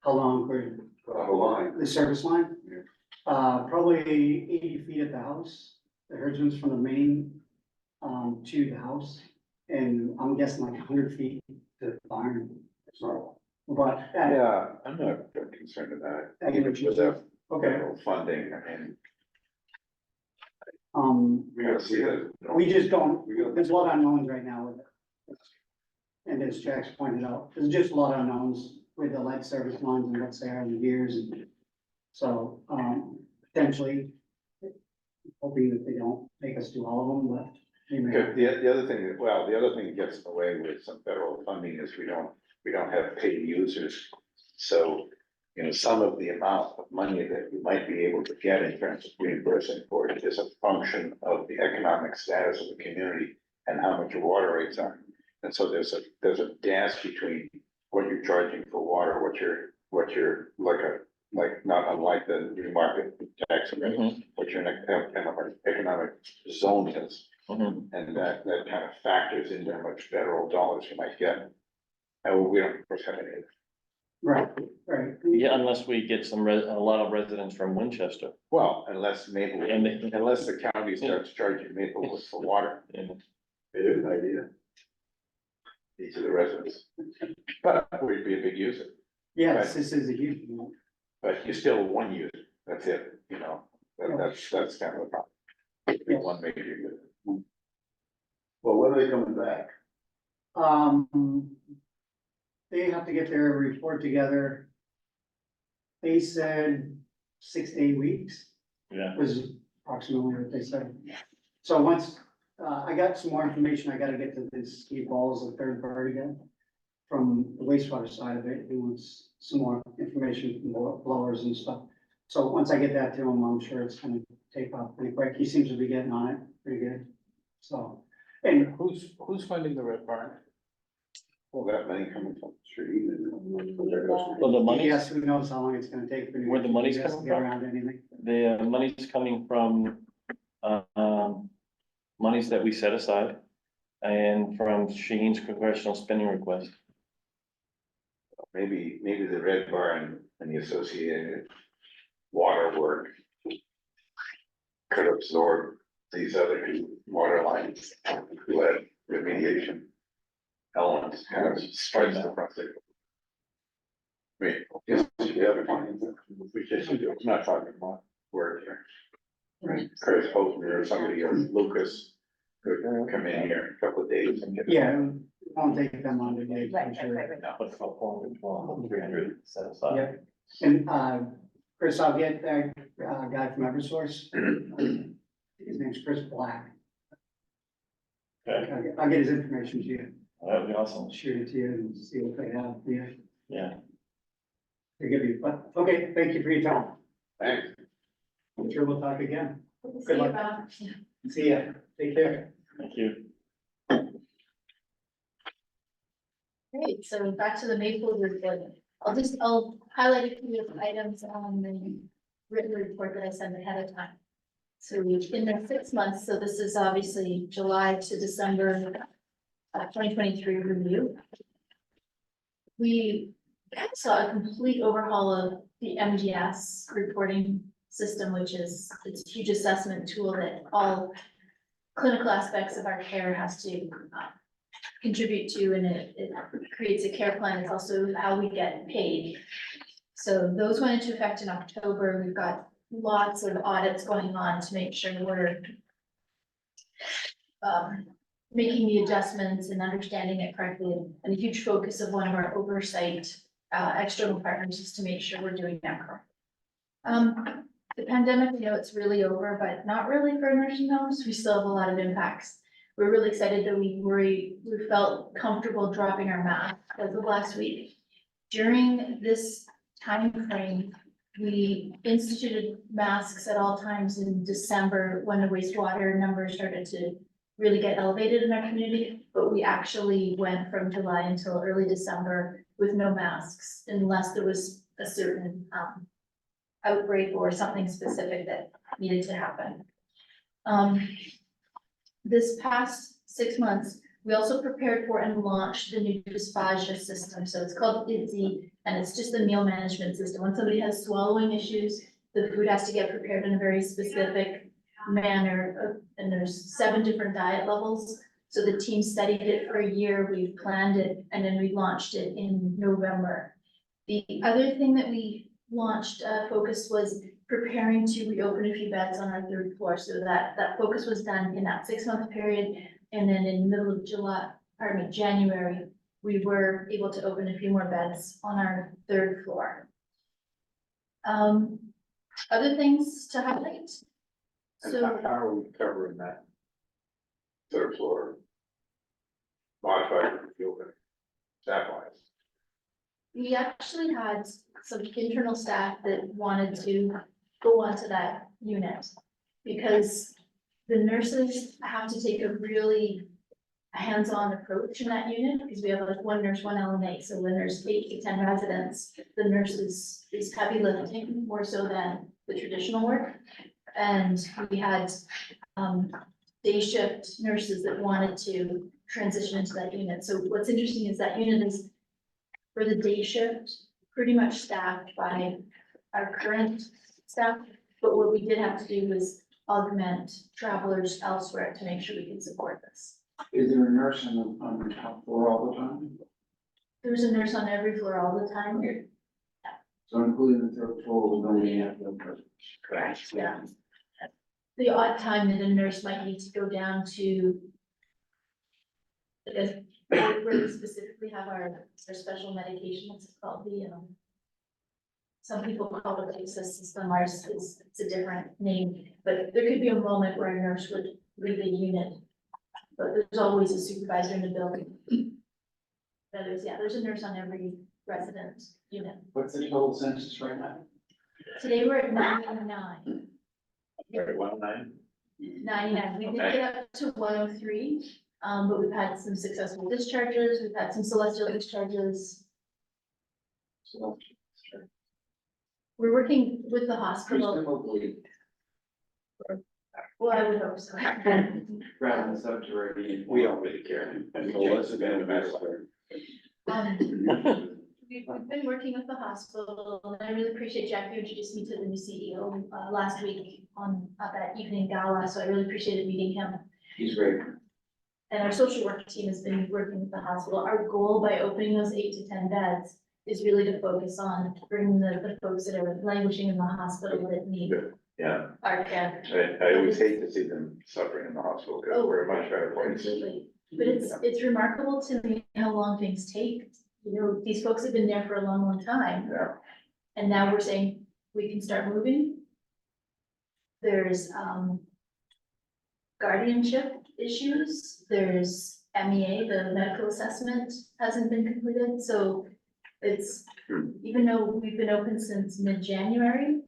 How long could How long? the service line? Yeah. Probably 80 feet at the house, the herdsman's from the main, to the house. And I'm guessing like 100 feet to the barn, so, but. Yeah, I'm not concerned about I it, mean, even without Okay, federal funding, I mean, We gotta see that. we just don't, there's a lot of unknowns right now with it. And as Jack's pointed out, there's just a lot of unknowns with the lead service lines and what's there and the gears and. So, potentially, hoping that they don't make us do all of them, but. they may. okay, the other thing, well, the other thing that gets in the way with some federal funding is we don't have paid users. So, you know, some of the amount of money that you might be able to get in terms of reimbursing for it is a function of the economic status of the community and how much your water rates are. And so there's a dance between what you're charging for water, what you're like not unlike the new market tax rate, what your economic zone is. Mhm. And that kind of factors into how much federal dollars you might get. And we don't, of course, have any of that. Right, right. Yeah, unless we get a lot of residents from Winchester. Well, unless Maplewood, And they- unless the county starts charging Maplewood for water, And it is an idea. Each of the residents, but we'd be a big user, Yes, this is a huge one. but you're still one user, that's it, you know, that's kind of the problem. Be one major user. Well, when are they coming back? They have to get their report together. They said 6 to 8 weeks yeah, was approximately what they said. So once, I got some more information, I gotta get to this Steve Balls, the third party guy from the wastewater side of it, who wants some more information from blowers and stuff. So once I get that to him, I'm sure it's gonna take off pretty quick. He seems to be getting on it pretty good. So, and Who's funding the red barn? Well, that money coming from the street. Well, the money's, yes, who knows how long it's gonna take for Where the money's UPS to coming get from? around anything. the money's coming from, monies that we set aside and from Sheen's congressional spending request. Maybe the red barn and the associated water work could absorb these other two water lines, lead remediation elements, kind of spreads the project. I mean, yes, you have a plan, we just do, I'm not talking about work here. Right. Chris Posner or somebody or Lucas could come in here a couple of days and get. Yeah, it won't take them on today, I'm Right, sure. right. But for 300 set aside. Yeah. And, Chris, I'll get that, guy from Eversource. His name's Chris Black. Okay, I'll get his information to you, that would be awesome. shoot it to you and see what they have, yeah, Yeah, to give you, but, okay, thank you for your time. Thanks. I'm sure we'll talk again. See Good you, luck. Bob. See ya, take care. thank you. Great, so back to the Maple report. I'll highlight a few of the items on the written report that I sent ahead of time. So in the 6 months, so this is obviously July to December 2023 review. We saw a complete overhaul of the MGS reporting system, which is it's a huge assessment tool that all clinical aspects of our care has to contribute to, and it creates a care plan. It's also how we get paid. So those went into effect in October. We've got lots of audits going on to make sure we're making the adjustments and understanding it correctly. And a huge focus of one of our oversight external partners is to make sure we're doing that correct. The pandemic, it's really over, but not really for nursing homes. We still have a lot of impacts. We're really excited that we felt comfortable dropping our mask as of last week. During this time frame, we instituted masks at all times in December when the wastewater numbers started to really get elevated in our community. But we actually went from July until early December with no masks unless there was a certain outbreak or something specific that needed to happen. This past 6 months, we also prepared for and launched the new dysphagia system. So it's called IDSI, and it's just the meal management system. When somebody has swallowing issues, the food has to get prepared in a very specific manner. And there's 7 different diet levels. So the team studied it for a year, we planned it, and then we launched it in November. The other thing that we launched focus was preparing to reopen a few beds on our 3rd floor. So that focus was done in that 6-month period. And then in the middle of January, we were able to open a few more beds on our 3rd floor. Other things to highlight. And So how are we covering that? 3rd floor. Modified fuel staff wise. we actually had some internal staff that wanted to go onto that unit because the nurses have to take a really hands-on approach in that unit because we have like 1 nurse, 1 LNA. So when there's 8 to 10 residents, the nurse is heavy lifting more so than the traditional work. And we had day shift nurses that wanted to transition into that unit. So what's interesting is that unit is for the day shift, pretty much staffed by our current staff. But what we did have to do was augment travelers elsewhere to make sure we can support this. Is there a nurse on the top floor all the time? There's a nurse on every floor all the time. Okay. So including the 3rd floor, we only have 1 person. Correct, yeah. The odd time that a nurse might need to go down to because where we specifically have our special medication, what's it called, some people call it the access system, ours is, it's a different name, but there could be a moment where a nurse would leave a unit. But there's always a supervisor in the building. There's a nurse on every resident unit. What's the total census right now? Today we're at 99. Very well, 99. We did get up to 103, but we've had some successful discharges, we've had some celestial discharges. So, We're working with the hospital. presumably, Well, I would hope so. rather than subterranean. we don't really care. So what's the No matter what. We've been working with the hospital, and I really appreciate Jack, you introduced me to the new CEO, last week on, that evening gala, so I really appreciated meeting him. He's great. And our social work team has been working with the hospital. Our goal by opening those 8 to 10 beds is really to focus on bringing the folks that are languishing in the hospital that need Yeah, our care. I always hate to see them suffering in the hospital, because Oh, we're a much better place. Absolutely. But it's remarkable to me how long things take. You know, these folks have been there for a long, long time. Yeah. And now we're saying we can start moving. There's, guardianship issues, there's MEA, the medical assessment hasn't been completed, so it's, even though we've been open since mid-January,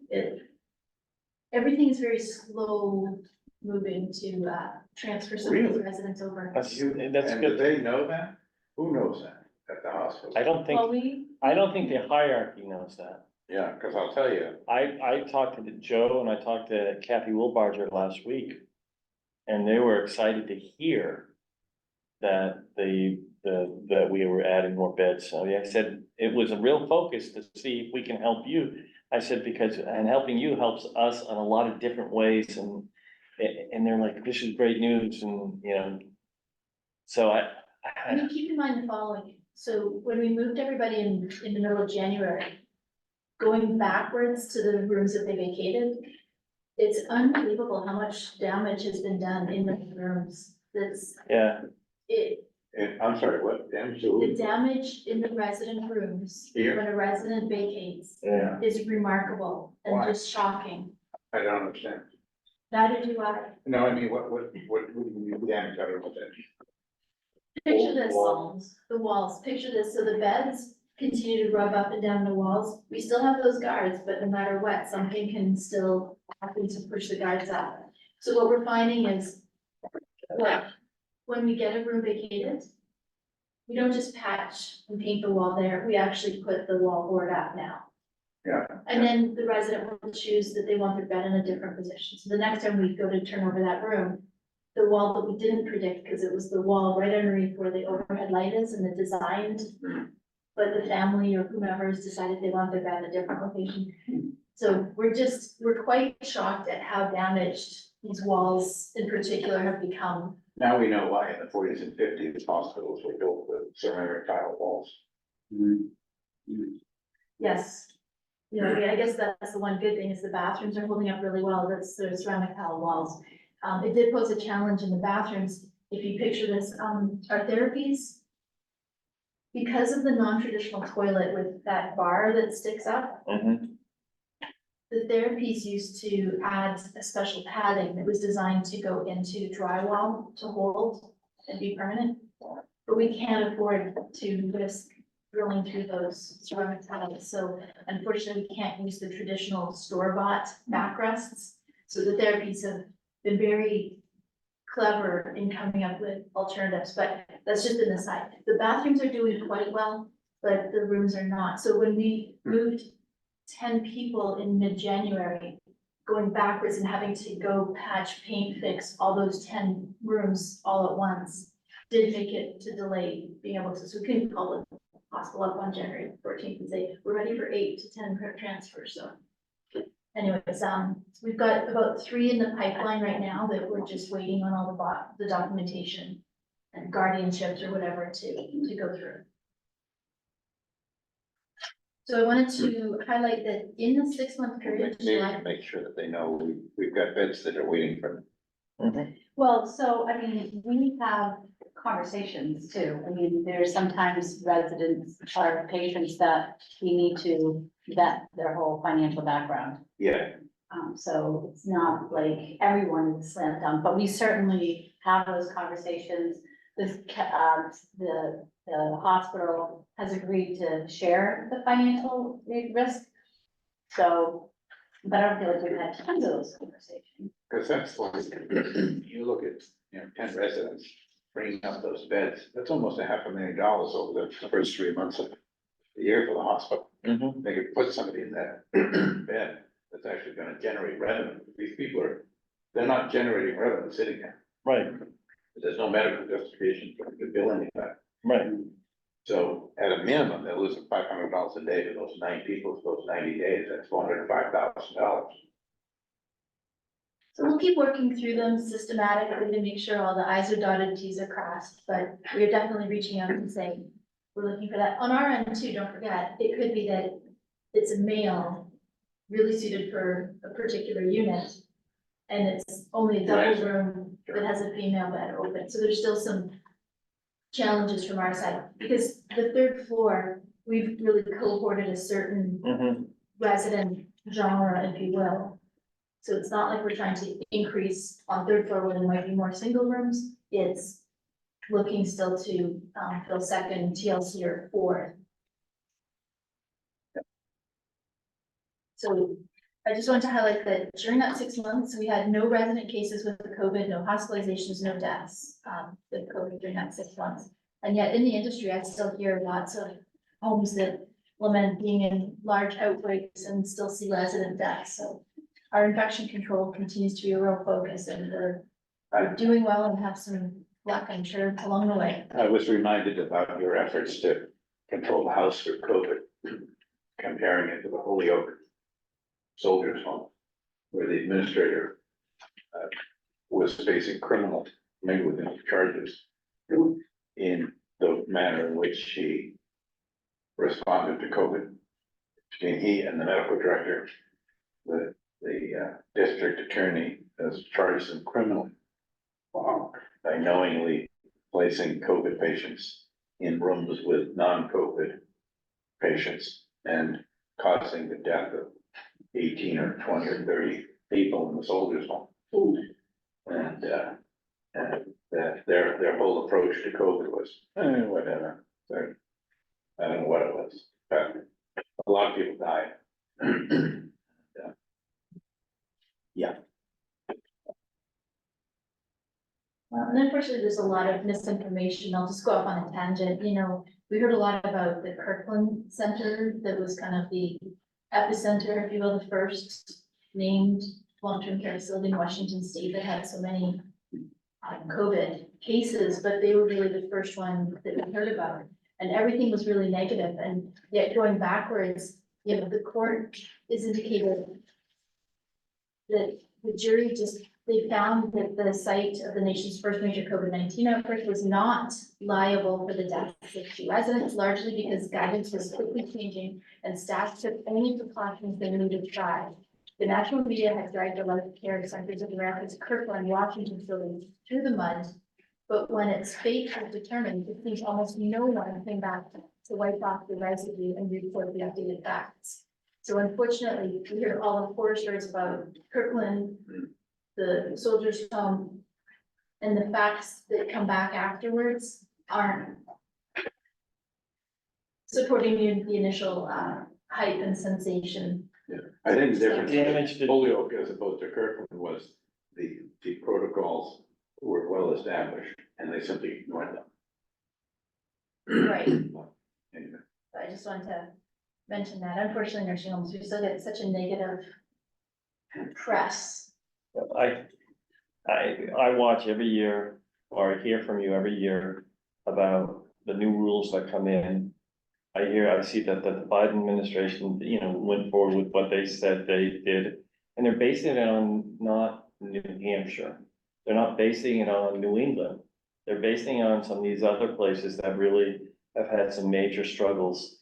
everything is very slow moving to, transfer some of these Really? residents over. That's And do good. they know that? Who knows that at the hospital? I don't Well, think, I don't think the hierarchy knows that. Yeah, because I'll tell you, I talked to Joe and I talked to Kathy Wilbarger last week. And they were excited to hear that that we were adding more beds. So I said, it was a real focus to see if we can help you. I said, because, and helping you helps us in a lot of different ways and they're like, this is great news and, you know. So I mean, keep in mind the following, so when we moved everybody in the middle of January, going backwards to the rooms that they vacated, it's unbelievable how much damage has been done in the rooms. yeah, I'm sorry, what, damage to The who? damage in the resident rooms, Here? when a resident vacates, Yeah, is remarkable and Why? just shocking. I don't understand. Neither do I. No, I mean, what do you mean damage, I don't know what that is. Picture this, Walls. the walls, picture this, so the beds continue to rub up and down the walls. We still have those guards, but no matter what, something can still happen to push the guards up. So what we're finding is, look, when we get a room vacated, we don't just patch and paint the wall there, we actually put the wall board up now. Yeah. And then the resident will choose that they want their bed in a different position. So the next time we go to turn over that room, the wall that we didn't predict, because it was the wall right underneath where the overhead light is and the designed. But the family or whomever has decided they want their bed in a different location. So we're quite shocked at how damaged these walls in particular have become. Now we know why in the forties and fifties, hospitals were built with ceramic tile walls. Yes. You know, I guess that's the one good thing is the bathrooms are holding up really well. That's the ceramic tile walls. It did pose a challenge in the bathrooms. If you picture this, our therapies, because of the non-traditional toilet with that bar that sticks up, mhm, the therapies used to add a special padding that was designed to go into drywall to hold and be permanent. But we can't afford to risk drilling through those ceramic tiles, so unfortunately, we can't use the traditional store-bought backrests. So the therapies have been very clever in coming up with alternatives, but that's just an aside. The bathrooms are doing quite well, but the rooms are not. So when we moved 10 people in mid-January, going backwards and having to go patch, paint, fix all those 10 rooms all at once, did make it to delay being able to, so we couldn't call the hospital up on January 14th and say, we're ready for 8 to 10 transfers, so. Anyways, we've got about 3 in the pipeline right now that we're just waiting on all the documentation and guardianships or whatever to go through. So I wanted to highlight that in the 6-month period, Maybe July. to make sure that they know we've got beds that are waiting for them. mhm. Well, so, I mean, we have conversations too. I mean, there's sometimes residents or patients that we need to vet their whole financial background. Yeah, So it's not like everyone is slammed down, but we certainly have those conversations. the hospital has agreed to share the financial risk. So, but I don't feel like we've had tons of those conversations. Because that's like, you look at, 10 residents bringing up those beds, that's almost $500,000 over the first 3 months of the year for the hospital. Mhm. They could put somebody in that bed that's actually gonna generate revenue. These people they're not generating revenue sitting there. Right, There's no medical justification for the billing of that. right. So at a minimum, they're losing $500 a day to those 9 people for those 90 days, that's $405,000. So we'll keep working through them systematically to make sure all the i's are dotted, t's are crossed, but we're definitely reaching out and saying, we're looking for that. On our end too, don't forget, it could be that it's a male really suited for a particular unit. And it's only a double room that has a female bed open, so there's still some challenges from our side. Because the third floor, we've really cohorted a certain Mhm. resident genre, if you will. So it's not like we're trying to increase on third floor where there might be more single rooms, it's looking still to fill second, TLC or fourth. So I just want to highlight that during that 6 months, we had no resident cases with the COVID, no hospitalizations, no deaths with COVID during that 6 months. And yet in the industry, I still hear lots of homes that lament being in large outbreaks and still see resident deaths. So our infection control continues to be a real focus, and we're doing well and have some luck, I'm sure, along the way. I was reminded about your efforts to control the house for COVID, comparing it to the Holyoke Soldiers Home, where the administrator was facing criminal, maybe within charges, in the manner in which she responded to COVID. Between he and the medical director, the district attorney has charged them criminally by knowingly placing COVID patients in rooms with non-COVID patients and causing the death of 18 or 20 or 30 people in the soldiers' home. And their whole approach to COVID was, whatever. So, I don't know what it was, but a lot of people died. Yeah. And unfortunately, there's a lot of misinformation. I'll just go off on a tangent. We heard a lot about the Kirkland Center that was kind of the epicenter, if you will, the first named long-term care facility in Washington state that had so many COVID cases, but they were really the first one that we heard about. And everything was really negative, and yet going backwards, the court is indicated that the jury they found that the site of the nation's first major COVID-19 outbreak was not liable for the deaths of 2 residents, largely because guidance was quickly changing and staff took only precautions they knew to try. The national media had dragged the life care centers of America's Kirkland, Washington facilities through the mud, but when its fate was determined, it seems almost no one came back to wipe off the residue and report the updated facts. So unfortunately, we hear all the horror stories about Kirkland, the soldiers' home, and the facts that come back afterwards aren't supporting the initial hype and sensation. I think the Damage difference to- in Holyoke as opposed to Kirkland was the protocols were well established and they simply ignored them. Right. Anyway. I just wanted to mention that. Unfortunately, nursing homes, we still get such a negative press. I watch every year, or I hear from you every year about the new rules that come in. I see that the Biden administration, went forward with what they said they did, and they're basing it on not New Hampshire. They're not basing it on New England. They're basing it on some of these other places that really have had some major struggles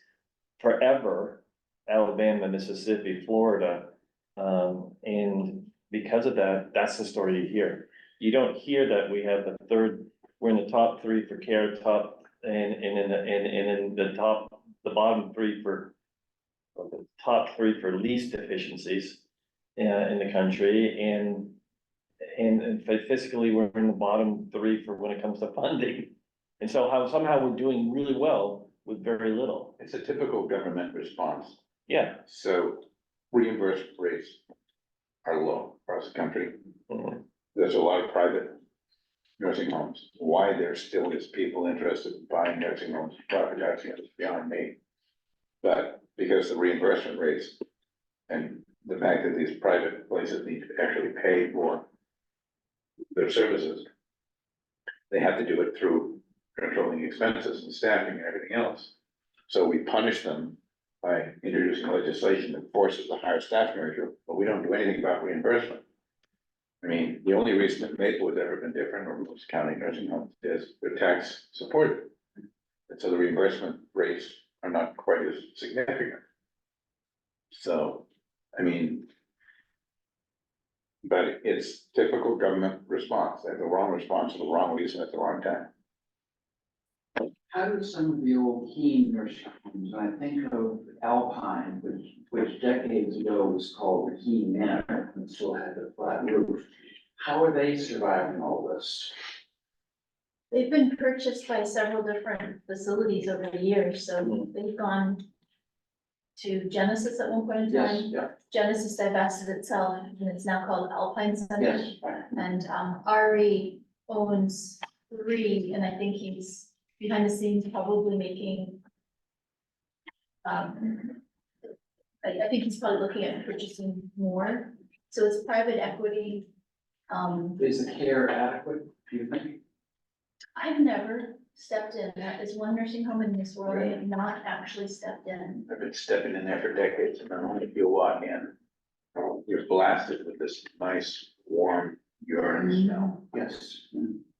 forever, Alabama, Mississippi, Florida. And because of that, that's the story you hear. You don't hear that we're in the top 3 for care, the bottom 3 for the top 3 for least deficiencies in the country, and fiscally, we're in the bottom 3 for when it comes to funding. And so somehow we're doing really well with very little. It's a typical government response. Yeah. So reimbursement rates are low across the country. Mhm. There's a lot of private nursing homes. Why there still is people interested in buying nursing homes, privatizing it is beyond me. But because the reimbursement rates and the fact that these private places need to actually pay for their services, they have to do it through controlling expenses and staffing and everything else. So we punish them by introducing legislation that forces a higher staffing ratio, but we don't do anything about reimbursement. I mean, the only reason that Maple has ever been different, or most county nursing homes, is they're tax supported. And so the reimbursement rates are not quite as significant. So, I mean, but it's typical government response. They have the wrong response for the wrong reason at the wrong time. How do some of the old Keene nursing homes, and I think of Alpine, which decades ago was called the Keene Manor, and still had the flat roof. How are they surviving all this? They've been purchased by several different facilities over the years, so they've gone to Genesis at one point in Yes, time. yeah, Genesis divested itself, and it's now called Alpine Center. yes. And, Ari owns 3, and I think he's behind the scenes probably making, I think he's probably looking at purchasing more. So it's private equity. Is the care adequate, do you think? I've never stepped in. That is one nursing home in this world I have not actually stepped in. I've been stepping in there for decades, and then only if you walk in, you're blasted with this nice, warm urine smell. Yes.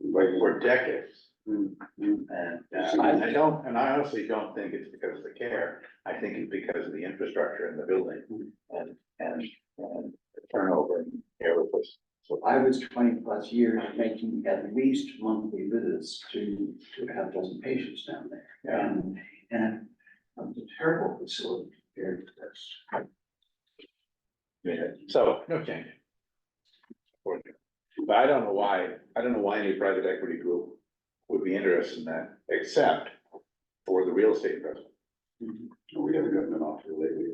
Like for decades. Mm, And I honestly don't think it's because of the care. I think it's because of the infrastructure in the building and the turnover and air replacement. So I was 20+ years making at least monthly visits to a half dozen patients down there. Yeah. And it was a terrible facility compared to this. yeah, so no change. But I don't know why any private equity group would be interested in that, except for the real estate investment. We haven't gotten an offer lately.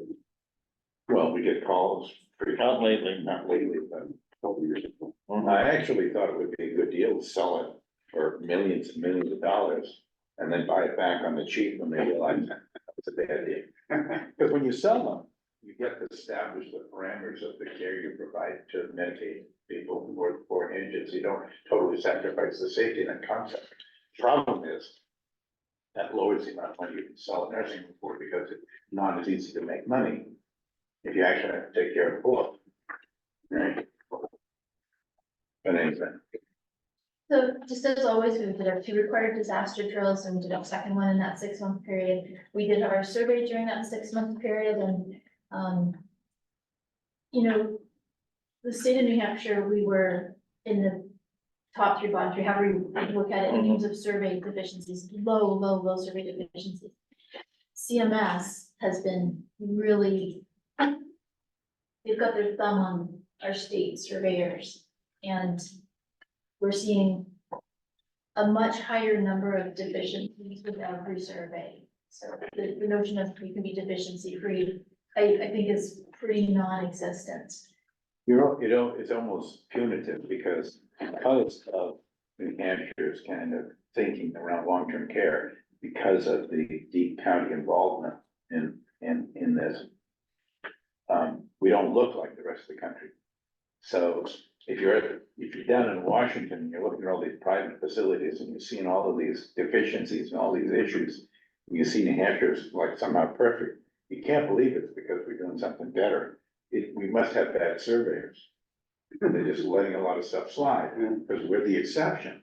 Well, we get calls pretty. Not lately. Not lately, but a couple years ago. Mhm. I actually thought it would be a good deal to sell it for millions and millions of dollars and then buy it back on the cheap when they realize that was a bad deal. Because when you sell them, you get to establish the parameters of the care you provide to Medicaid people or indigents. You don't totally sacrifice the safety and concept. Problem is, that lowers the amount of money you can sell a nursing home for because it's not as easy to make money if you actually have to take care of the poor. Right? But anyway. So just as always, we did our 2 required disaster drills, and we did our second one in that 6-month period. We did our survey during that 6-month period, and, you know, the state of New Hampshire, we were in the top 3, bottom 3, however you look at it in terms of survey deficiencies, low survey deficiencies. CMS has been really, they've got their thumb on our state surveyors, and we're seeing a much higher number of deficiencies with every survey. So the notion of you can be deficiency free, I think is pretty non-existent. It's almost punitive because of New Hampshire's kind of thinking around long-term care, because of the deep county involvement in this. We don't look like the rest of the country. So if you're down in Washington, and you're looking at all these private facilities and you're seeing all of these deficiencies and all these issues, you see New Hampshire's like somehow perfect. You can't believe it's because we're doing something better. We must have bad surveyors. They're just letting a lot of stuff slide because we're the exception.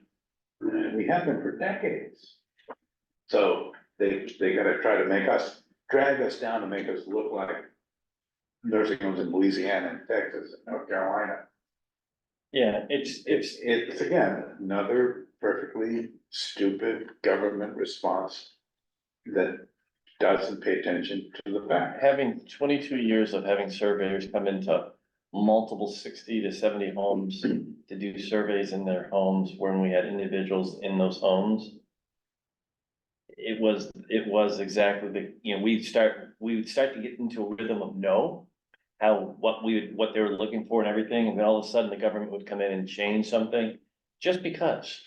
And we have been for decades. So they gotta try to drag us down and make us look like nursing homes in Louisiana and Texas and North Carolina. Yeah, It's again, another perfectly stupid government response that doesn't pay attention to the fact. having 22 years of having surveyors come into multiple 60 to 70 homes to do surveys in their homes when we had individuals in those homes. it was exactly the, we would start to get into a rhythm of no. What they were looking for and everything, and then all of a sudden the government would come in and change something, just because.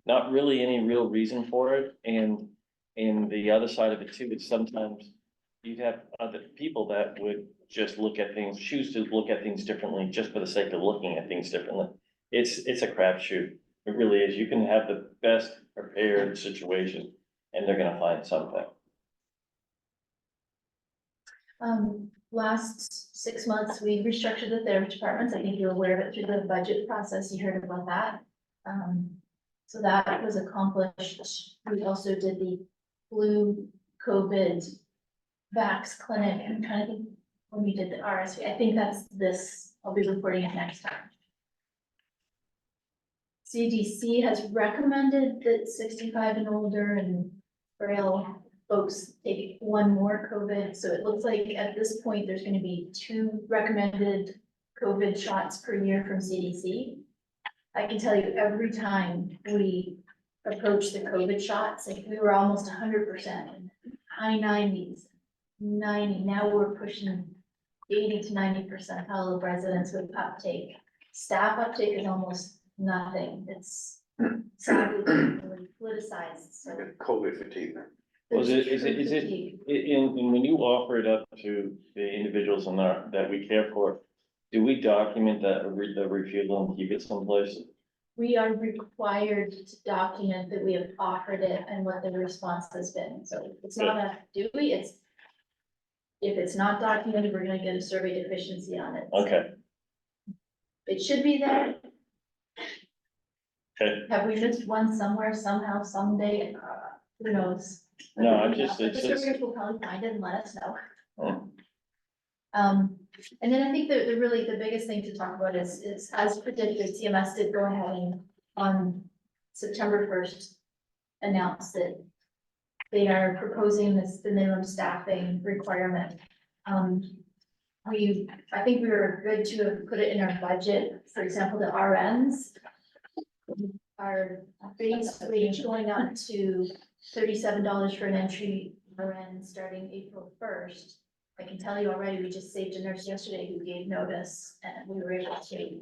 Not really any real reason for it, and the other side of it too, is sometimes you'd have other people that would just choose to look at things differently, just for the sake of looking at things differently. It's a crapshoot, it really is, you can have the best prepared situation, and they're gonna find something. Last 6 months, we restructured the therapy departments. I think you're aware of it through the budget process. You heard about that. So that was accomplished. We also did the flu, COVID, vax clinic. I'm trying to think when we did the RSV. I think that's this. I'll be reporting it next time. CDC has recommended that 65 and older and frail folks take one more COVID. So it looks like at this point, there's going to be 2 recommended COVID shots per year from CDC. I can tell you every time we approach the COVID shots, like we were almost 100%, high 90s, 90. Now we're pushing 80 to 90% of residents with uptake. Staff uptake is almost nothing. It's sadly politicized. So COVID fatigue. Was there's is true it, fatigue. and when you offer it up to the individuals that we care for, do we document the refusal and keep it someplace? We are required to document that we have offered it and what the response has been. So it's not a do we, it's if it's not documented, we're gonna get a survey deficiency on it. So Okay, it should be there. okay, Have we missed one somewhere, somehow, someday? Who knows? No, I'm But just- the it's just- surveyors will probably find it and let us know. Oh. And then I think the really, the biggest thing to talk about is as predicted, CMS did go ahead and on September 1st, announce that they are proposing the minimum staffing requirement. I think we were good to have put it in our budget, for example, the RNs. Our base wage going up to $37 for an entry RN starting April 1st. I can tell you already, we just saved a nurse yesterday who gave notice, and we were able to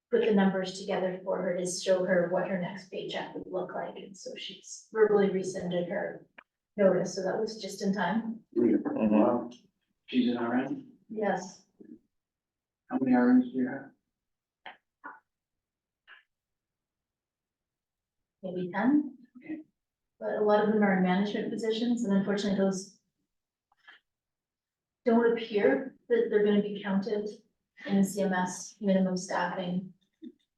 put the numbers together for her to show her what her next paycheck would look like, and so she's verbally rescinded her notice, so that was just in time. mhm. Wow. She's an RN. Yes, How many RNs do you have? maybe 10. But a lot of them are in management positions, and unfortunately, those don't appear that they're gonna be counted in the CMS minimum staffing.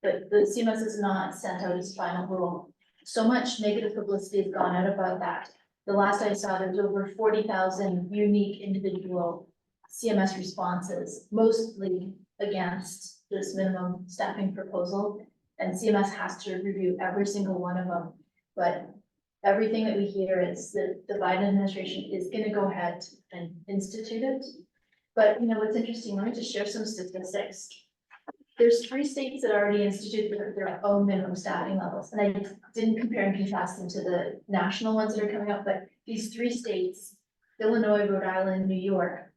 But the CMS has not sent out its final rule. So much negative publicity has gone out about that. The last I saw, there's over 40,000 unique individual CMS responses, mostly against this minimum staffing proposal. And CMS has to review every single one of them. But everything that we hear is that the Biden administration is gonna go ahead and institute it. But you know, what's interesting, let me just share some statistics. There's 3 states that already instituted their own minimum staffing levels, and I didn't compare and contrast them to the national ones that are coming up, but these 3 states, Illinois, Rhode Island, New York,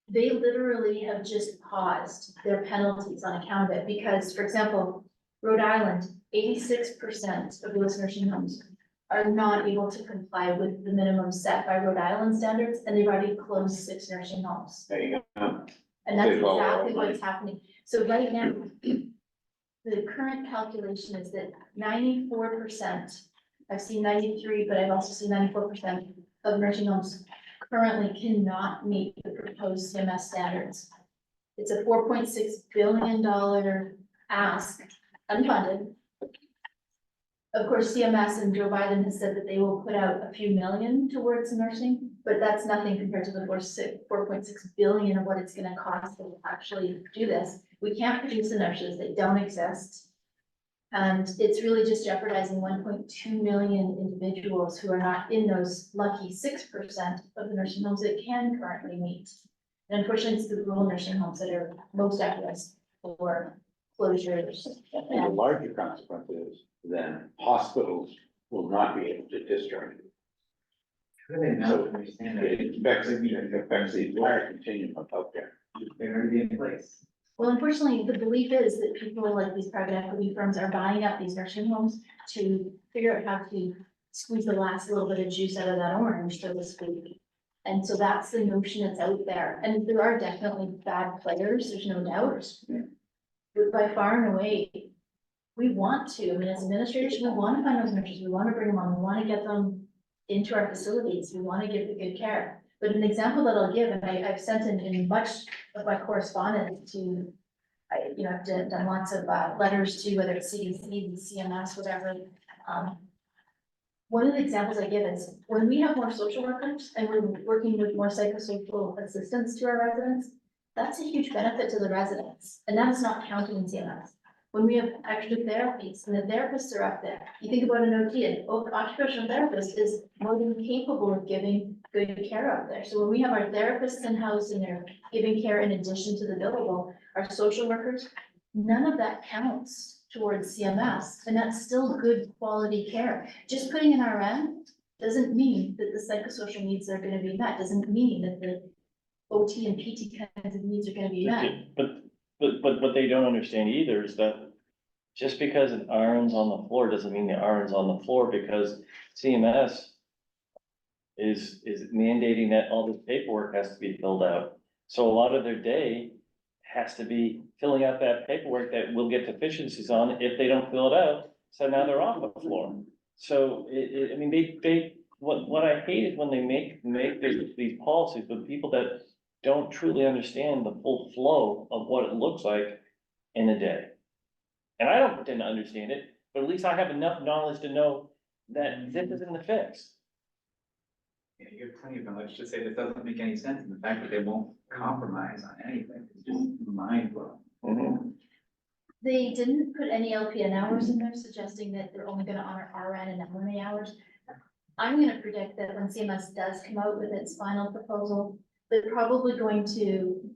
they literally have just paused their penalties on account of it, because, for example, Rhode Island, 86% of those nursing homes are not able to comply with the minimum set by Rhode Island standards, and they've already closed 6 nursing homes. There you go. And that's They've all exactly money. what's happening. So right now, the current calculation is that 94%, I've seen 93, but I've also seen 94% of nursing homes currently cannot meet the proposed CMS standards. It's a $4.6 billion ask, unfunded. Of course, CMS and Joe Biden has said that they will put out a few million towards nursing, but that's nothing compared to the 4.6 billion of what it's gonna cost to actually do this. We can't produce the nurses, they don't exist. And it's really just jeopardizing 1.2 million individuals who are not in those lucky 6% of the nursing homes that can currently meet. And unfortunately, it's the rural nursing homes that are most at risk for closures. And the larger consequence is then hospitals will not be able to discharge you. How do they not understand that? It affects the entire continuum of healthcare. They're already in place. Well, unfortunately, the belief is that people like these private equity firms are buying up these nursing homes to figure out how to squeeze the last little bit of juice out of that orange, so to speak. And so that's the notion that's out there. And there are definitely bad players, there's no doubt. But by far and away, we want to, I mean, as administrators, we want to find those nurses, we want to bring them on, we want to get them into our facilities, we want to give the good care. But an example that I'll give, and I've sent in much of my correspondence to, I've done lots of letters to whether it's CDC, CMS, whatever. One of the examples I give is when we have more social workers and we're working with more psychosocial assistants to our residents, that's a huge benefit to the residents, and that is not counted in CMS. When we have extra therapies and the therapists are up there, you think about an OT, an occupational therapist is more than capable of giving good care out there. So when we have our therapists in-house and they're giving care in addition to the billable, our social workers, none of that counts towards CMS, and that's still good quality care. Just putting an RN doesn't mean that the psychosocial needs are gonna be met, doesn't mean that the OT and PT kinds of needs are gonna be met. But what they don't understand either is that just because an RN's on the floor doesn't mean the RN's on the floor, because CMS is mandating that all this paperwork has to be filled out. So a lot of their day has to be filling out that paperwork that will get deficiencies on if they don't fill it out. So now they're off the floor. So I mean, what I hate is when they make these policies with people that don't truly understand the full flow of what it looks like in a day. And I don't pretend to understand it, but at least I have enough knowledge to know that this isn't the fix. Yeah, you have plenty of knowledge to say that doesn't make any sense, and the fact that they won't compromise on anything is just mind blowing. They didn't put any LPN hours in there, suggesting that they're only gonna honor RN and MMA hours. I'm gonna predict that when CMS does come out with its final proposal, they're probably going to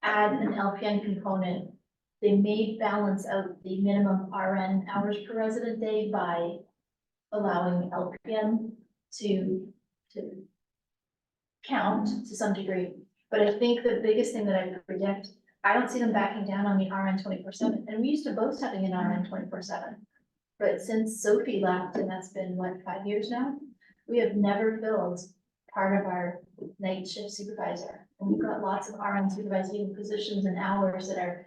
add an LPN component. They may balance out the minimum RN hours per resident day by allowing LPN to count to some degree. But I think the biggest thing that I predict, I don't see them backing down on the RN 24/7, and we used to boast having an RN 24/7. But since Sophie left, and that's been, what, 5 years now, we have never filled part of our night shift supervisor. And we've got lots of RN supervising positions and hours that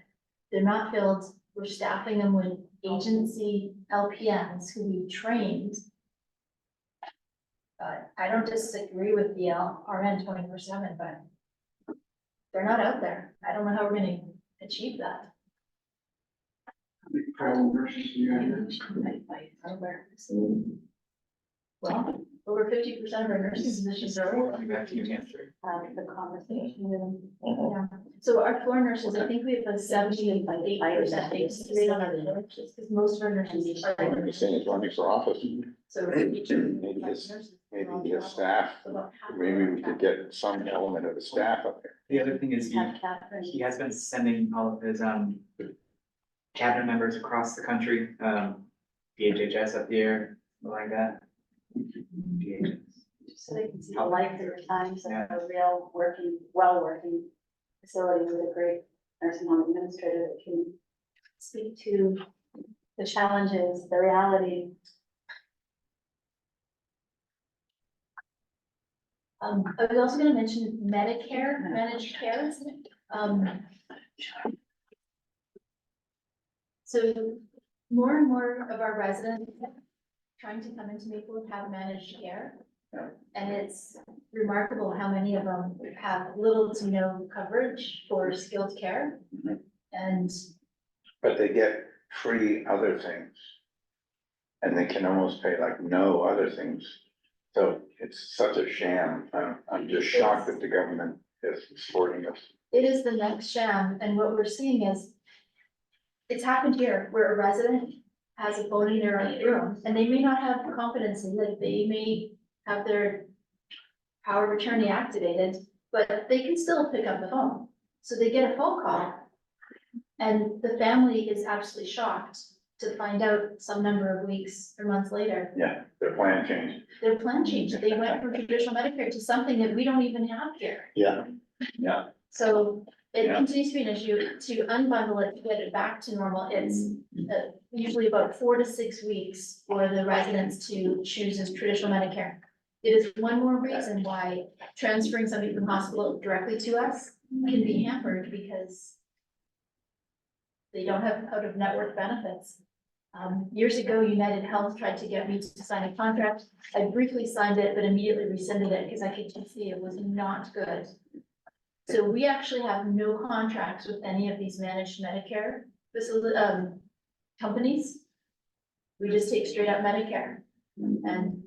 they're not filled. We're staffing them with agency LPNs who we trained. I don't disagree with the RN 24/7, but they're not out there. I don't know how we're gonna achieve that. Travel nurses, you have Well, over 50% of our nursing positions are Back to you, answer. The conversation with them. Yeah, so our floor nurses, I think we have a 78% vacancy rate on our floor, just because most of our nurses are. I'm saying it's running for office, So. maybe the staff, maybe we could get some element of the staff up there. The other thing is he has been sending all of his, cabinet members across the country, DHHS up here, something like that. DHS. So they can see the light through the times of a real working, well-working facility with a great nursing home administrator that can speak to the challenges, the reality. I was also gonna mention Medicare, managed care. So more and more of our residents trying to come into Maplewood have managed care. And it's remarkable how many of them have little to no coverage for skilled care. And But they get free other things. And they can almost pay like no other things. So it's such a sham. I'm just shocked that the government is supporting us. it is the next sham, and what we're seeing is it's happened here where a resident has a phone in their own room, and they may not have competency, like they may have their power of attorney activated, but they can still pick up the phone. So they get a phone call, and the family is absolutely shocked to find out some number of weeks or months later, Yeah, their plan changed. their plan changed. They went from traditional Medicare to something that we don't even have here. Yeah. Yeah. So it Yeah. continues to be an issue to unbundle it, to get it back to normal. It's usually about 4 to 6 weeks for the residents to choose as traditional Medicare. It is one more reason why transferring somebody from hospital directly to us can be hampered because they don't have out-of-network benefits. Years ago, United Health tried to get me to sign a contract. I briefly signed it, but immediately rescinded it because I could just see it was not good. So we actually have no contracts with any of these managed Medicare companies. We just take straight up Medicare. And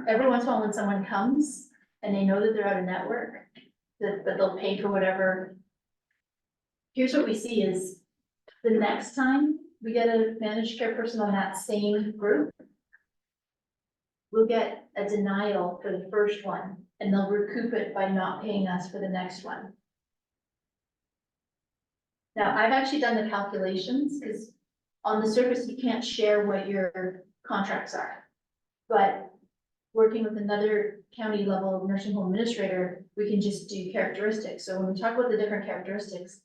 every once in a while when someone comes and they know that they're out of network, that they'll pay for whatever. Here's what we see is the next time we get a managed care person on that same group, we'll get a denial for the first one and they'll recoup it by not paying us for the next one. Now, I've actually done the calculations because on the surface, you can't share what your contracts are. But working with another county level nursing home administrator, we can just do characteristics. So when we talk about the different characteristics,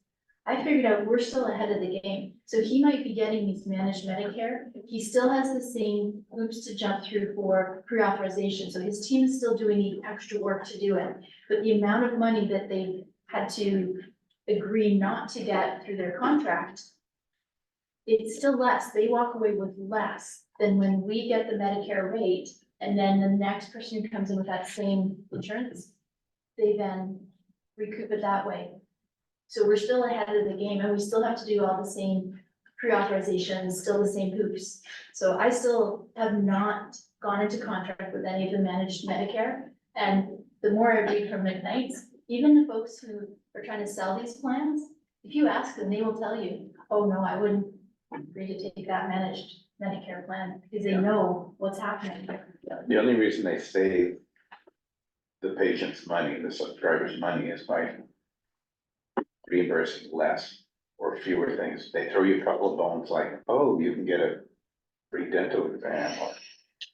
I figured out we're still ahead of the game. So he might be getting these managed Medicare. He still has the same hoops to jump through for pre-authorization. So his team is still doing the extra work to do it. But the amount of money that they've had to agree not to get through their contract, it's still less. They walk away with less than when we get the Medicare rate. And then the next person who comes in with that same insurance, they then recoup it that way. So we're still ahead of the game and we still have to do all the same pre-authorizations, still the same hoops. So I still have not gone into contract with any of the managed Medicare. And the more I read from McKnight's, even the folks who are trying to sell these plans, if you ask them, they will tell you, oh no, I wouldn't agree to take that managed Medicare plan because they know what's happening. The only reason they save the patient's money, the subscriber's money, is by reimbursing less or fewer things. They throw you a couple of bones like, oh, you can get a free dental exam, or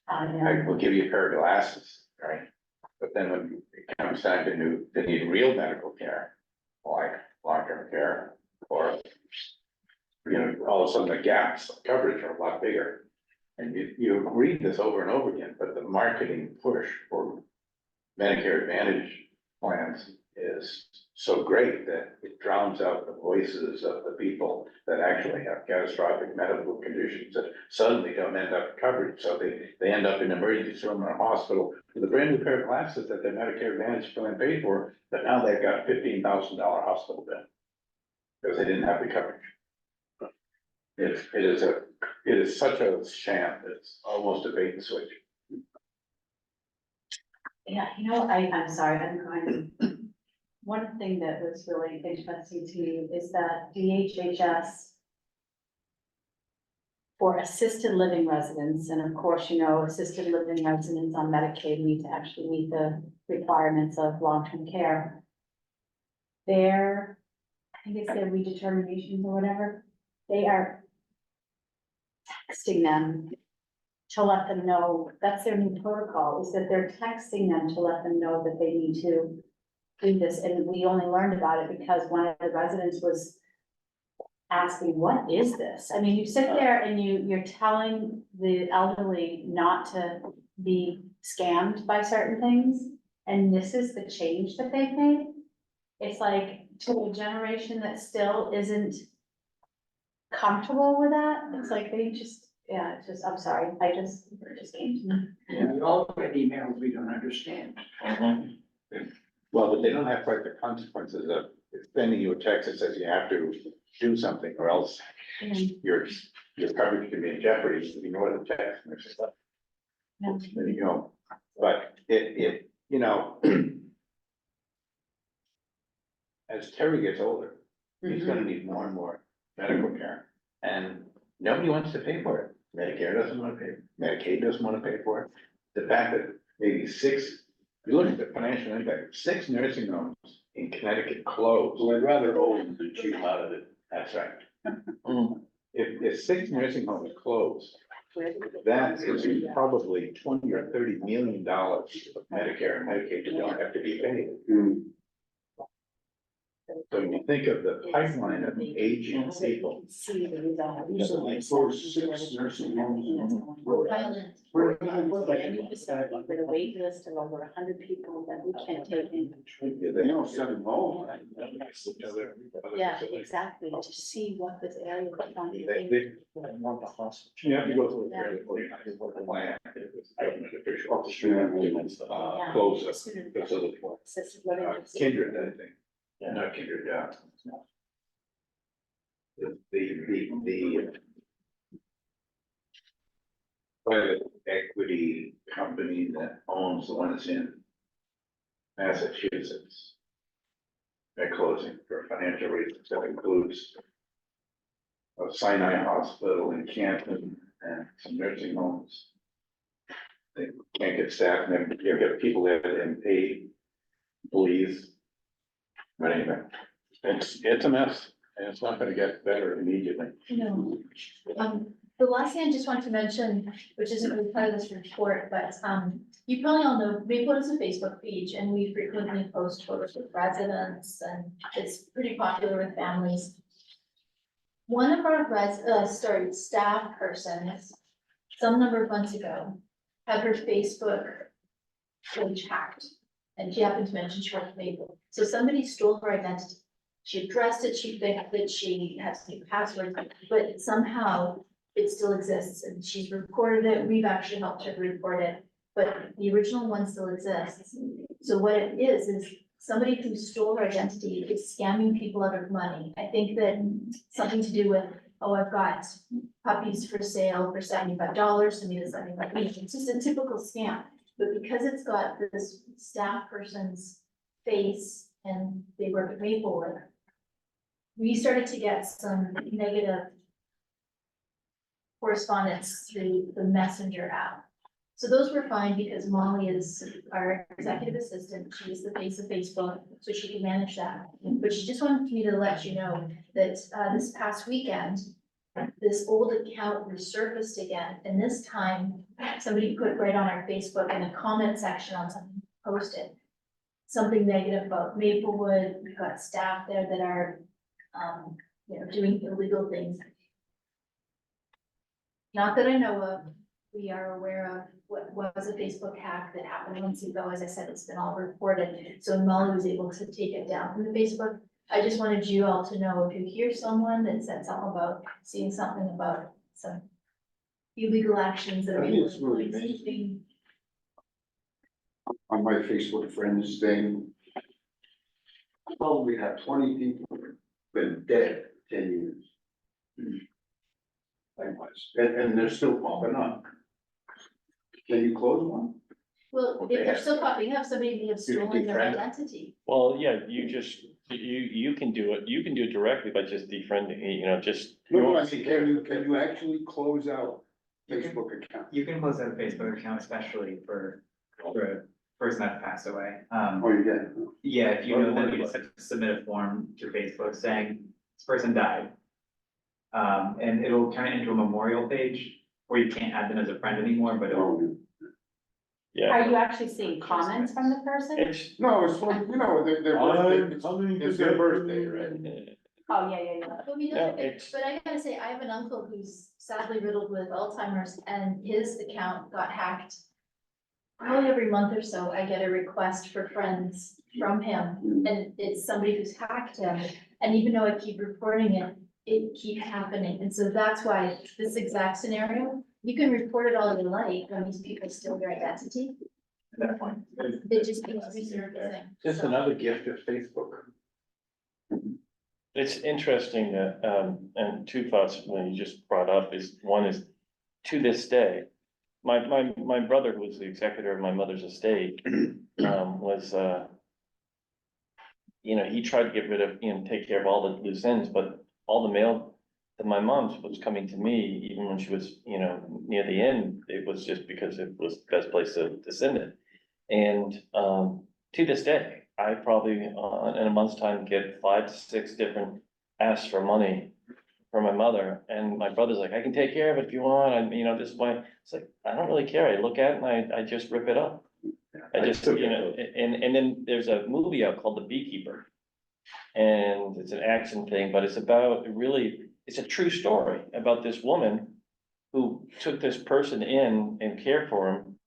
I will give you a pair of glasses, right? But then when it comes time to need real medical care, like long-term care, or, you know, all of a sudden the gaps of coverage are a lot bigger. And you read this over and over again, but the marketing push for Medicare Advantage plans is so great that it drowns out the voices of the people that actually have catastrophic medical conditions that suddenly don't end up covered. So they end up in emergency room or a hospital with a brand new pair of glasses that their Medicare Advantage plan paid for, but now they've got $15,000 hospital bill because they didn't have the coverage. It is such a sham. It's almost a bait and switch. Yeah, you know, I'm sorry, I'm going. One thing that was really interesting to me is that DHHS for assisted living residents, and of course, you know, assisted living residents on Medicaid need to actually meet the requirements of long-term care. I think it's their redeterminations or whatever, they are texting them to let them know, that's their new protocol, is that they're texting them to let them know that they need to do this, and we only learned about it because one of the residents was asking, what is this? I mean, you sit there and you're telling the elderly not to be scammed by certain things, and this is the change that they've made. It's like, to a generation that still isn't comfortable with that, it's like they just, yeah, it's just, I'm sorry, it just came to me. And we all get emails we don't understand. Well, but they don't have quite the consequences of sending you a text that says you have to do something or else your coverage can be in jeopardy if you ignore the text. And it's like, Yeah. there you go. But you know, as Terry gets older, he's gonna need more and more medical care. And nobody wants to pay for it. Medicare doesn't want to pay, Medicaid doesn't want to pay for it. The fact that maybe you look at the financial impact, 6 nursing homes in Connecticut closed. Well, I'd rather own than cheap out of it. That's right. if 6 nursing homes close, that is probably $20 or $30 million of Medicare and Medicaid that don't have to be paid. So when you think of the pipeline of aging people, Close 6 nursing homes. Violent. With a wait list of over 100 people that we can't take in. They don't send them home. Yeah, exactly, to see what this area looks like. You have to go through a fairly plan. Government official. Close a facility. Assisted living. Kindred, I think. Not Kindred, the private equity company that owns the one that's in Massachusetts. They're closing for financial reasons. That includes a Sinai Hospital in Canton and some nursing homes. They can't get staff and you get people there and pay employees. But anyway, it's a mess and it's not gonna get better immediately. No. The last thing I just wanted to mention, which isn't really part of this report, but, you probably all know, Maplewood is a Facebook page and we frequently post photos with residents and it's pretty popular with families. One of our staff persons, some number of months ago, had her Facebook page hacked. And she happened to mention she worked at Maplewood. So somebody stole her identity. She addressed it, she figured that she has new passwords, but somehow it still exists and she's reported it. We've actually helped her report it, but the original one still exists. So what it is somebody who stole her identity is scamming people out of money. I think that something to do with, oh, I've got puppies for sale for $75, to me it's $75. It's just a typical scam. But because it's got this staff person's face and they work at Maplewood, we started to get some negative correspondence through the Messenger app. So those were fine because Molly is our executive assistant. She is the face of Facebook, so she can manage that. But she just wanted me to let you know that this past weekend, this old account resurfaced again, and this time somebody put right on our Facebook in a comment section on something posted. Something negative about Maplewood. We've got staff there that are, doing illegal things. Not that I know of. We are aware of what was a Facebook hack that happened months ago. As I said, it's been all reported. So Molly was able to take it down from the Facebook. I just wanted you all to know if you hear someone that said something about seeing something about some illegal actions that are. I think it's really amazing. On my Facebook friends thing, probably have 20 people been dead 10 years. And they're still popping up. Can you close one? Well, if they're still popping up, somebody may have stolen their identity. Well, yeah, you can do it, you can do it directly by just defriending, just. No, I mean, can you actually close out Facebook account? You can close out a Facebook account, especially for a person that passed away. Oh, you can? Yeah, if you know that you submit a form to Facebook saying this person died. And it'll turn it into a memorial page where you can't add them as a friend anymore, but it'll. Yeah. Are you actually seeing comments from the person? It's, No, it's like, their birthday, it's their birthday, right? Oh, yeah. But we Yeah, know, it's- but I gotta say, I have an uncle who's sadly riddled with Alzheimer's and his account got hacked. Probably every month or so, I get a request for friends from him and it's somebody who's hacked him. And even though I keep reporting it, it keeps happening. And so that's why this exact scenario, you can report it all you like when these people steal your identity. At that point. It just keeps resurfacing. Just So- another gift of Facebook. it's interesting that, and two thoughts when you just brought up is, one is, to this day, my brother, who was the executor of my mother's estate, was, he tried to get rid of, take care of all the loose ends, but all the mail that my mom's was coming to me, even when she was, near the end, it was just because it was the best place to send it. And, to this day, I probably, in a month's time, get 5 to 6 different asks for money for my mother, and my brother's like, I can take care of it if you want, and you know, this is why, it's like, I don't really care, I look at it and I just rip it up. I just, took you it. know, and then there's a movie out called The Beekeeper. And it's an action thing, but it's about, it's a true story about this woman who took this person in and cared for him.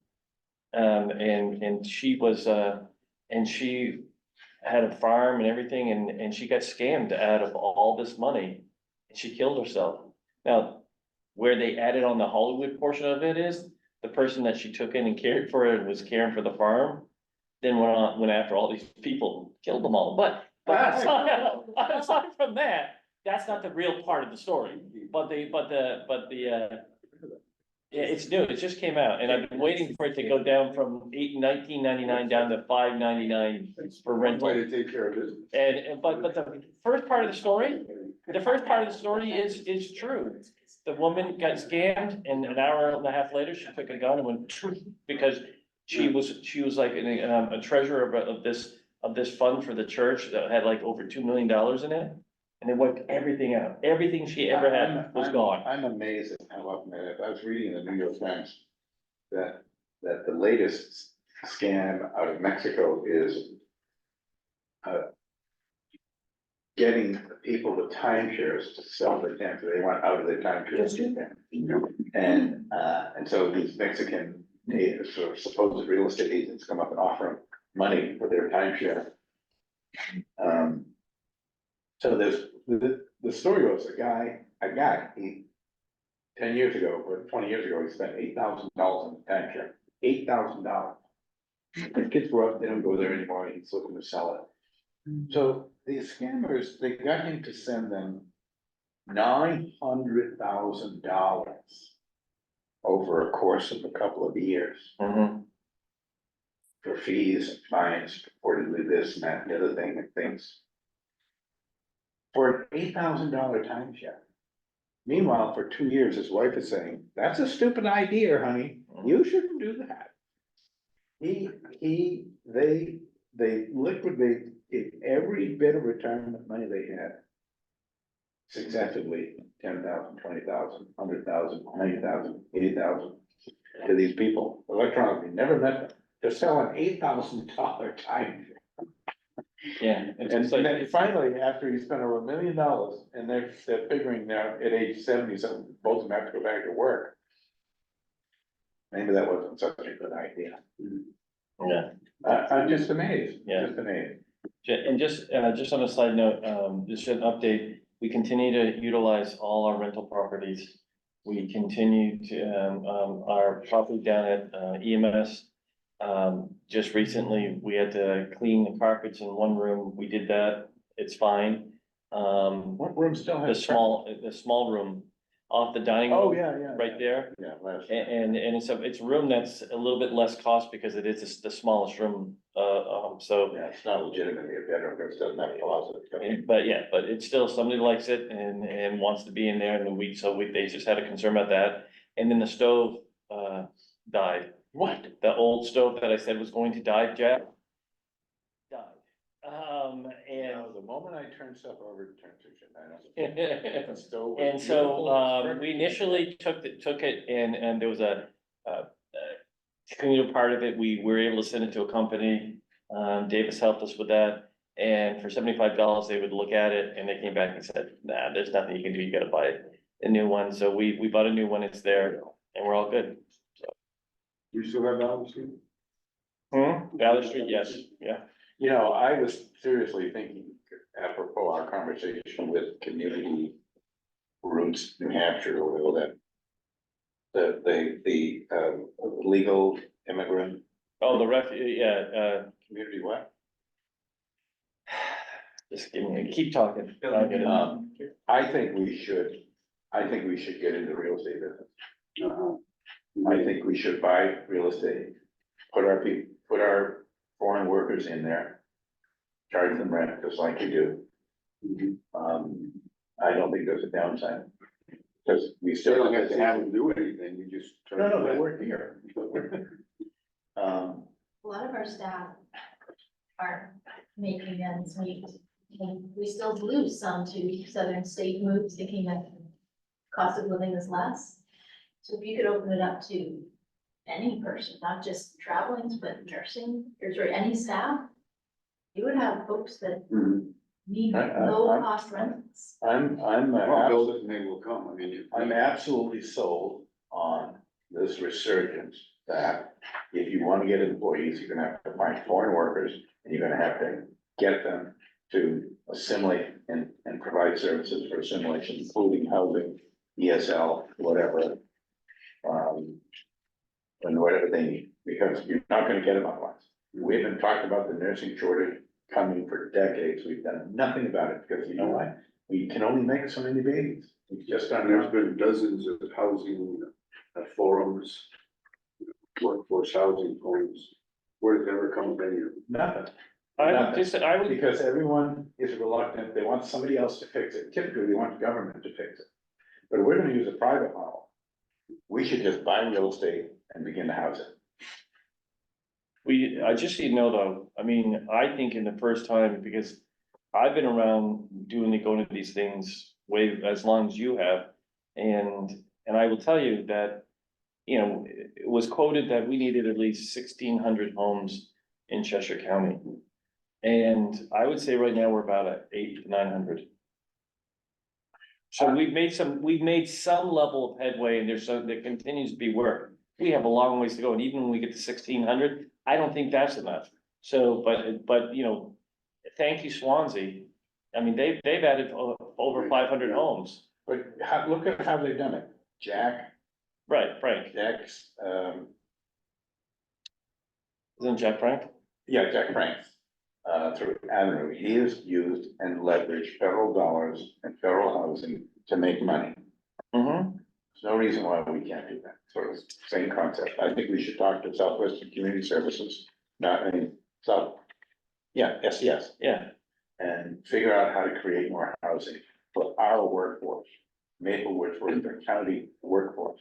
And she was, and she had a farm and everything, and she got scammed out of all this money, and she killed herself. Now, where they added on the Hollywood portion of it is, the person that she took in and cared for and was caring for the farm, then went after all these people, killed them all, but aside from that, that's not the real part of the story, yeah, it's new, it just came out, and I've been waiting for it to go down from 1999 down to $5.99 for rental. Way to take care of business. But the first part of the story, is true. The woman got scammed, and an hour and a half later, she took a gun and went, because she was like a treasurer of this fund for the church that had like over $2 million in it. And they wiped everything out. Everything she ever had was gone. I'm amazed at how often I was reading in the New York Times that the latest scam out of Mexico is getting people with timeshares to sell their timeshare. They want out of their timeshares. And so these Mexican sort of supposed real estate agents come up and offer them money for their timeshare. So there's, the story was a guy, he, 10 years ago, or 20 years ago, he spent $8,000 on the timeshare, $8,000. The kids grow up, they don't go there anymore, he's looking to sell it. So these scammers, they got him to send them $900,000 over a course of a couple of years. Mhm. For fees and fines, reportedly this and that and the other thing and things. For an $8,000 timeshare. Meanwhile, for 2 years, his wife is saying, that's a stupid idea, honey, you shouldn't do that. They liquidate every bit of retirement money they had. Successively, 10,000, 20,000, 100,000, 90,000, 80,000 to these people electronically, never met them. They're selling $8,000 time. Yeah. And then finally, after he spent over $1 million, and they're figuring now at age 70, something, both of them have to go back to work. Maybe that wasn't such a good idea. Yeah. I'm just amazed, Yeah. just amazed. And just on a side note, just an update, we continue to utilize all our rental properties. We continue to, our property down at EMS. Just recently, we had to clean the carpets in one room. We did that. It's fine. What room still The has? small room off the dining room. Oh, yeah, yeah. Right there. Yeah, last. And it's a room that's a little bit less cost because it is the smallest room, so. Yeah, it's not legitimately a bedroom, it doesn't have a closet. But it's still, somebody likes it and wants to be in there, and they just had a concern about that. And then the stove, died. What? The old stove that I said was going to die, Jack, died. The moment I turn stuff over to transition, I don't. Stove was And so, beautiful, we initially took it and there was a communal part of it, we were able to send it to a company. Davis helped us with that, and for $75, they would look at it and they came back and said, nah, there's nothing you can do, you gotta buy a new one. So we bought a new one, it's there, and we're all good. You still have Valley Street? Valley Street, yes, yeah. You know, I was seriously thinking, apropos our conversation with Community Roots New Hampshire, or whatever that. The legal immigrant. Oh, yeah, Community what? just keep talking. I'll get it. I think we should get into real estate business. I think we should buy real estate, put our foreign workers in there, charge them rent just like you do. I don't think there's a downside. Because we still don't have to have them do anything, you just. No, they work here. A lot of our staff are making ends meet. And we still lose some to southern state moves, thinking that cost of living is less. So if you could open it up to any person, not just travelings, but nursing, or sorry, any staff, you would have folks that need low cost rentals. I'm I'll build it and they will come, I mean. I'm absolutely sold on this resurgence that if you want to get employees, you're gonna have to find foreign workers and you're gonna have to get them to assimilate and provide services for assimilation, including housing, ESL, whatever. And whatever they need, because you're not gonna get them otherwise. We haven't talked about the nursing shortage coming for decades. We've done nothing about it because you know what? We can only make so many babies. We've just done. There's been dozens of housing forums, workforce housing forums. Where did it ever come of any of them? Nothing. I would, Because everyone is reluctant, they want somebody else to fix it, typically they want the government to fix it. But if we're gonna use a private model, we should just buy real estate and begin to house it. I just so you know though, I mean, I think in the first time, because I've been around going to these things way as long as you have. And I will tell you that, you know, it was quoted that we needed at least 1,600 homes in Cheshire County. And I would say right now we're about at 800 to 900. So we've made some level of headway, and there continues to be work. We have a long ways to go, and even when we get to 1,600, I don't think that's enough. So, but, you know, thank you Swansea. I mean, they've added over 500 homes. But look at how they've done it. Right, Frank. Jack's, Isn't Jack Frank? Jack Franks, through Avenue, he has used and leveraged federal dollars and federal housing to make money. Mm-hmm. There's no reason why we can't do that, sort of same concept. I think we should talk to Southwestern Community Services, SES, Yeah. and figure out how to create more housing for our workforce. Maplewood's for the county workforce.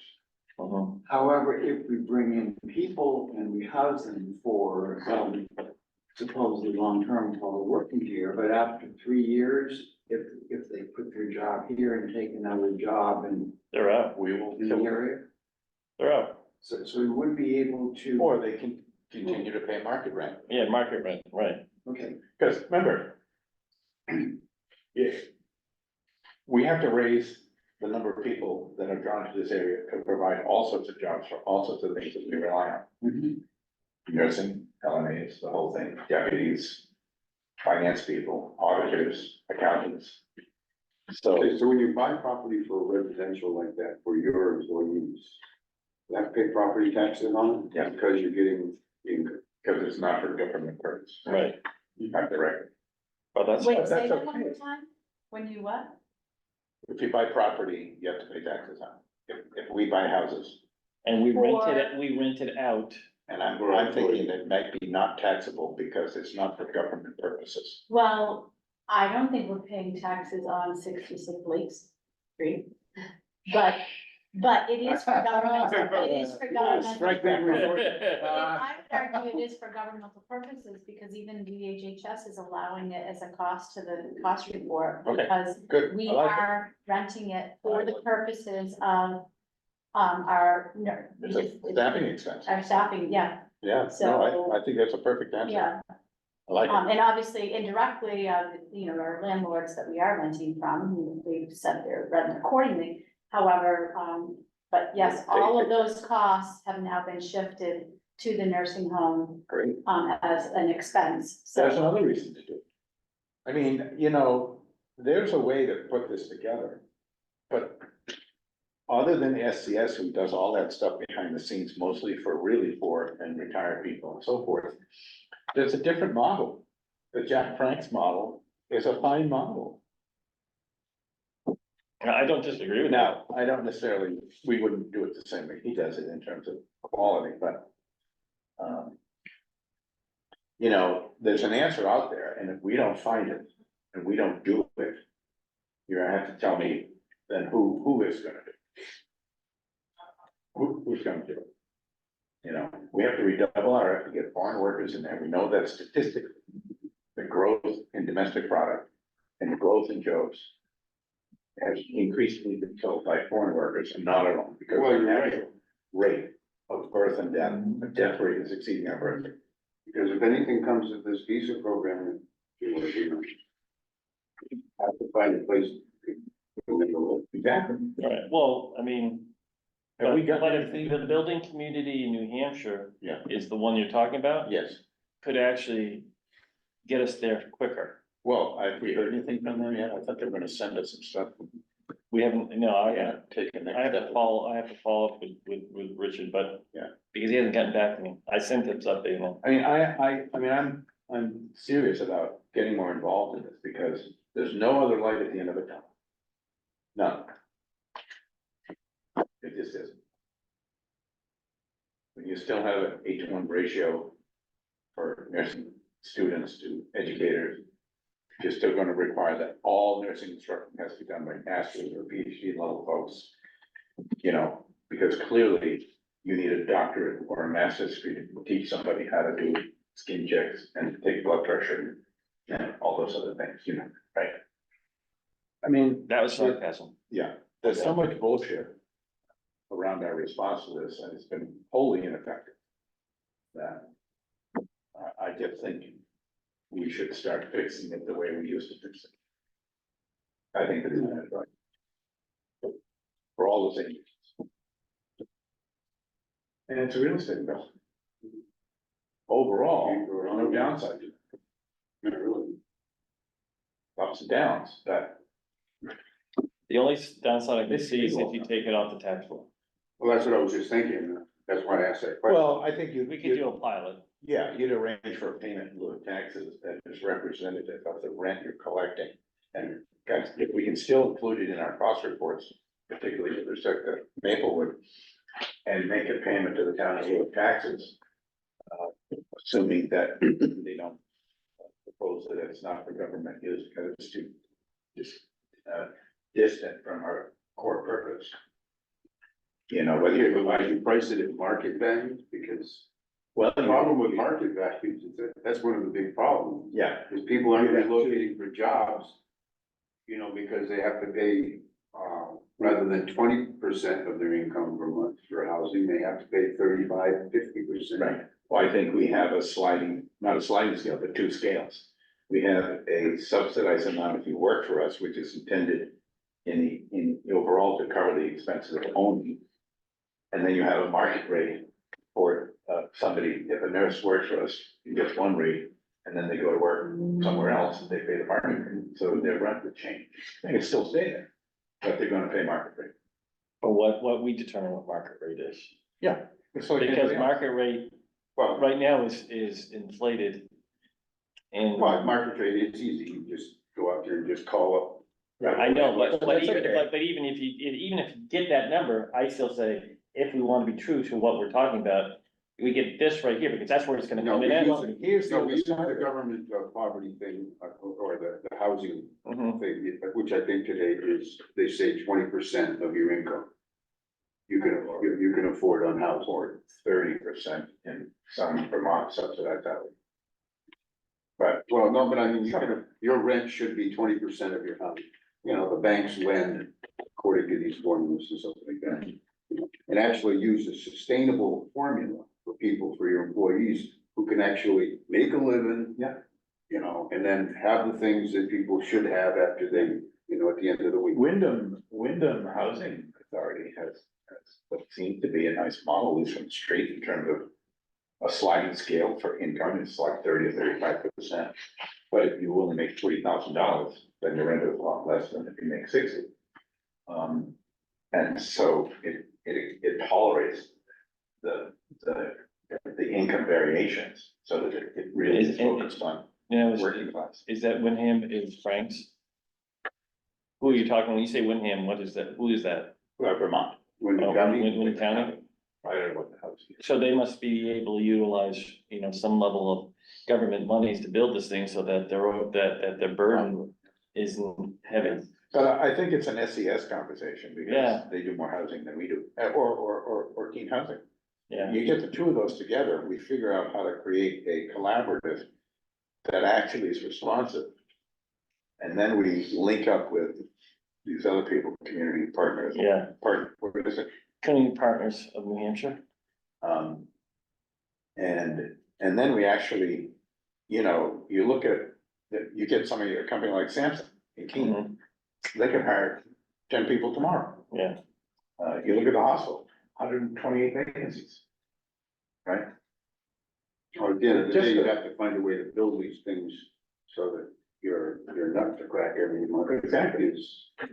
Mm-hmm. However, if we bring in people and we house them for, supposedly long-term while they're working here, but after 3 years, if they quit their job here and take another job in They're out. We will the kill area, They're out. so we would be able to. or they can continue to pay market rent. Yeah, market rent, right. Okay, Because remember, if we have to raise the number of people that are drawn to this area to provide all sorts of jobs for all sorts of things that we rely on. Mhm. Nursing, LNAs, the whole thing, deputies, finance people, auditors, accountants. So, Okay, so when you buy property for residential like that for your employees, you have to pay property taxes on it? Yeah. Because you're getting income. because it's not for government purpose. Right. You have the record. But that's, Wait, that's say that one okay. more time? When you what? If you buy property, you have to pay taxes on it. If we buy houses, and we rented out. and I'm thinking it might be not taxable because it's not for government purposes. Well, I don't think we're paying taxes on 66 Lakes Street. But it is for governmental, it is for governmental. Strike that report. I would argue it is for governmental purposes, because even VHHS is allowing it as a cost to the cost report. Okay, Because Good. we I like it. are renting it for the purposes of, our. It's a staffing expense. Our staffing, yeah, Yeah, no, So- I think that's a perfect answer. yeah. I like it. And obviously indirectly, our landlords that we are renting from, we've set their rent accordingly. However, but yes, all of those costs have now been shifted to the nursing home, Great. as an expense, There's so. another reason to do it. I mean, there's a way to put this together. But other than SCS, who does all that stuff behind the scenes, mostly for really poor and retired people and so forth, there's a different model. The Jack Frank's model is a fine model. I don't disagree with that. Now, I don't necessarily, we wouldn't do it the same way he does it in terms of quality, but. There's an answer out there, and if we don't find it, and we don't do it. You're gonna have to tell me, then who is gonna do it? Who's gonna do it? We have to redouble our effort to get foreign workers in there, we know that statistically. The growth in domestic product and the growth in jobs has increasingly been filled by foreign workers and not at all, because Well, the you're right. natural rate of birth and death, the death rate is exceeding our birth rate. Because if anything comes of this visa program, you have to find a place. Exactly. Right, well, I mean. Have we but- got but if anything? The building community in New Hampshire Yeah. is the one you're talking about, Yes, could actually get us there quicker. well, have we heard anything from them yet? I thought they were gonna send us some stuff. We haven't, no, Yeah, taking I have next to step. follow up with Richard, but. Yeah. Because he hasn't gotten back to me. I sent him something, and I mean, I'm serious about getting more involved in this, because there's no other light at the end of the tunnel. None. It just isn't. When you still have an 8:1 ratio for nursing students to educators, you're still gonna require that all nursing instruction has to be done by master's or PhD level folks. You know, because clearly you need a doctorate or a master's degree to teach somebody how to do skin checks and take blood pressure and all those other things, you know, right? I mean, that was sarcasm. yeah, there's so much bullshit around our response to this, and it's been wholly ineffective. That I just think we should start fixing it the way we used to fix it. I think that's right. For all the same reasons. And it's a real estate investment. Overall, no downside to it. Not really. Ups and downs, that. The only downside I can see is if you take it off the tax roll. Well, that's what I was just thinking, that's why I asked that question. Well, I think We could do a pilot. yeah, you'd arrange for a payment in lieu of taxes that is representative of the rent you're collecting. And guys, if we can still include it in our cost reports, particularly with respect to Maplewood, and make a payment to the town in lieu of taxes, assuming that they don't propose that it's not for government use because it's too just distant from our core purpose. You know, whether Yeah, but why you, you price it at market value, because well, the problem with market values is that's one of the big problems, yeah, is people aren't You have to- relocating for jobs. You know, because they have to pay, rather than 20% of their income per month for housing, they have to pay 35-50%. right. Well, I think we have a sliding, not a sliding scale, but two scales. We have a subsidized amount if you work for us, which is intended in the overall to cover the expenses of owning. And then you have a market rate for somebody, if a nurse works for us, he gets one rate, and then they go to work somewhere else, and they pay the market rate, so their rent would change. They can still stay there, but they're gonna pay market rate. Or what we determine what market rate is. Yeah. It's like Because anything else. market rate Well, right now is inflated. And Well, market rate, it's easy, you just go out there and just call up. I know, but That's even, okay. but even if you get that number, I still say, if we want to be true to what we're talking about, we get this right here, because that's where it's gonna No, come in we at. use- here's No, we use the the. government poverty thing, or the housing Mhm. thing, which I think today is, they say 20% of your income. You can afford on house. Or 30% in some Vermont subsidized housing. But, Well, no, but I mean, your rent should be 20% of your house. You know, the banks lend according to these formulas and stuff like that. And actually use a sustainable formula for people, for your employees, who can actually make a living. Yeah. You know, and then have the things that people should have after they, you know, at the end of the week. Wyndham Housing Authority has what seems to be a nice model, at least from the street, in terms of a sliding scale for income, it's like 30 or 35%. But if you only make $40,000, then your rent is a lot less than if you make 60. And so it tolerates the income variations, so that it really is focused on You know, working class. is that Wyndham is Frank's? Who are you talking, when you say Wyndham, what is that, who is that? Vermont, When Oh, the county, Wyndham County? I don't know what the house is. So they must be able to utilize, some level of government monies to build this thing so that their burden isn't heavy. But I think it's an SES conversation, Yeah. because they do more housing than we do, or teen housing. Yeah, You get the two of those together, we figure out how to create a collaborative that actually is responsive and then we link up with these other people, community partners. Yeah, What is it? Community Partners of New Hampshire. Um, and then we actually, you know, you look at, you get somebody, a company like Samsung in Keene, Mhm. they can hire 10 people tomorrow. Yeah, You look at the hospital, 128 vacancies. Right? Or at the end of the Just day, you the- have to find a way to build these things so that your nut to crack every month. Exactly.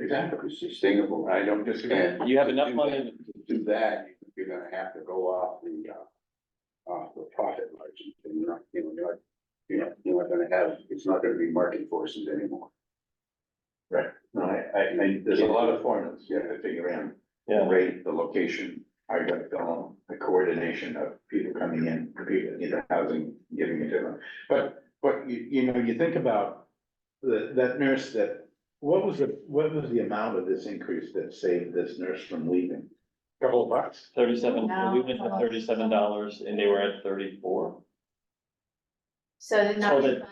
Exactly, sustainable. I don't disagree. And you have to enough do money, that- To do that, you're gonna have to go off the profit margin, and you're not, you're not gonna have, it's not gonna be market forces anymore. Right, no, there's a lot of formulas you have to figure out. The yeah, rate, the location, how you're gonna fill them, the coordination of people coming in, the people, you know, housing, giving it to them. But you know, you think about that nurse what was the amount of this increase that saved this nurse from leaving? Couple of bucks? 37, No. we went to $37 and they were at 34. So So now, that-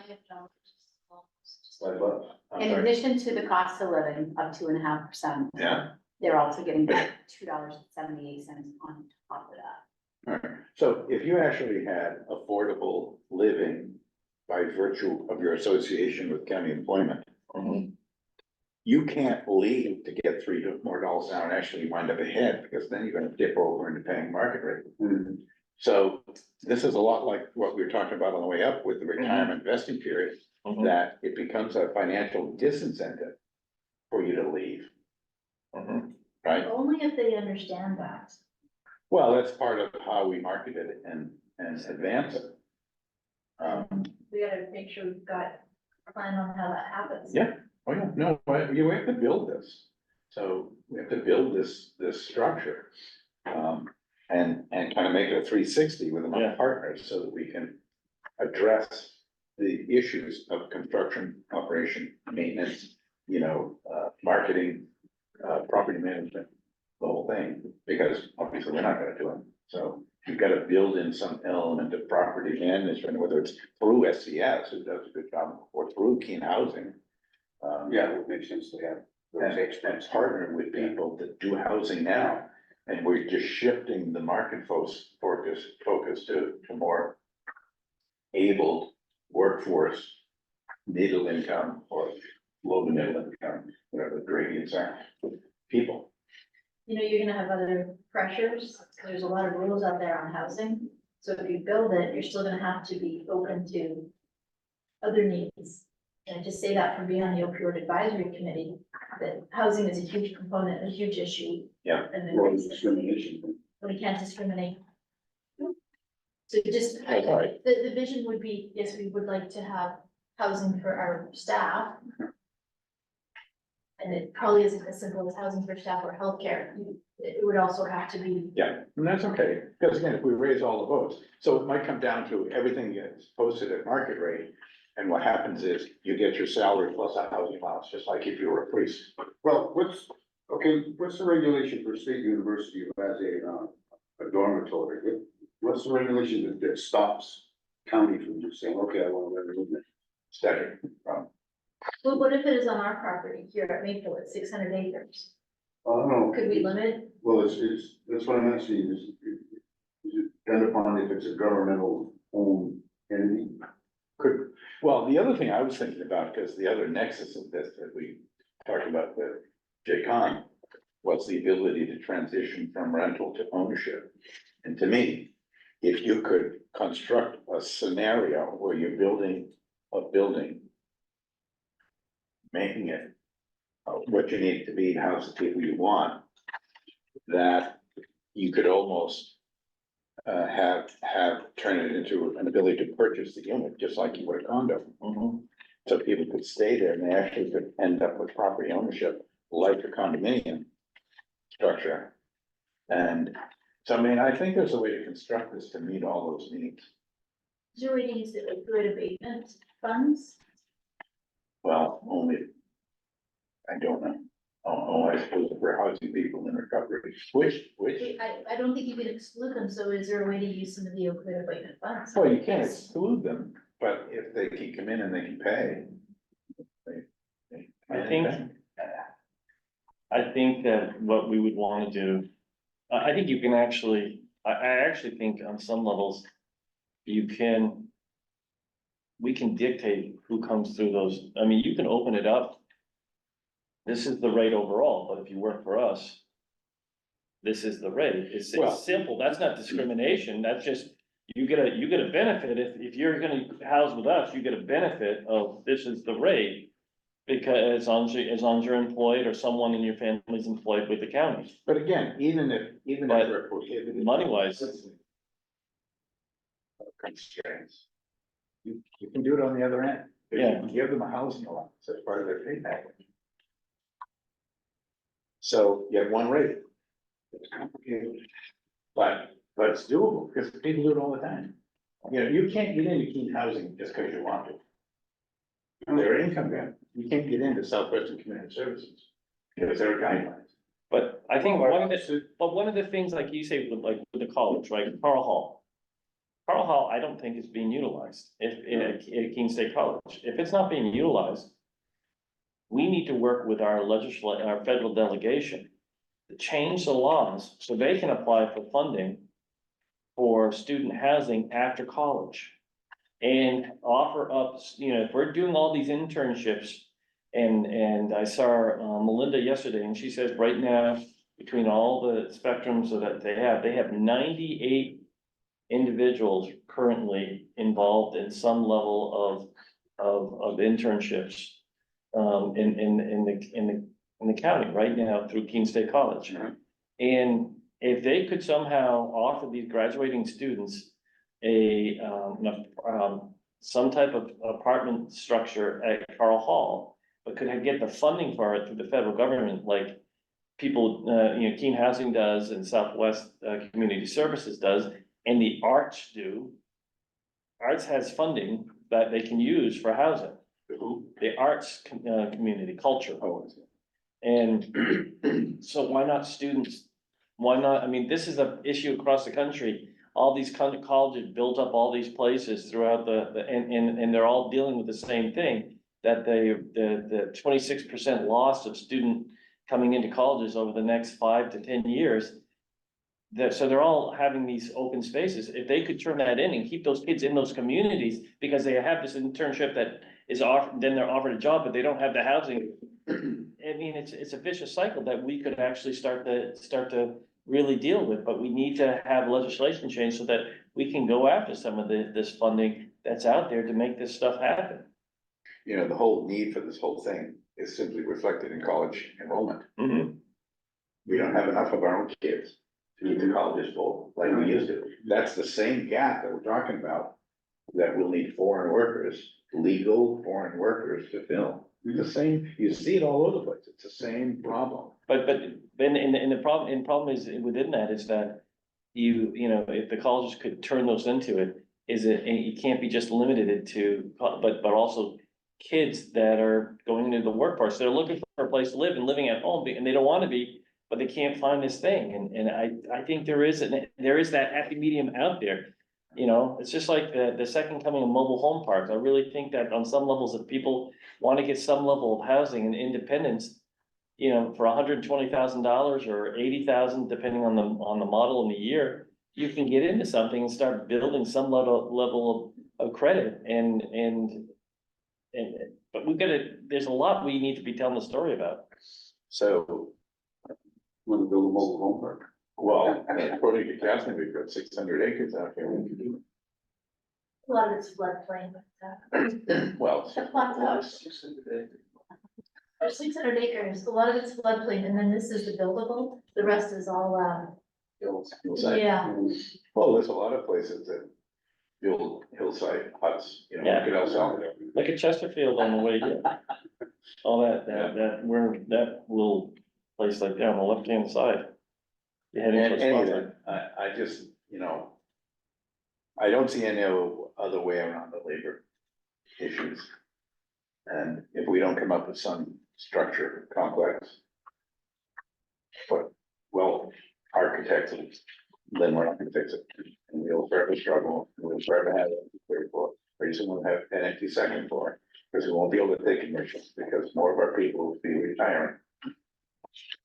$5. I'm in sorry. addition to the cost of living of 2.5%. Yeah. They're also getting $2.78 on top of that. Alright, so if you actually had affordable living by virtue of your association with county employment, Mhm. you can't leave to get $3 more an hour and actually wind up ahead, because then you're gonna dip over into paying market rate. So this is a lot like what we were talking about on the way up with the retirement vesting period, Mhm. that it becomes a financial disincentive for you to leave, Mhm. right? Only if they understand that. Well, that's part of how we market it and advance it. We gotta make sure we've got a plan on how that happens. Yeah, oh yeah, no, but you have to build this. So we have to build this structure. And kind of make it a 360 with Yeah. enough partners so that we can address the issues of construction, operation, maintenance, you know, marketing, property management, the whole thing, because obviously we're not gonna do it. So you've got to build in some element of property management, whether it's through SCS, who does a good job, or through Keene Housing. Yeah, it would make sense to have those And partner with people that do housing now, and we're just shifting the market focus to more able workforce, middle income or low to middle income, whatever the gradients are, people. You know, you're gonna have other pressures, there's a lot of rules out there on housing, so if you build it, you're still gonna have to be open to other needs. And I just say that from being on the opioid advisory committee, that housing is a huge component, a huge issue. Yeah. And Well, then discrimination. we can't discriminate. So just, That's right. the vision would be, yes, we would like to have housing for our staff. And it probably isn't as simple as housing for staff or healthcare. It would also have to be, Yeah, and that's okay, because again, if we raise all the votes, so it might come down to everything gets posted at market rate. And what happens is you get your salary plus a housing allowance, just like if you were a priest. Well, what's the regulation for State University who has a dormitory? What's the regulation that stops county from just saying, okay, I want to let it in there? Statute. well, what if it is on our property here at Maple at 600 acres? I don't know. Could we limit? Well, that's what I'm asking, is it depend upon if it's a governmental owned entity? Could, well, the other thing I was thinking about, because the other nexus of this that we talked about with JCon was the ability to transition from rental to ownership. And to me, if you could construct a scenario where you're building a building, making it what you need it to be, house the people you want, that you could almost have turn it into an ability to purchase the unit, just like you would a condo. Mhm. So people could stay there and they actually could end up with property ownership, like a condominium structure. And so, I mean, I think there's a way to construct this to meet all those needs. Is there a way to use the opioid abatement funds? Well, only, I don't know. Oh, I suppose for housing people in recovery, which, I don't think you can exclude them, so is there a way to use some of the opioid abatement funds? well, you can't exclude them, but if they can come in and they can pay. I think that what we would wanna do, I think you can actually, I actually think on some levels, you can. We can dictate who comes through those, I mean, you can open it up. This is the rate overall, but if you work for us. This is the rate, Well- it's simple, that's not discrimination, that's just, you get a benefit, if you're gonna house with us, you get a benefit of, this is the rate. Because as long as you're employed or someone in your family's employed with the county, But again, even if But we're prohibited. money-wise- Constraints. You can do it on the other end. If Yeah. you give them a housing allowance as part of their pay package. So you have one rate. It's complicated. But it's doable, because people do it all the time. You know, you can't get into Keene Housing just because you want to. They're income grant, you can't get into Southwestern Community Services, because there are guidelines. but I think one of the things, like you say, with the college, right, Carl Hall. Carl Hall, I don't think is being utilized, if, at Keene State College, if it's not being utilized. We need to work with our our federal delegation. To change the laws so they can apply for funding. For student housing after college. And offer up, you know, if we're doing all these internships. And I saw Melinda yesterday, and she says right now, between all the spectrums that they have 98 individuals currently involved in some level of internships. In the county right now through Keene State College. And if they could somehow offer these graduating students some type of apartment structure at Carl Hall, but could get the funding for it through the federal government, like people, Keene Housing does and Southwest Community Services does, and the Arts do. Arts has funding that they can use for housing. The arts community, culture. And so why not students? Why not, I mean, this is an issue across the country. All these colleges built up all these places throughout and they're all dealing with the same thing. That the 26% loss of student coming into colleges over the next 5 to 10 years. So they're all having these open spaces. If they could turn that in and keep those kids in those communities, because they have this internship that is offered, then they're offered a job, but they don't have the housing. I mean, it's a vicious cycle that we could actually start to really deal with, but we need to have legislation change so that we can go after some of this funding that's out there to make this stuff happen. You know, the whole need for this whole thing is simply reflected in college enrollment. We don't have enough of our own kids to meet the colleges full like we used to. That's the same gap that we're talking about, that we'll need foreign workers, legal foreign workers to fill. The same, you see it all over the place. It's the same problem. But then the problem is within that is that you know, if the colleges could turn those into it, it can't be just limited to, but also kids that are going into the workforce. They're looking for a place to live and living at home, and they don't want to be, but they can't find this thing. And I think there is that happy medium out there. You know, it's just like the second coming of mobile home parks. I really think that on some levels, if people want to get some level of housing and independence, you know, for $120,000 or $80,000, depending on the model in the year, you can get into something and start building some level of credit but there's a lot we need to be telling the story about. So, Want to build a mobile home park? well, according to Catherine, we've got 600 acres out here. We can do A lot of it's floodplain, but, it. Well, the plateaus, there's 600 acres, a lot of it's floodplain, and then this is the buildable, the rest is all, hillside. yeah. Well, there's a lot of places that build hillside huts, you know, Yeah. look at El Salvador. Look at Chesterfield on the way here. All that little place like there on the left-hand side. You're heading And to a any of spot. that, I just, you know, I don't see any other way around the labor issues. And if we don't come up with some structure complex, but, well, architects, then we're not gonna fix it. And we'll forever struggle, and we'll forever have it for, pretty soon we'll have an empty second floor. Because we won't be able to take commissions, because more of our people will be retiring.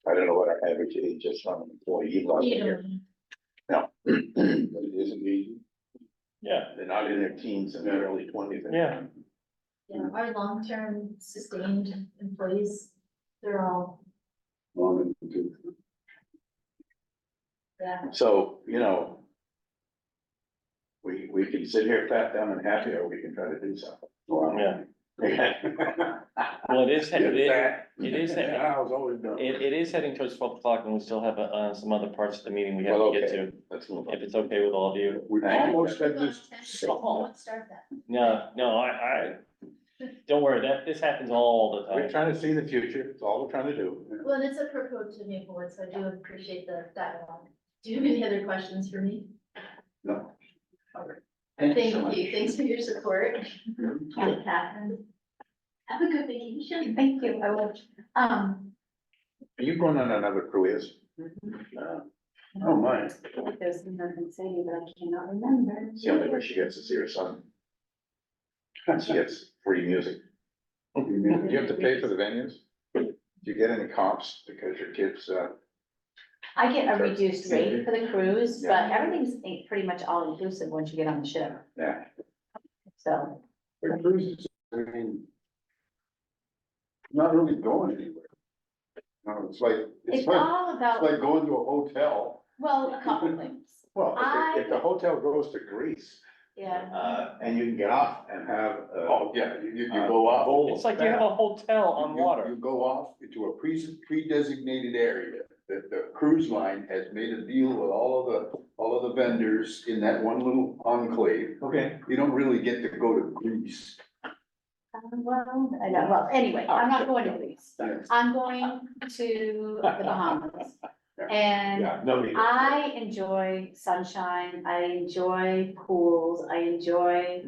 I don't know what our average age is on an employee level here. No. But it isn't easy. Yeah, They're not in their teens and their early twenties. yeah. Yeah, our long-term sustained employees, they're all, yeah. So, you know. We can sit here fat, dumb and happy, or we can try to do something. Yeah. Yeah. Well, it is, Get that? it is, it, I was always done. it is heading towards 12 o'clock and we still have, some other parts of the meeting we have Well, to get okay. to. Let's move on. If it's okay with all of you. We almost had this solved. Let's start that. No, I, don't worry, this happens all the We're time. trying to see the future, it's all we're trying to do. Well, and it's a proposed to me board, so I do appreciate the dialogue. Do you have any other questions for me? No. Thank you, thanks for your support. Catherine. Have a good vacation. Thank you, I will. Are you going on another cruise? Oh, my. I feel like there's another thing, but I cannot remember. It's the only way she gets to see her son. She gets free music. Do you have to pay for the venues? Do you get any comps because your kids, I get a reduced rate for the cruise, but Yeah. everything's pretty much all inclusive once you get on the ship, yeah, so. The cruises, I mean, not really going anywhere. No, it's like, It's all about, going to a hotel. well, a couple things, well, if the hotel goes to Greece, yeah. and you can get off and have. Oh, yeah, you go off. It's like you have a hotel on water. You go off into a pre-designated area, that the cruise line has made a deal with all of the vendors in that one little enclave. Okay. You don't really get to go to Greece. Well, I know, well, anyway, I'm not going to Greece, Yes. I'm going to the Bahamas. And Yeah, nobody. I enjoy sunshine, I enjoy pools, I enjoy,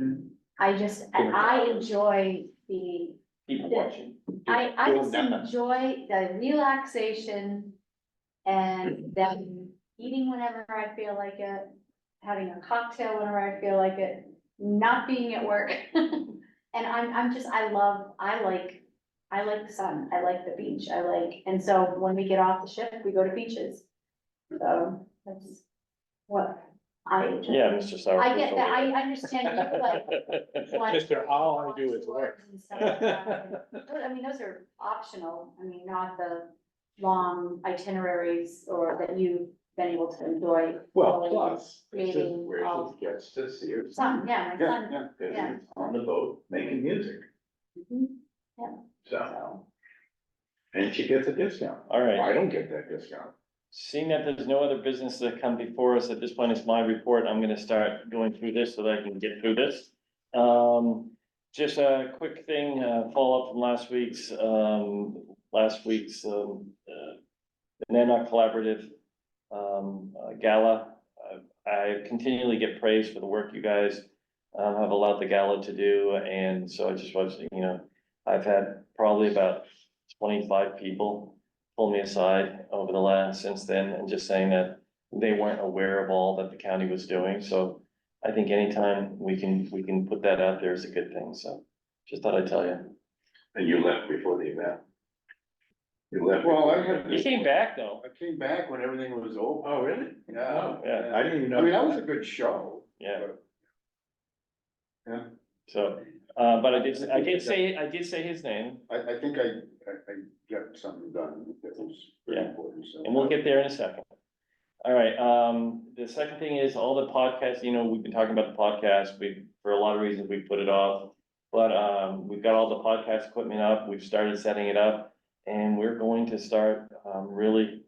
I enjoy the, People watching. I Doing just nothing. enjoy the relaxation and then eating whenever I feel like it, having a cocktail whenever I feel like it, not being at work. And I like the sun, I like the beach, and so when we get off the ship, we go to beaches. So that's what I enjoy. Yeah, Mr. Sour. I get that, I understand you like. want Mr. All I do is work. and stuff like that. I mean, those are optional, I mean, not the long itineraries or that you've been able to enjoy. Well, plus, this is Creating where all- she gets to see her Son, son. yeah, my son, Because yeah. he's on the boat making music, Mhm, so, so. and she gets a discount. All right. I don't get that discount. Seeing that there's no other business that come before us, at this point, it's my report, I'm gonna start going through this so that I can get through this. Just a quick thing, follow up from last week's, the Nanoc Collaborative, gala. I continually get praise for the work you guys, have allowed the gala to do, and so I just was, I've had probably about 25 people pull me aside over the last, since then, and just saying that they weren't aware of all that the county was doing, so I think anytime we can put that out there is a good thing, so just thought I'd tell you. And you left before the event. You left. Well, I before had- the You event. came back though. I came back when everything was over. Oh, really? Yeah. Yeah. I didn't even know. I mean, that was a good show. Yeah. Yeah. So, but I did say his name, I think I got something done that was pretty Yeah. important, so. and we'll get there in a second. All right, the second thing is all the podcasts, we've been talking about the podcast, for a lot of reasons, we put it off. But, we've got all the podcast equipment up, we've started setting it up, and we're going to start, really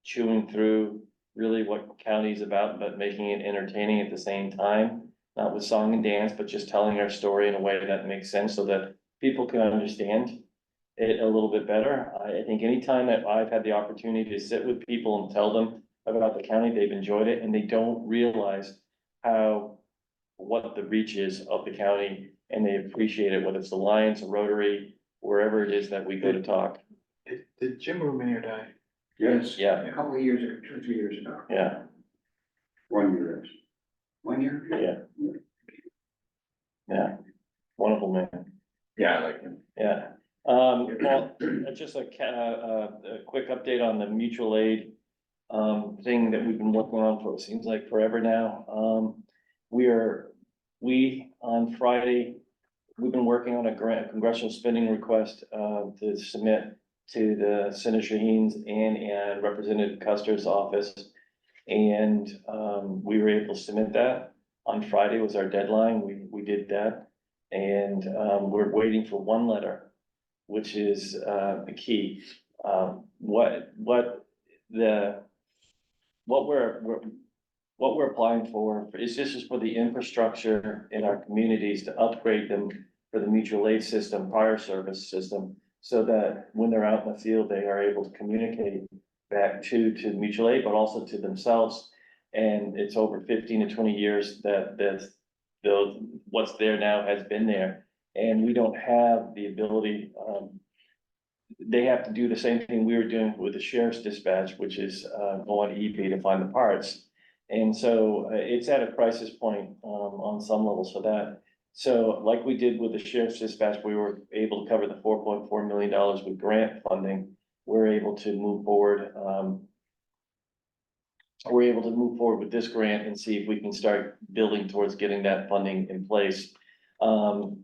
chewing through really what county's about, but making it entertaining at the same time. Not with song and dance, but just telling our story in a way that makes sense so that people can understand it a little bit better. I think anytime that I've had the opportunity to sit with people and tell them about the county, they've enjoyed it, and they don't realize what the reach is of the county, and they appreciate it, whether it's the Lions, the Rotary, wherever it is that we go to talk. Did Jim Ruminier die? Yes. Yeah, A couple of years ago, 2 or 3 years ago. yeah, 1 year. 1 year? yeah. Yeah, wonderful man. Yeah, just a quick update on the mutual aid thing that we've been working on for, it seems like forever now. On Friday, we've been working on a congressional spending request to submit to the Senator Shaheen's and Representative Custer's office. And we were able to submit that. On Friday was our deadline. We did that. And we're waiting for one letter, which is the key. What we're applying for is this is for the infrastructure in our communities to upgrade them for the mutual aid system, fire service system, so that when they're out in the field, they are able to communicate back to mutual aid, but also to themselves. And it's over 15 to 20 years that what's there now has been there. And we don't have the ability, they have to do the same thing we were doing with the sheriff's dispatch, which is go on eBay to find the parts. And so it's at a crisis point on some levels for that. So like we did with the sheriff's dispatch, we were able to cover the $4.4 million with grant funding. We're able to move forward. We're able to move forward with this grant and see if we can start building towards getting that funding in place. The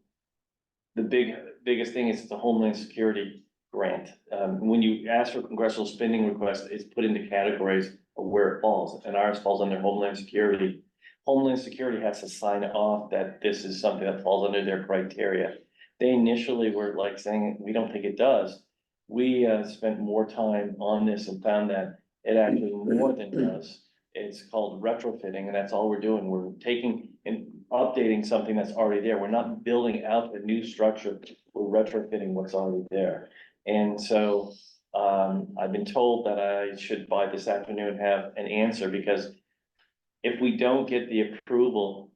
biggest thing is the Homeland Security grant. When you ask for congressional spending request, it's put into categories of where it falls, and ours falls under Homeland Security. Homeland Security has to sign off that this is something that falls under their criteria. They initially were like saying, we don't think it does. We spent more time on this and found that it actually more than does. It's called retrofitting, and that's all we're doing. We're taking and updating something that's already there. We're not building out a new structure. We're retrofitting what's already there. And so I've been told that I should by this afternoon have an answer, because if we don't get the approval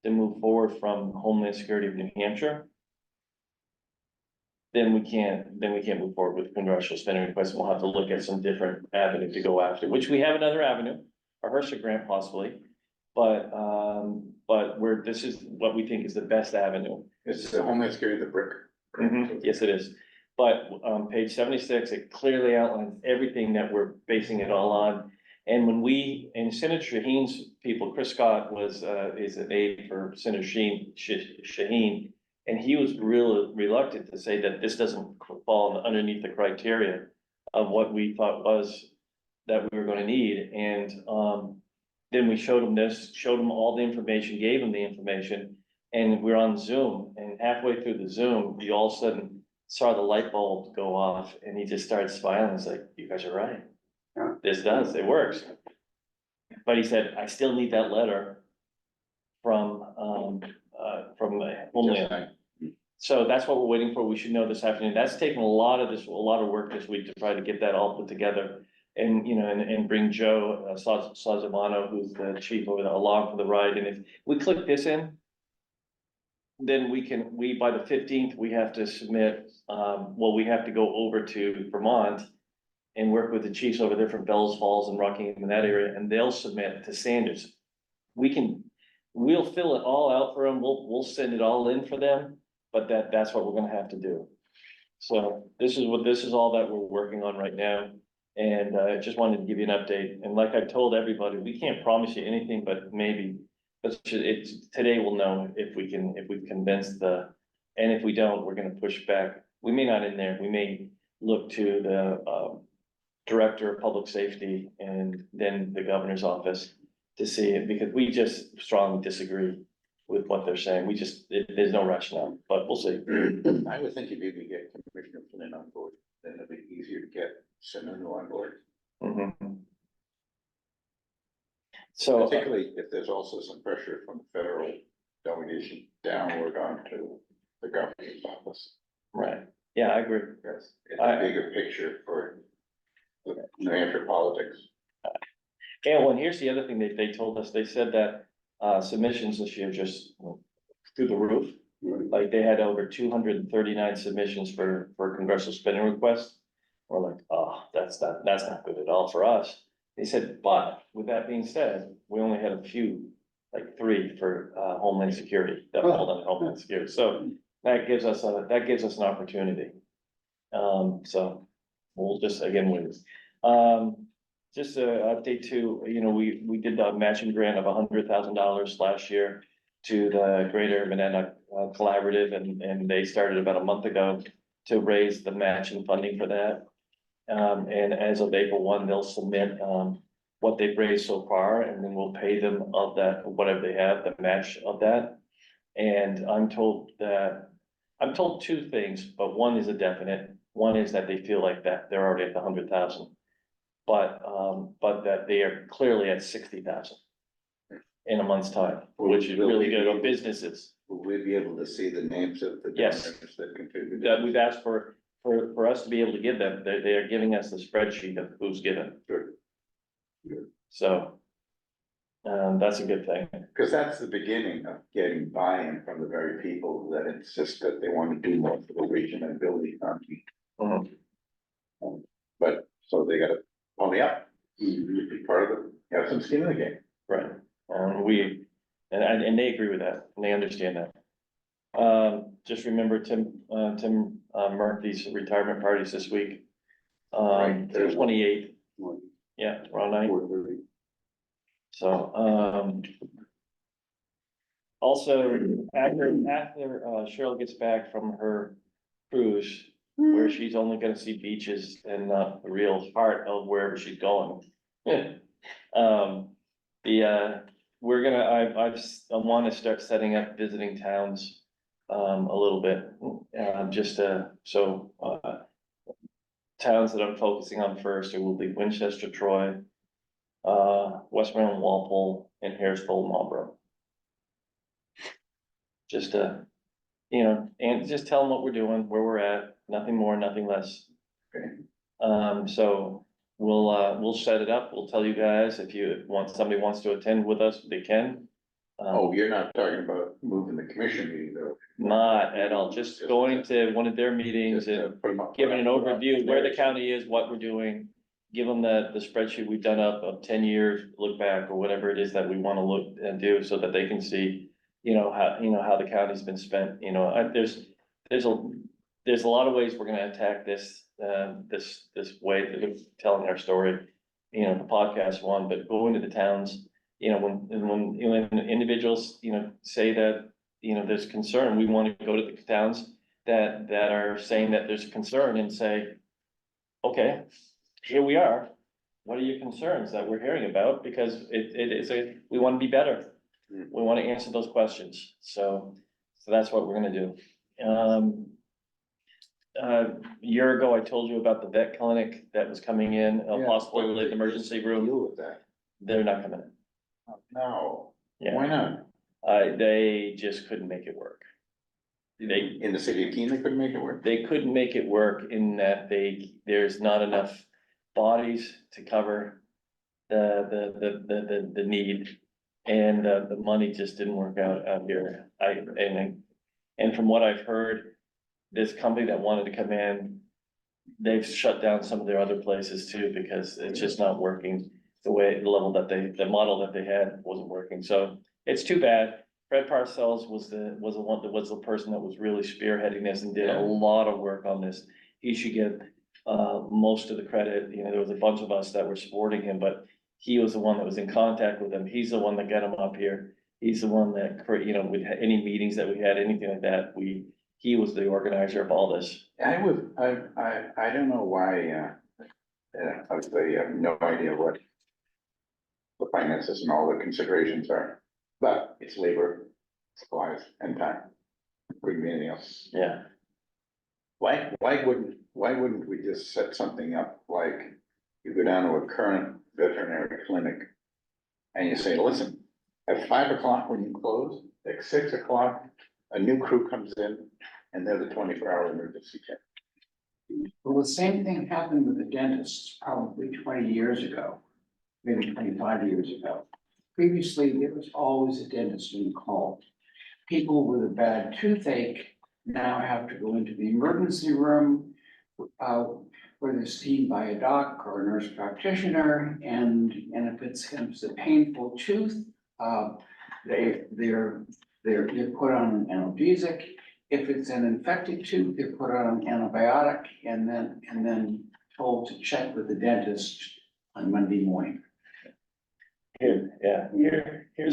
to move forward from Homeland Security of New Hampshire, then we can't move forward with congressional spending requests. We'll have to look at some different avenue to go after, which we have another avenue, a HRSA grant possibly. But this is what we think is the best avenue. It's the Homeland Security, the brick. Yes, it is. But page 76, it clearly outlines everything that we're basing it all on. And and Senator Shaheen's people, Chris Scott is an aide for Senator Shaheen. And he was really reluctant to say that this doesn't fall underneath the criteria of what we thought was that we were going to need. And then we showed him this, showed him all the information, gave him the information, and we're on Zoom. And halfway through the Zoom, we all of a sudden saw the light bulb go off, and he just started smiling. He's like, "You guys are right. This does, it works." But he said, "I still need that letter from Homeland." So that's what we're waiting for. We should know this afternoon. That's taken a lot of work this week to try to get that all put together. And, and bring Joe Sazamano, who's the chief over there, along for the ride. And if we click this in, then by the 15th, we have to submit, we have to go over to Vermont and work with the chiefs over there from Bells Falls and Rockingham in that area, and they'll submit to Sanders. We'll fill it all out for them. We'll send it all in for them, but that's what we're gonna have to do. So this is all that we're working on right now. And I just wanted to give you an update. And like I told everybody, we can't promise you anything, but maybe, but today we'll know if we've convinced and if we don't, we're gonna push back. We may not in there, we may look to the director of public safety and then the governor's office to see it, because we just strongly disagree with what they're saying. There's no rationale, but we'll see. I would think if you could get Commissioner Flynn on board, then it'd be easier to get Senator on board. Mhm. So, Particularly if there's also some pressure from the federal delegation downward onto the governor's office. right, yeah, I agree. Yes, it's a bigger picture for the New Hampshire politics. Yeah, well, and here's the other thing they told us. They said that submissions this year just went through the roof. Like they had over 239 submissions for congressional spending requests. We're like, oh, that's not good at all for us. They said, but with that being said, we only had a few, like 3 for Homeland Security that fall under Homeland Security. So that gives us an opportunity. So we'll just, again, wait. Just a update to, we did the matching grant of $100,000 last year to the Greater Monadnock Collaborative, and they started about a month ago to raise the matching funding for that. And as of April 1, they'll submit, what they've raised so far, and then we'll pay them of that, whatever they have, the match of that. And I'm told two things, but one is a definite. One is that they feel like that they're already at the 100,000. But that they are clearly at 60,000 in a month's time, which is really good on businesses. Will we be able to see the names of the Yes. donors that contributed? That we've asked for us to be able to give them, they are giving us the spreadsheet of who's given. Sure. So, that's a good thing. Because that's the beginning of getting buy-in from the very people that insist that they want to do more for the region and build the economy. But, so they gotta pony up, be part of it, have some skin in the game. Right, and they agree with that, and they understand that. Just remember Tim Murphy's retirement parties this week. Right. The 28th, yeah, tomorrow night. So, also, after Cheryl gets back from her cruise, where she's only gonna see beaches and not the real heart of wherever she's going. I wanna start setting up visiting towns, a little bit, towns that I'm focusing on first, it will be Winchester, Troy, Westmoreland, Walpole, and Harrisville, Marlboro. Just and just tell them what we're doing, where we're at, nothing more, nothing less. Okay. So we'll set it up, we'll tell you guys, if somebody wants to attend with us, they can. Oh, you're not talking about moving the commission meeting though? Not at all, just going to one of their meetings Just, and put 'em up- giving an put 'em up overview of where the there. county is, what we're doing. Give them the spreadsheet we've done up of 10 years, look back, or whatever it is that we wanna look and do, so that they can see, how the county's been spent, there's a lot of ways we're gonna attack this way of telling our story. The podcast one, but going to the towns, when individuals, say that, there's concern, we wanna go to the towns that are saying that there's concern and say, okay, here we are. What are your concerns that we're hearing about? Because we wanna be better. We wanna answer those questions. So that's what we're gonna do. A year ago, I told you about the vet clinic that was coming in, Yeah. possibly with emergency room. Deal with that. They're not coming in. No, Yeah, why not? they just couldn't make it work. In the city of Keene, they couldn't make it work? They couldn't make it work in that there's not enough bodies to cover the need. And the money just didn't work out here. And from what I've heard, this company that wanted to come in, they've shut down some of their other places too, because it's just not working the model that they had wasn't working. So it's too bad. Fred Parcells was the person that was really spearheading this and did a lot of work on this. He should get most of the credit. There was a bunch of us that were supporting him, but he was the one that was in contact with them. He's the one that got him up here. He's the one that, with any meetings that we had, anything like that, he was the organizer of all this. I don't know why, obviously, I have no idea what the finances and all the considerations are, but it's labor, supplies, and time. Couldn't be anything else. Yeah. Why wouldn't we just set something up like you go down to a current veterinary clinic and you say, listen, at 5 o'clock when you close, at 6 o'clock, a new crew comes in and they're the 24-hour emergency care. Well, the same thing happened with the dentists probably 20 years ago, maybe 25 years ago. Previously, there was always a dentist in the call. People with a bad toothache now have to go into the emergency room, where they're seen by a doc or a nurse practitioner, and if it's a painful tooth, they're put on an analgesic, if it's an infected tooth, they're put on an antibiotic and then told to check with the dentist on Monday morning. Here's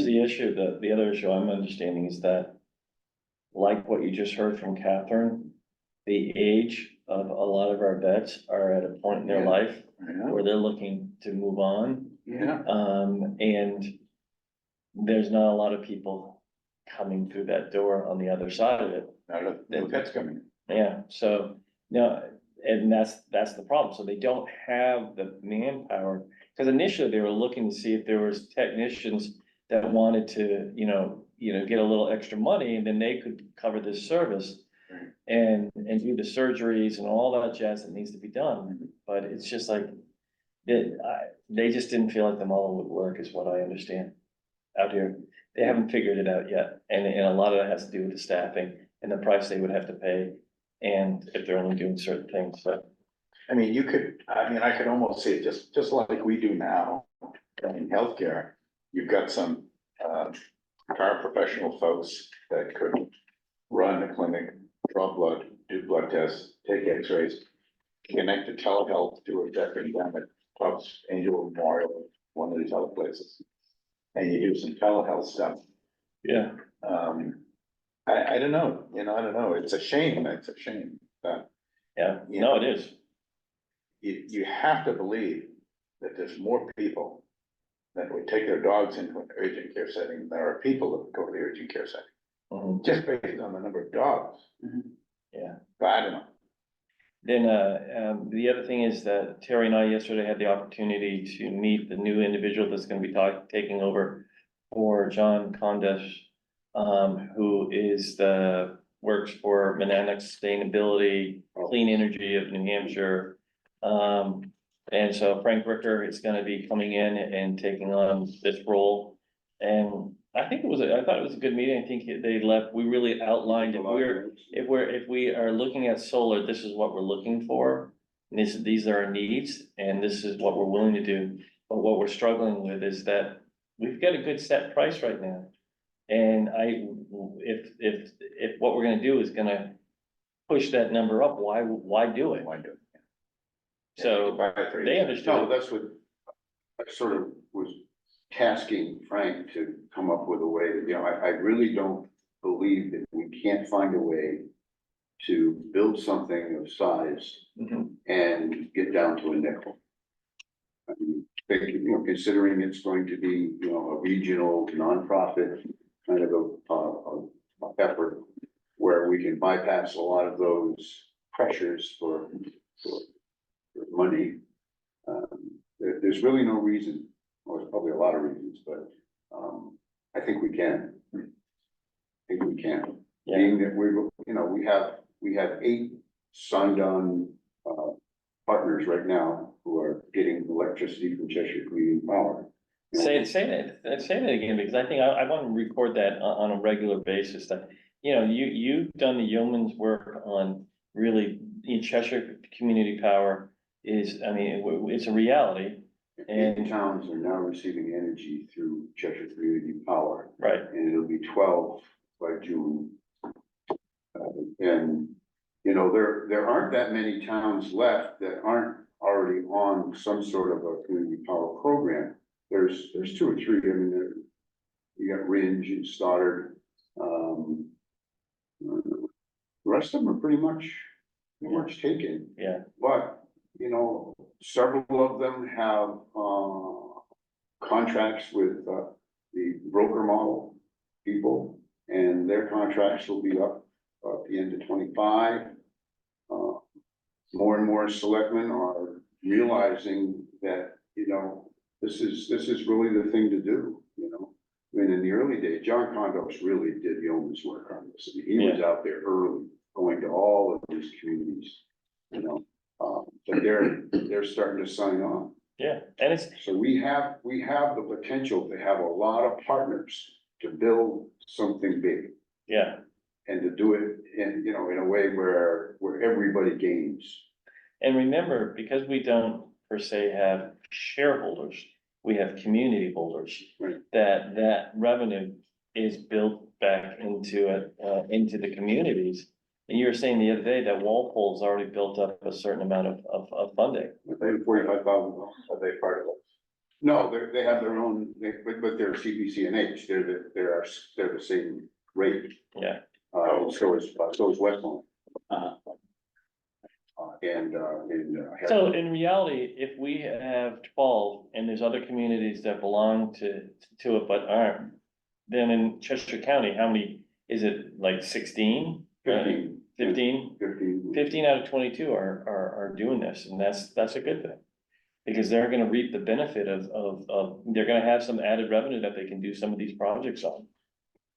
the issue, the other issue I'm understanding is that, like what you just heard from Catherine, the age of a lot of our vets are at a point in their Yeah. life Yeah. where they're looking to move on. Yeah. And there's not a lot of people coming through that door on the other side of it. That's coming. Yeah, so, no, and that's the problem. So they don't have the manpower. Because initially they were looking to see if there was technicians that wanted to, get a little extra money and then they could cover this service. Right. And do the surgeries and all that jazz that needs to be done. But it's just like, they just didn't feel like the model would work is what I understand out here. They haven't figured it out yet. And a lot of that has to do with the staffing and the price they would have to pay. And if they're only doing certain things, so. I could almost say just like we do now in healthcare, you've got some, paraprofessional folks that could run a clinic, draw blood, do blood tests, take x-rays, connect to telehealth to a veteran down at Tubbs Angel Memorial, one of these other places. And you do some telehealth stuff. Yeah, I don't know, I don't know. It's a shame. But yeah, Yeah. no, it is. you have to believe that there's more people that would take their dogs into an urgent care setting than there are people that would go to the urgent care setting, Mhm. just based on the number of dogs. Yeah. But I don't know. Then, the other thing is that Terry and I yesterday had the opportunity to meet the new individual that's gonna be taking over for John Condesh, who works for Monadnock Sustainability, Clean Energy of New Hampshire. And so Frank Ricker is gonna be coming in and taking on this role. And I thought it was a good meeting. I think we really outlined if we are looking at solar, this is what we're looking for. And these are our needs, and this is what we're willing to do. But what we're struggling with is that we've got a good set price right now. And if what we're gonna do is gonna push that number up, why do it? Why do it? So Buy it for they you. understood. No, that's what I sort of was tasking Frank to come up with a way that, I really don't believe that we can't find a way to build something of size Mhm. and get down to a nickel. I mean, considering it's going to be, a regional nonprofit kind of a effort where we can bypass a lot of those pressures for money. There's really no reason, or there's probably a lot of reasons, but, I think we can. Yeah. Being that we have 8 signed on, partners right now who are getting electricity from Cheshire Community Power. Say that again, because I think I want to record that on a regular basis, that, you've done the yeoman's work on really, Cheshire Community Power it's a reality. 8 towns are now receiving energy through Cheshire Community Power, Right, and it'll be 12 by June. And, there aren't that many towns left that aren't already on some sort of a community power program. There's 2 or 3, you got Ringe and Stoddard. The rest of them are pretty much taken, yeah, but, several of them have, contracts with, the broker model people, and their contracts will be up at the end of 25. More and more selectmen are realizing that, this is really the thing to do, in the early days, John Condos really did yeoman's work on this. He was out there early, going to all of these communities, but they're starting to sign on. yeah, and So we have the potential to have a lot of partners to build something big yeah. and to do it in a way where everybody gains. And remember, because we don't per se have shareholders, we have community holders. Right. That revenue is built back into it, into the communities. And you were saying the other day that Walpole's already built up a certain amount of funding. They have $45,000. Are they part of it? No, they have their own, but they're CPC and H, they're the same rate. Yeah. So is Westmont. Uh-huh. So in reality, if we have 12 and there's other communities that belong to it but aren't, then in Cheshire County, how many, is it like 16? 15. 15? 15. 15 out of 22 are doing this, and that's a good thing. Because they're gonna reap the benefit of, they're gonna have some added revenue that they can do some of these projects on.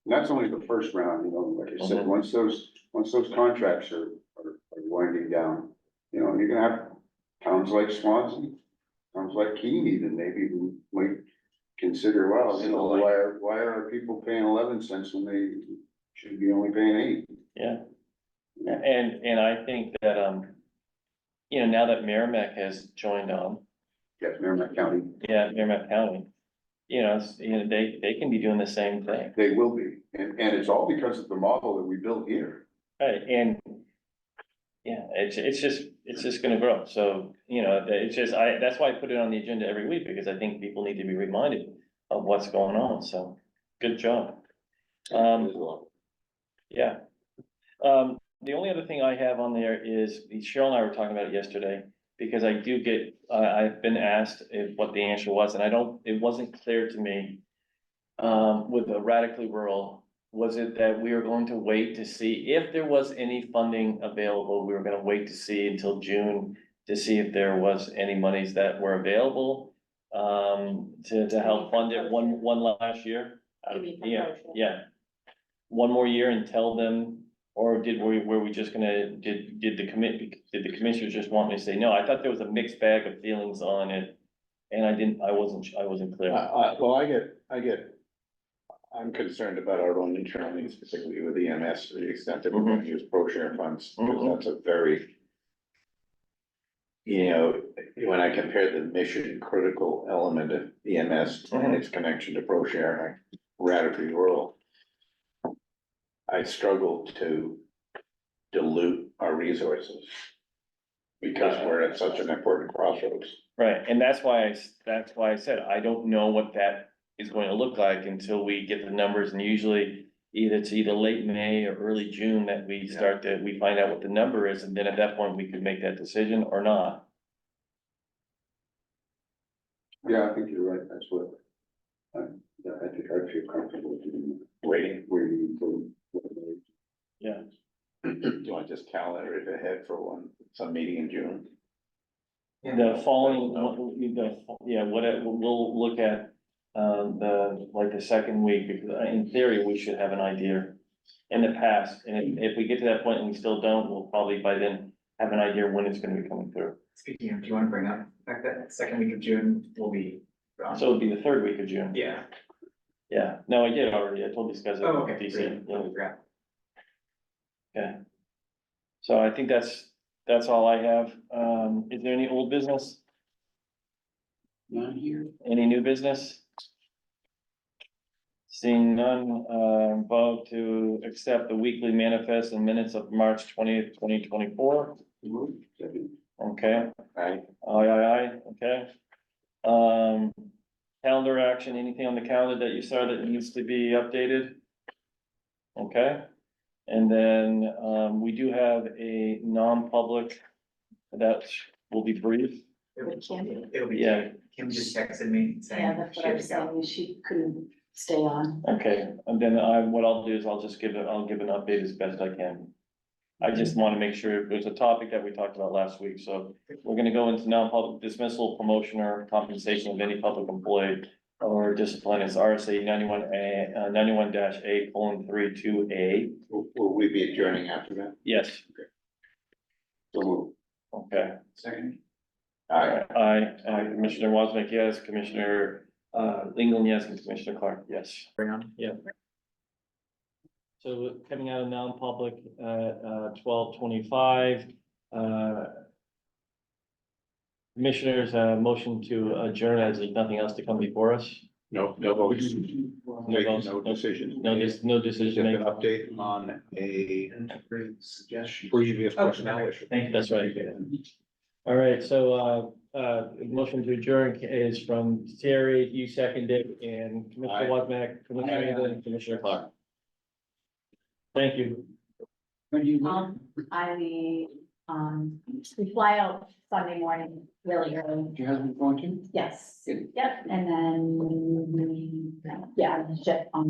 And that's only the first round, you know, like I said, Mhm. once those contracts are winding down, you know, you're gonna have towns like Swansea, towns like Keene even, maybe who might consider, well, you know, why are people paying 11 cents when they should be only paying 8? Yeah. And I think that, you know, now that Merrimack has joined on, Yes, Merrimack County, yeah, Merrimack County, you know, they can be doing the same thing. they will be, and it's all because of the model that we built here. Right, and yeah, it's just gonna grow. So, you know, it's just, that's why I put it on the agenda every week, because I think people need to be reminded of what's going on. So, good job. Yeah. The only other thing I have on there is, Cheryl and I were talking about it yesterday, because I do get, I've been asked what the answer was, and it wasn't clear to me. With the radically rural, was it that we were going to wait to see if there was any funding available? We were gonna wait to see until June to see if there was any monies that were available, to help fund it one last year. You mean Yeah, promotion? yeah. One more year and tell them, or were we just gonna, did the commissioners just want me to say, no, I thought there was a mixed bag of feelings on it. And I wasn't clear. Well, I'm concerned about our own internal needs, particularly with EMS, to the extent that we're going to use pro-share funds, because Mhm. that's a very, you know, when I compare the mission critical element of EMS and its connection to pro-share, like radically rural, I struggle to dilute our resources because we're at such an important crossroads. Right, and that's why I said, I don't know what that is going to look like until we get the numbers, and usually it's either late May or early June that we we find out what the number is, and then at that point, we could make that decision or not. Yeah, I think you're right, that's what, yeah, I think I'd feel comfortable doing, waiting for. Yeah. Do you want to just calendar it ahead for some meeting in June? The following, we'll look at, the second week, because in theory, we should have an idea in the past, and if we get to that point and we still don't, we'll probably by then have an idea when it's gonna be coming through. Speaking of, do you want to bring up the fact that second week of June will be gone? So it'd be the third week of June. Yeah. Yeah, no, I did already, I told these guys. Oh, okay, DC, great. yeah. Oh, crap. Okay. So I think that's all I have. Is there any old business? Not here. Any new business? Seeing none, vote to accept the weekly manifest and minutes of March 20th, 2024. Okay, Aye. aye, okay. Calendar action, anything on the calendar that you saw that needs to be updated? Okay, and then, we do have a non-public that will be brief. It'll be, Yeah. Kim just texted me saying. Yeah, that's what I was she had to go. saying, she couldn't stay on. Okay, and then what I'll do is I'll give an update as best I can. I just want to make sure, there's a topic that we talked about last week, so we're gonna go into non-public dismissal, promotion, or compensation of any public employee or discipline is RSA 91-A:32A. Will we be adjourning after that? Yes, So, okay. Second. Aye. Commissioner Wasnick, yes, Commissioner, England, yes, and Commissioner Clark, yes. Bring on. Yeah. So coming out of non-public, 12:25, Commissioners, motion to adjourn as there's nothing else to come before us. No votes. No votes, No decisions. no decision Just made. an update on a Great suggestion. previous personnel issue. Thank you, that's right. All right, so, motion to adjourn is from Terry, you seconded, and Commissioner Aye. Wozniak, Commissioner England, and Commissioner Clark. Thank you. When you, We fly out Sunday morning really early. Your husband going to? Yes, Good. yep, and then, yeah, ship on